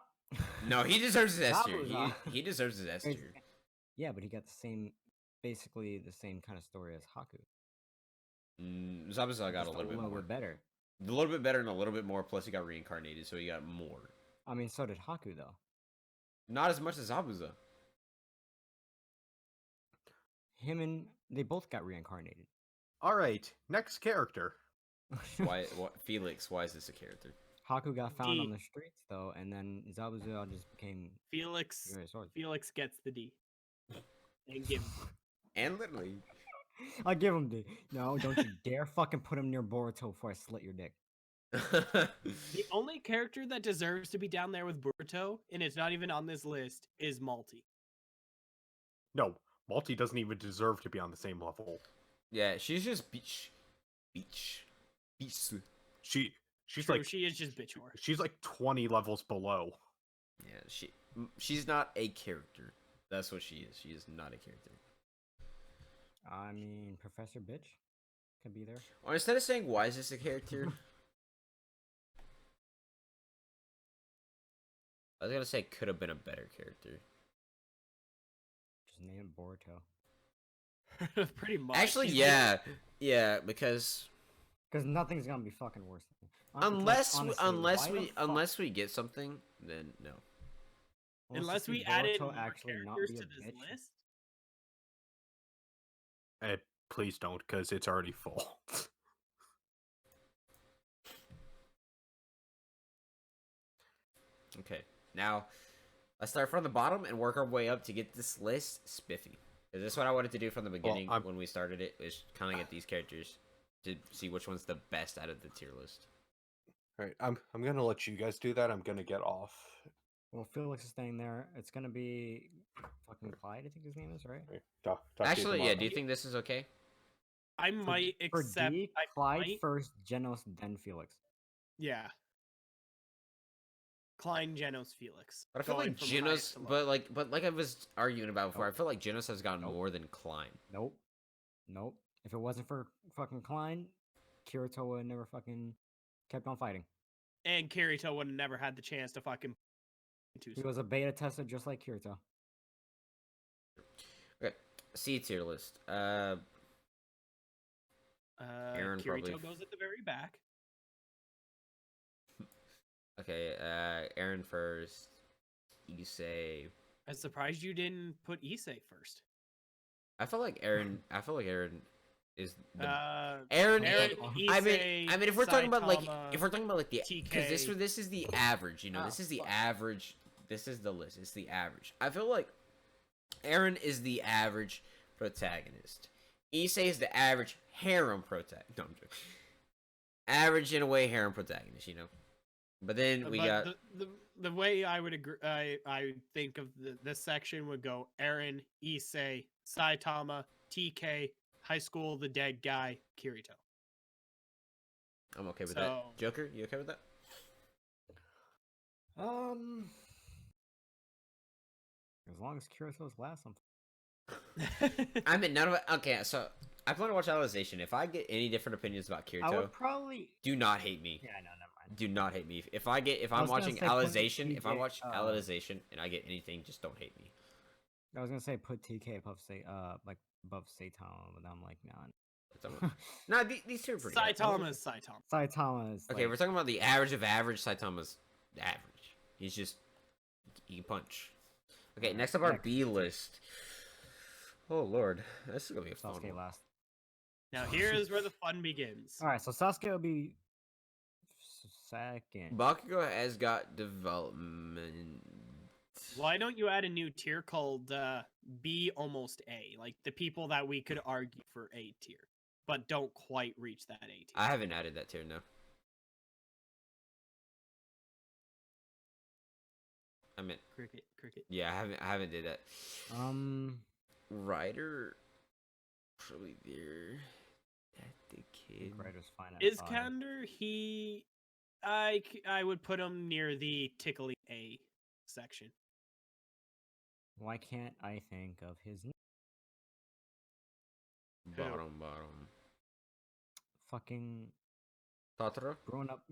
no, he deserves his S tier. Zabuza. He deserves his S tier. Yeah, but he got the same, basically the same kind of story as Haku. Zabuza got Just a little bit more, better. a little bit better, and a little bit more. Plus, he got reincarnated, so he got more. I mean, so did Haku though. Not as much as Zabuza. Him and they both got reincarnated. All right, next character. Why? What? Felix? Why is this a character? Haku got found on D. the streets though, and then Zabuza just became Felix. very sword. Felix gets the D. And give him. And literally, I give him D. No, don't you dare fucking put him near Boruto before I slit your dick. The only character that deserves to be down there with Boruto, and it's not even on this list, is Malty. No, Malty doesn't even deserve to be on the same level. yeah, she's just beach. She's True, like she is just bitch whore. she's like 20 levels below. Yeah, she's not a character. That's what she is. She is not a character. I mean, Professor Bitch could be there. Or instead of saying why is this a character, I was gonna say could have been a better character. Just name it Boruto. Pretty much. Actually, He's yeah, because Because nothing's gonna be fucking worse. unless we get something, then no. Unless we added more characters to this list. Please don't, because it's already full. Okay, now let's start from the bottom and work our way up to get this list spiffy. 'Cause this is what I wanted to do from the beginning when we started it, is kind of get these characters to see which one's the best out of the tier list. All right, I'm gonna let you guys do that. I'm gonna get off. Well, Felix is staying there. It's gonna be fucking Clyde, I think his name is, right? All right, talk to you Actually, yeah. tomorrow. Do you think this is okay? I might For accept. D, I Clyde might- first, Genos, then Felix. Yeah. Klein, Genos, Felix. But I feel Going like from highest Genos, to lowest. but like I was arguing about before, I Nope. feel like Genos has gotten Nope. more than Klein. Nope. Nope. If it wasn't for fucking Klein, Kirito would have never fucking kept on fighting. And Kirito would have never had the chance to fucking. He was a beta tester just like Kirito. Okay, C tier list. Aaron Kirito probably goes at the very back. Okay, Aaron first. Issei. I'm surprised you didn't put Issei first. I feel like Aaron is the Aaron, I mean, if we're talking about like, Saitama, if we're talking about like the, because TK. this is the average, you know, Oh, this is the fuck. average. This is the list. It's the average. I feel like Aaron is the average protagonist. Issei is the average harem protagonist. No, I'm joking. Average in a way harem protagonist, you know. But then we But got the way I would agree. I think of this section would go Aaron, Issei, Saitama, TK, High School, the Dead Guy, Kirito. I'm okay with So- that. Joker, you okay with that? As long as Kirito's last, I'm I mean, none of it. Okay, so I plan to watch Alicization. If I get any different opinions about I Kirito, would probably. do not hate me. Yeah, no, never mind. Do not hate me. If I'm was gonna watching say put Alicization, if I TK, watch Alicization and I get anything, just don't hate me. I was gonna say put TK above like above Saitama, but I'm like, No, these two are pretty. Saitama is Saitama. Saitama is Okay, like, we're talking about the average of average. Saitama's average. He's just he can punch. Okay, next up our Next. B list. Oh lord, this is gonna be a fun Sasuke one. last. Now here is where the fun begins. All right, so Sasuke will be second. Bakugo has got development. Why don't you add a new tier called B almost A? Like the people that we could argue for A tier, but don't quite reach that A tier. I haven't added that tier, no. I meant Cricket. yeah, I haven't did that. Ryder probably there. That the kid. Ryder's fine at Is 5. Kander? I would put him near the tickling A section. Why can't I think of his name? Bottom. Fucking Tatara?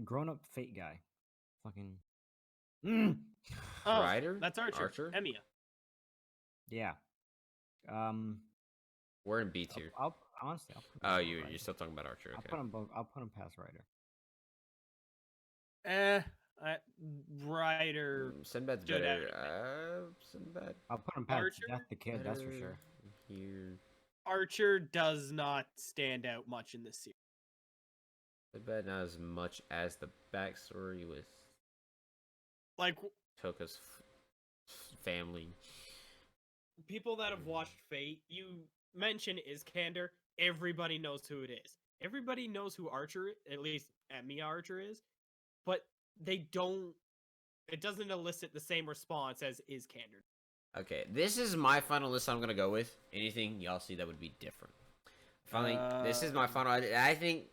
grown up fate guy. Fucking. Oh, Ryder? that's Archer. Archer? Emiya. Yeah. We're in B tier. I'll honestly. I'll put him Oh, above you're Ryder. still talking about Archer. I'll Okay. put him. I'll put him past Ryder. Ryder. Sinbad's Stood out better. Sinbad. I'll put him past Archer? Death the Kid. That's for better sure. Here. Archer does not stand out much in this series. Sinbad not as much as the backstory with Like Toka's family. people that have watched Fate, you mention is Kander. Everybody knows who it is. Everybody knows who Archer, at least Emiya Archer is, but they don't. It doesn't elicit the same response as is Kander. Okay, this is my final list I'm gonna go with. Anything y'all see that would be different? Finally, this is my final. I think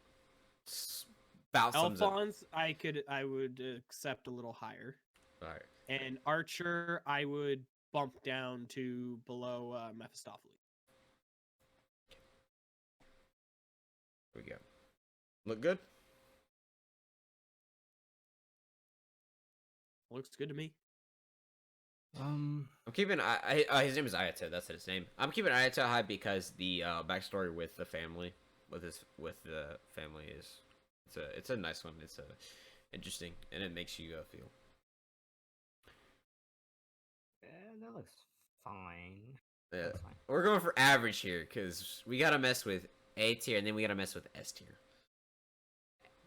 about sums up. Alphonse, I would accept a little higher, All right. and Archer, I would bump down to below Mephistopheles. Here we go. Look good. Looks good to me. I'm keeping. His name is Ayato. That's his name. I'm keeping Ayato high because the backstory with the family, with the family is it's a nice one. It's interesting, and it makes you feel. That looks fine. Yeah, That's fine. we're going for average here because we gotta mess with A tier and then we gotta mess with S tier.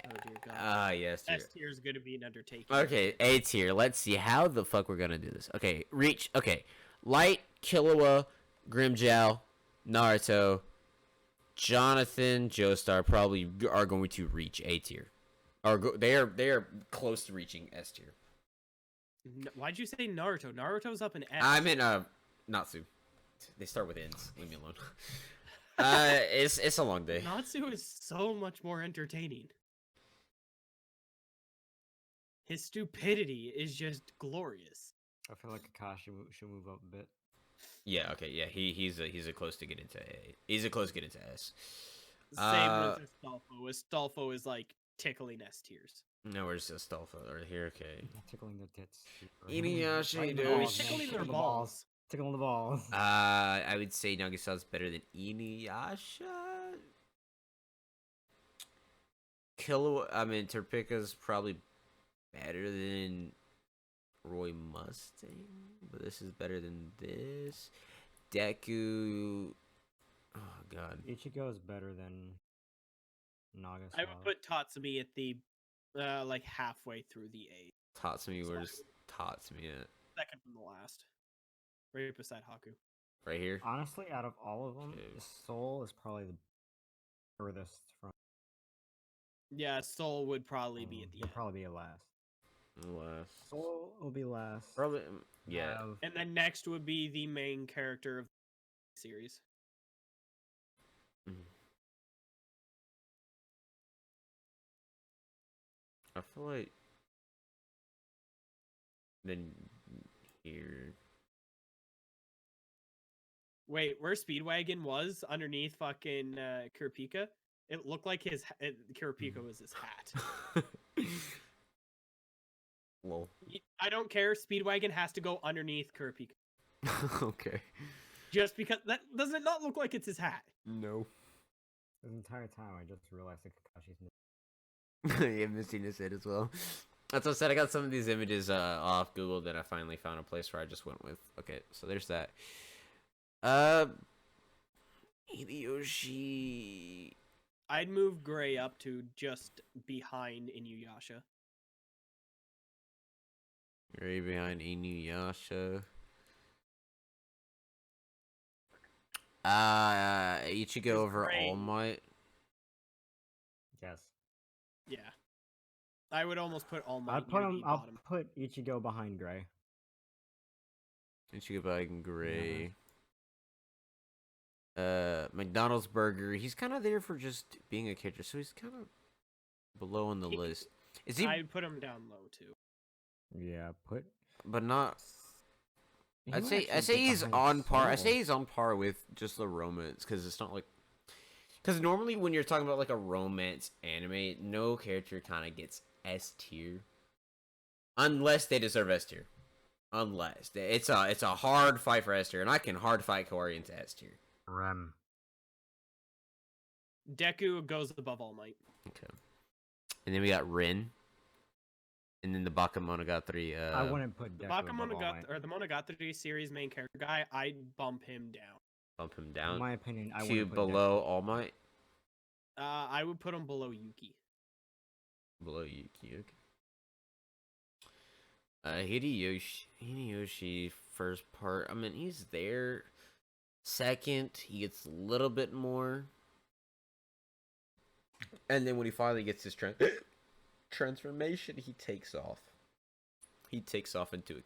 Oh dear God. Yes. Tier. S tier is going to be an undertaking. Okay, A tier. Let's see how the fuck we're gonna do this. Okay, reach. Okay, Light, Killua, Grimjow, Naruto, Jonathan, Joestar probably are going to reach A tier. They are close to reaching S tier. Why'd you say Naruto? Naruto's up in S. I meant Natsu. They start with N's. Leave me alone. It's a long day. Natsu is so much more entertaining. His stupidity is just glorious. I feel like Akashi should move up a bit. Yeah. Okay. Yeah. He's a close to get into A. He's a close to get into S. Same with Astolfo. Astolfo is like tickling S tiers. No, where's Astolfo? Right here. Okay. Tickling their tits. Inuyasha, Right in the dude. balls, Tickling man. their Tickle the balls. Tickling the balls. I would say Nagisa's better than Inuyasha. Terpika's probably better than Roy Mustang, but this is better than this. Deku. Oh god. Ichigo is better than Nagasawa. I would put Tatsumi at the like halfway through the A. Tatsumi, where's Tatsumi at? Second from the last. Right beside Haku. Right here? Honestly, out of all of them, Okay. Soul is probably the furthest from. Yeah, Soul would probably be at the He'll end. probably be last. Last. Soul will be last. Probably, yeah. And then next would be the main character of the series. I feel like Then here. Wait, where Speedwagon was underneath fucking Kurapika, it looked like Kurapika was his hat. Well, I don't care. Speedwagon has to go underneath Kurapika. Okay. Just because that does it not look like it's his hat? No. This entire time, I just realized that Kakashi's missing. yeah, missing his head as well. That's what I said. I got some of these images off Google that I finally found a place where I just went with. Okay, so there's that. Hideyoshi. I'd move Gray up to just behind Inuyasha. Right behind Inuyasha. Ichigo Is over Gray- All Might. Yes. Yeah, I would almost put All Might I'd put near him. the I'll bottom. put Ichigo behind Gray. Ichigo behind Gray. McDonald's Burger. He's kind of there for just being a character, so he's kind of below on the list. Is he? I'd put him down low too. Yeah, put. But not. He I'd might say actually get he's behind on par. I Soul. say he's on par with just the romance because it's not like. Because normally when you're talking about like a romance anime, no character kind of gets S tier, unless they deserve S tier. Unless it's a hard fight for S tier, and I can hard fight Kaori into S tier. Rem. Deku goes above All Might. Okay. And then we got Rin. And then the Bakemonogatari. I wouldn't put Deku above All Might. The Monogatari series main character guy, I'd bump him down. Bump him In down my opinion, I to wouldn't put below All Might. I would put him below Yuki. Below Yuki. Hideyoshi first part. I mean, he's there. Second, he gets a little bit more. And then when he finally gets his transformation, he takes off. He takes off into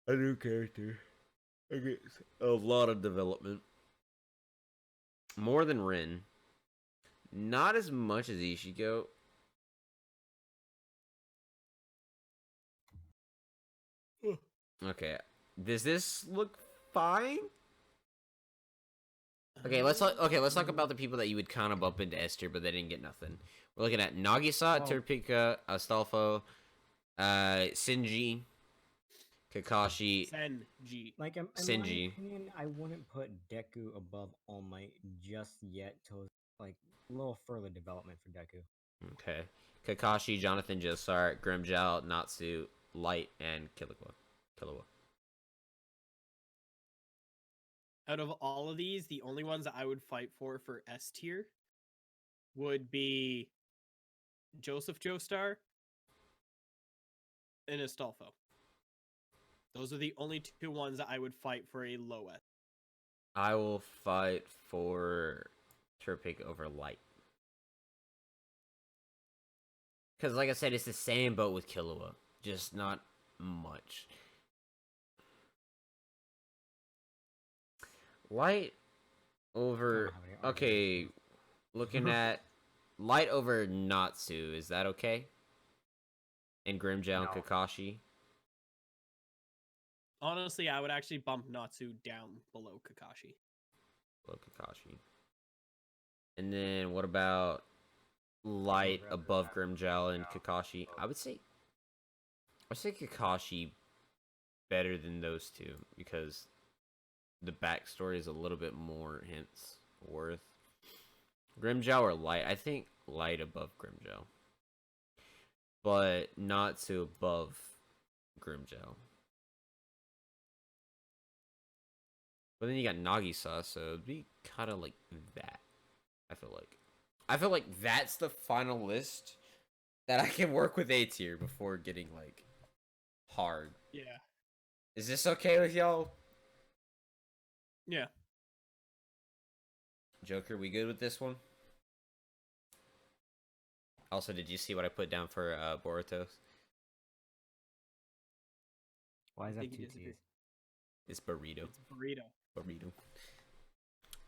a new character. A lot of development. More than Rin. Not as much as Ichigo. Okay. Does this look fine? Okay, let's talk about the people that you would kind of bump into S tier, but they didn't get nothing. We're looking at Nagisa, Oh. Terpika, Astolfo, Shinji, Kakashi. Senji. Like in Shinji. my opinion, I wouldn't put Deku above All Might just yet till like a little further development for Deku. Okay. Kakashi, Jonathan Joestar, Grimjow, Natsu, Light, and Killua. Out of all of these, the only ones that I would fight for S tier would be Joseph Joestar and Astolfo. Those are the only two ones that I would fight for a low S. I will fight for Terpika over Light. Because, like I said, it's the same boat with Killua. Just not much. Light over... Okay, looking at Light over Natsu. Is that okay? And Grimjow and No. Kakashi? Honestly, I would actually bump Natsu down below Kakashi. Below Kakashi. And then what about Light above Grimjow and Kakashi? I'd say Kakashi better than those two because the backstory is a little bit more hints worth. Grimjow or Light? I think Light above Grimjow. But Natsu above Grimjow. But then you got Nagisa, so it'd be kind of like that. I feel like that's the final list that I can work with A tier before getting like hard. Yeah. Is this okay with y'all? Yeah. Joker, we good with this one? Also, did you see what I put down for Boruto? Why is I that think two you disagree. T's? It's burrito. It's burrito. Burrito.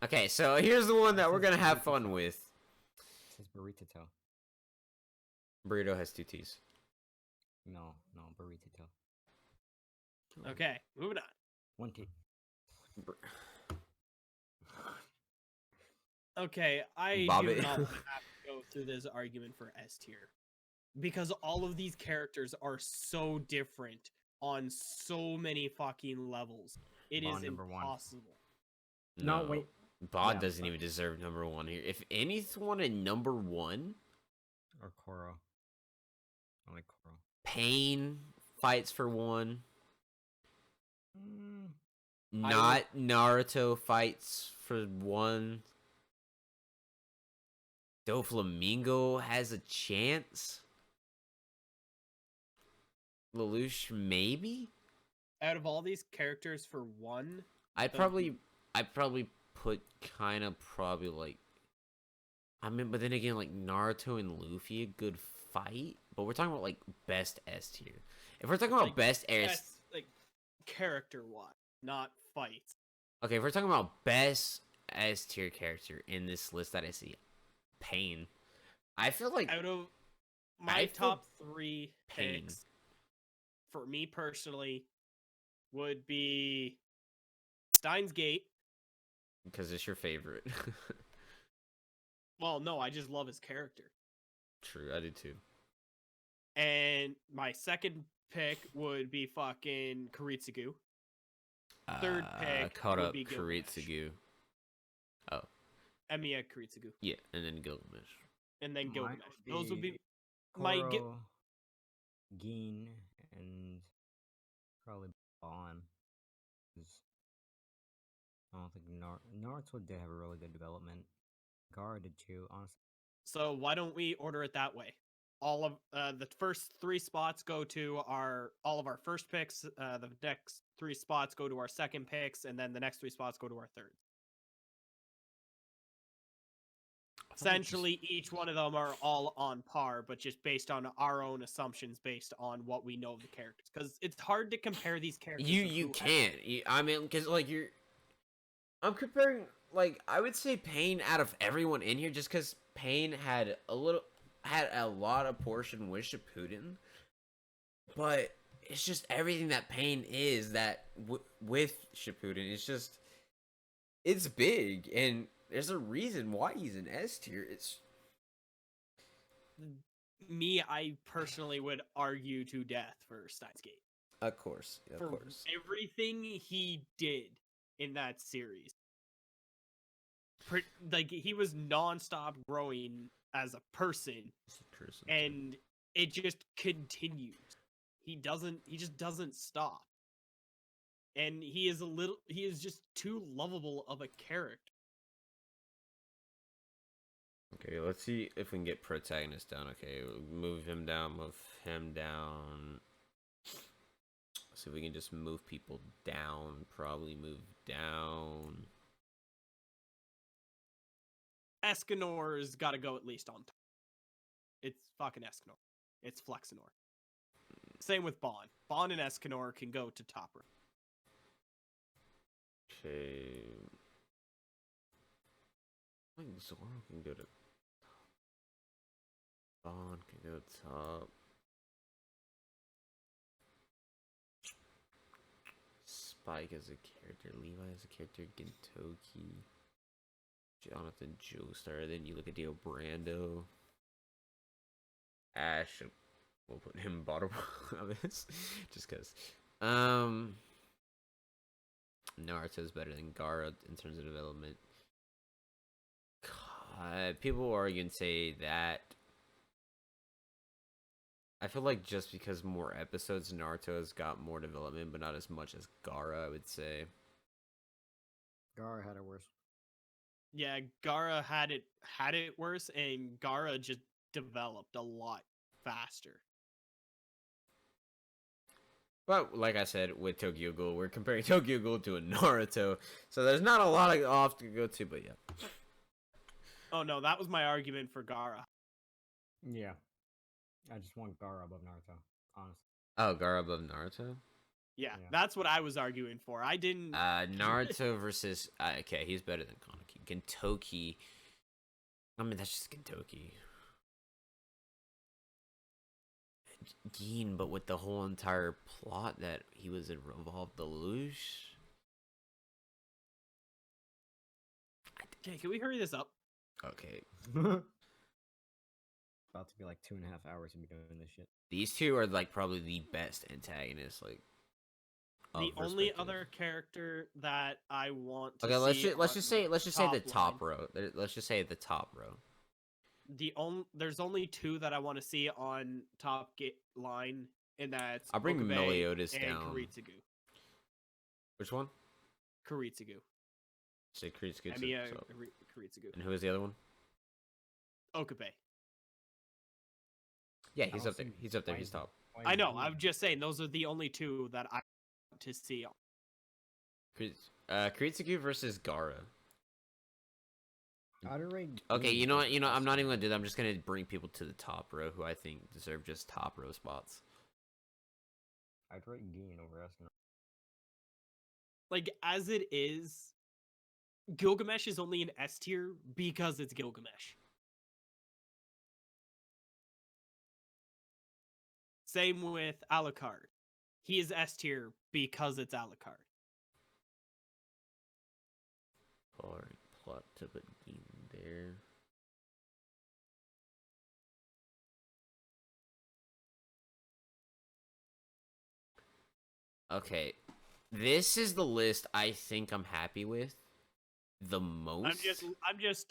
Okay, so here's the one that we're gonna have fun with. It says burrito. Burrito has two T's. No, burrito. Okay, moving on. 1 T. Okay, I Bobby. do not want to have to go through this argument for S tier because all of these characters are so different on so many fucking levels. It is Bond number 1. impossible. No, wait. Bod Yeah, doesn't but- even deserve number 1 here. If anyone in number 1, Or Koro. I like Koro. Pain fights for 1. Mm, Not Naruto fights for 1. Doflamingo has a chance. Lelouch maybe. Out of all these characters for 1, I'd probably put kind of probably like. I mean, but then again, like Naruto and Luffy, a good fight. But we're talking about like best S tier. If we're talking about Like, best S, S, like character-wise, not fights. okay, if we're talking about best S tier character in this list that I see, Pain. I feel like Out of my I feel top 3 Pain. picks, for me personally, would be Steins Gate. because it's your favorite. Well, no, I just love his character. True, I did too. And my second pick would be fucking Kuritsugu. Third pick Caught would up be Gilgamesh. Kuritsugu. Oh, Emiya Kuritsugu. yeah, and then Gilgamesh. And then Mine Gilgamesh. would Those would be be my Koro, Gin, and probably Bon. 'Cause I don't think Naruto did have a really good development. Gaara did too, honestly. So why don't we order it that way? All of the first 3 spots go to all of our first picks. The next 3 spots go to our second picks, and then the next 3 spots go to our third. Essentially, each one of them are all on par, but just based on our own assumptions, based on what we know of the characters. Because it's hard to compare these characters. You of who has- can't. I mean, because like I'm comparing. Like I would say Pain out of everyone in here, just because Pain had a lot of portion with Shippuden, but it's just everything that Pain is that with Shippuden. It's big, and there's a reason why he's an S tier. It's Me, I personally would argue to death for Steins Gate. of course. For everything he did in that series. Like, he was nonstop growing as a person, and it just continues. He just doesn't stop. And he is just too lovable of a character. Okay, let's see if we can get protagonist down. Okay, move him down. See if we can just move people down. Probably move down. Escanor's got to go at least on top. It's fucking Escanor. It's Flexinor. Same with Bond. Bond and Escanor can go to top row. Okay. I think Zoro can go to. Bond can go top. Spike as a character, Levi as a character, Gintoki, Jonathan Joestar. Then you look at Dio Brando, Ash. We'll put him bottom of this, just cause. Naruto's better than Gaara in terms of development. People are gonna say that. I feel like just because more episodes, Naruto has got more development, but not as much as Gaara, I would say. Gaara had it worse. Yeah, Gaara had it worse, and Gaara just developed a lot faster. But like I said, with Tokyo Ghoul, we're comparing Tokyo Ghoul to a Naruto, so there's not a lot of off to go to, but yeah. Oh no, that was my argument for Gaara. Yeah. I just want Gaara above Naruto, honestly. Oh, Gaara above Naruto? Yeah, Yeah. that's what I was arguing for. I didn't. Naruto versus... okay, he's better than Kaneki. Gintoki... I mean, that's just Gintoki. Geen, but with the whole entire plot that he was involved, Lelouch. Okay, can we hurry this up? Okay, About to be like 2.5 hours to be doing this shit. these two are like probably the best antagonists. Like The of only perspective. other character that I want to Okay, see let's just say the top line, row. Let's just say the top row. there's only two that I want to see on line, and that's I'll bring Okabe Meliodas and down. Kuritsugu. Which one? Kuritsugu. Say Kuritsugu. Emiya So, Kuritsugu. and who is the other one? Okabe. Yeah, he's up there. He's up there. He's top. I know. I'm just saying those are the only two that I want to see. Kuritsugu versus Gaara. Okay, Geen you know what? is I'm not even awesome. gonna do that. I'm just gonna bring people to the top row who I think deserve just top row spots. I'd rate Geen over Escanor. Like, as it is, Gilgamesh is only an S tier because it's Gilgamesh. Same with Alucard. He is S tier because it's Alucard. Or plot to put Geen there. Okay, this is the list I think I'm happy with the most.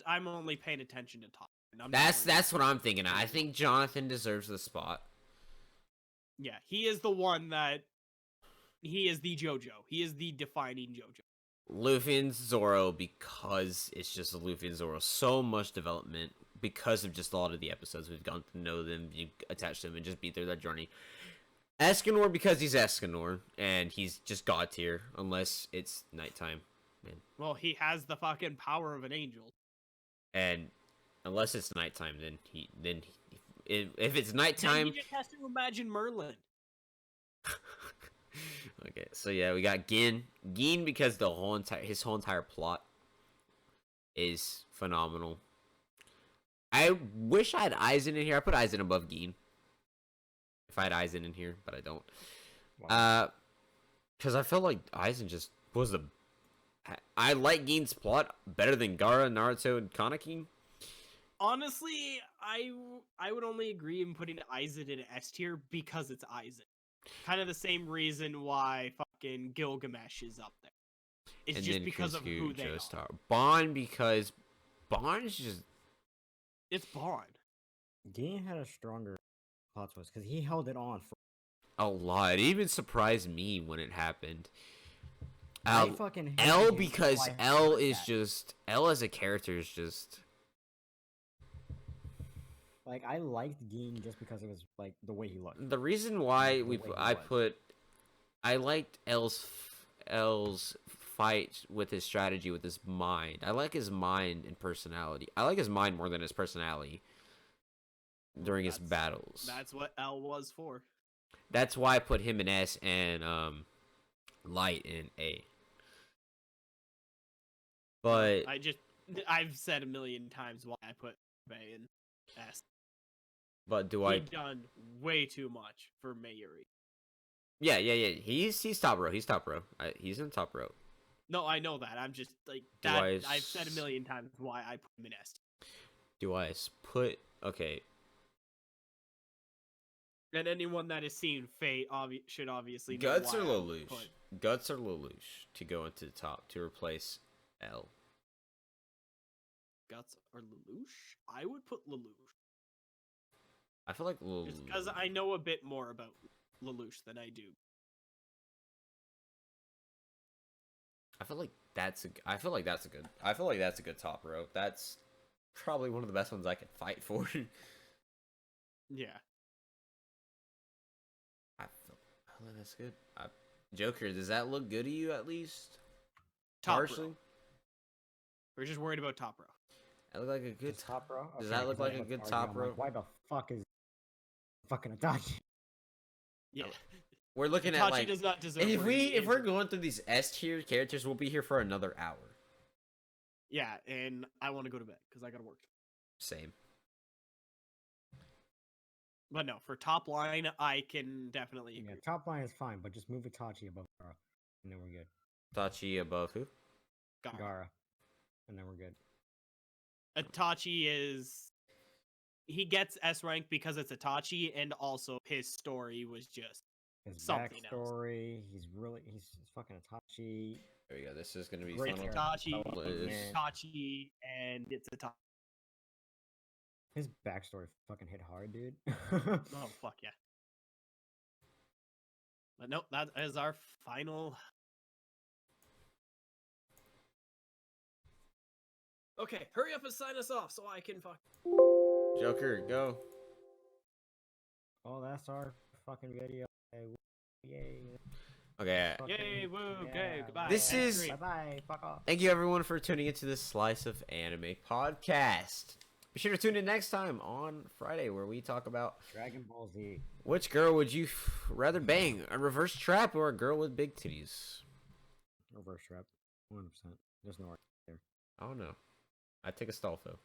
I'm only paying attention to top. And I'm not That's worried what I'm thinking. I think Jonathan deserves the spot. Yeah, he is the one that he is the JoJo. He is the defining JoJo. Luffy and Zoro, because it's just Luffy and Zoro. So much development because of just a lot of the episodes we've gotten to know them, you attach them, and just be through that journey. Escanor because he's Escanor, and he's just god tier, unless it's nighttime. Man. Well, he has the fucking power of an angel. And unless it's nighttime, if it's Then nighttime. he just has to imagine Merlin. Okay, so yeah, we got Gin because his whole entire plot is phenomenal. I wish I had Aizen in here. I put Aizen above Gin. If I had Aizen in here, but I don't. Wow. Because I felt like Aizen just was the. I like Gin's plot better than Gaara, Naruto, and Kaneki. Honestly, I would only agree in putting Aizen in S tier because it's Aizen. Kind of the same reason why fucking Gilgamesh is up there. It's And just then because of who they are. Joestar. Bond because Bond's just. It's Bond. Geen had a stronger plot twist because he held it on for. A lot. It even surprised me when it happened. I fucking hated L Geen because before I L heard is that. just L as a character is just Like I liked Geen just because it was like the way he looked. the reason why The way he I was. I liked L's fight with his strategy with his mind. I like his mind and personality. I like his mind more than his personality during his battles. That's what L was for. That's why I put him in S and Light in A. But I've said a million times why I put Bay in S. but do He's done way too much for Mayuri. Yeah. He's top row. He's top row. He's in top row. No, I know that. I'm just like Do that. I I've said a million times why I put him in S. Do I put okay? And anyone that has seen Fate should obviously know Guts why or I would Lelouch? put- Guts or Lelouch to go into the top to replace L. Guts or Lelouch? I would put Lelouch. I feel like Just because I know a bit more about Lelouch than I do. I feel like that's a good top row. That's probably one of the best ones I could fight for. Yeah. I feel like that's good. Joker, does that look good to you at least? Top Partially? row. We're just worried about top row. That look like a good Just top row. Does Okay, that look 'cause I like a was good arguing, top I'm row? like, why the fuck is fucking Itachi? Yeah. We're looking Itachi at like does not deserve. if where he we're is. going through these S tier characters, we'll be here for another hour. Yeah, and I want to go to bed because I gotta work. Same. But no, for top line, I can definitely Yeah, agree. top line is fine, but just move Itachi above Gara, and then we're good. Tachi above who? Gara. Gara, and then we're good. Itachi is he gets S rank because it's Itachi, and also his story was just His something else. backstory, he's fucking Itachi. There we go. This is gonna be Great It's fun. character Itachi, development. Itachi, and it's Itachi. His backstory fucking hit hard, dude. Oh fuck yeah! But nope, that is our final. Okay, hurry up and sign us off so I can fuck. Joker, go. Oh, that's our fucking video. Yay. Okay. Yay, woo, okay, goodbye. This end is- stream. Bye bye. Fuck off. Thank you everyone for tuning into this Slice of Anime podcast. Be sure to tune in next time on Friday where we talk about Dragon Ball Z. which girl would you rather bang, a reverse trap or a girl with big titties? Reverse trap. 100%. There's no. I don't know. I'd take a Stolfo.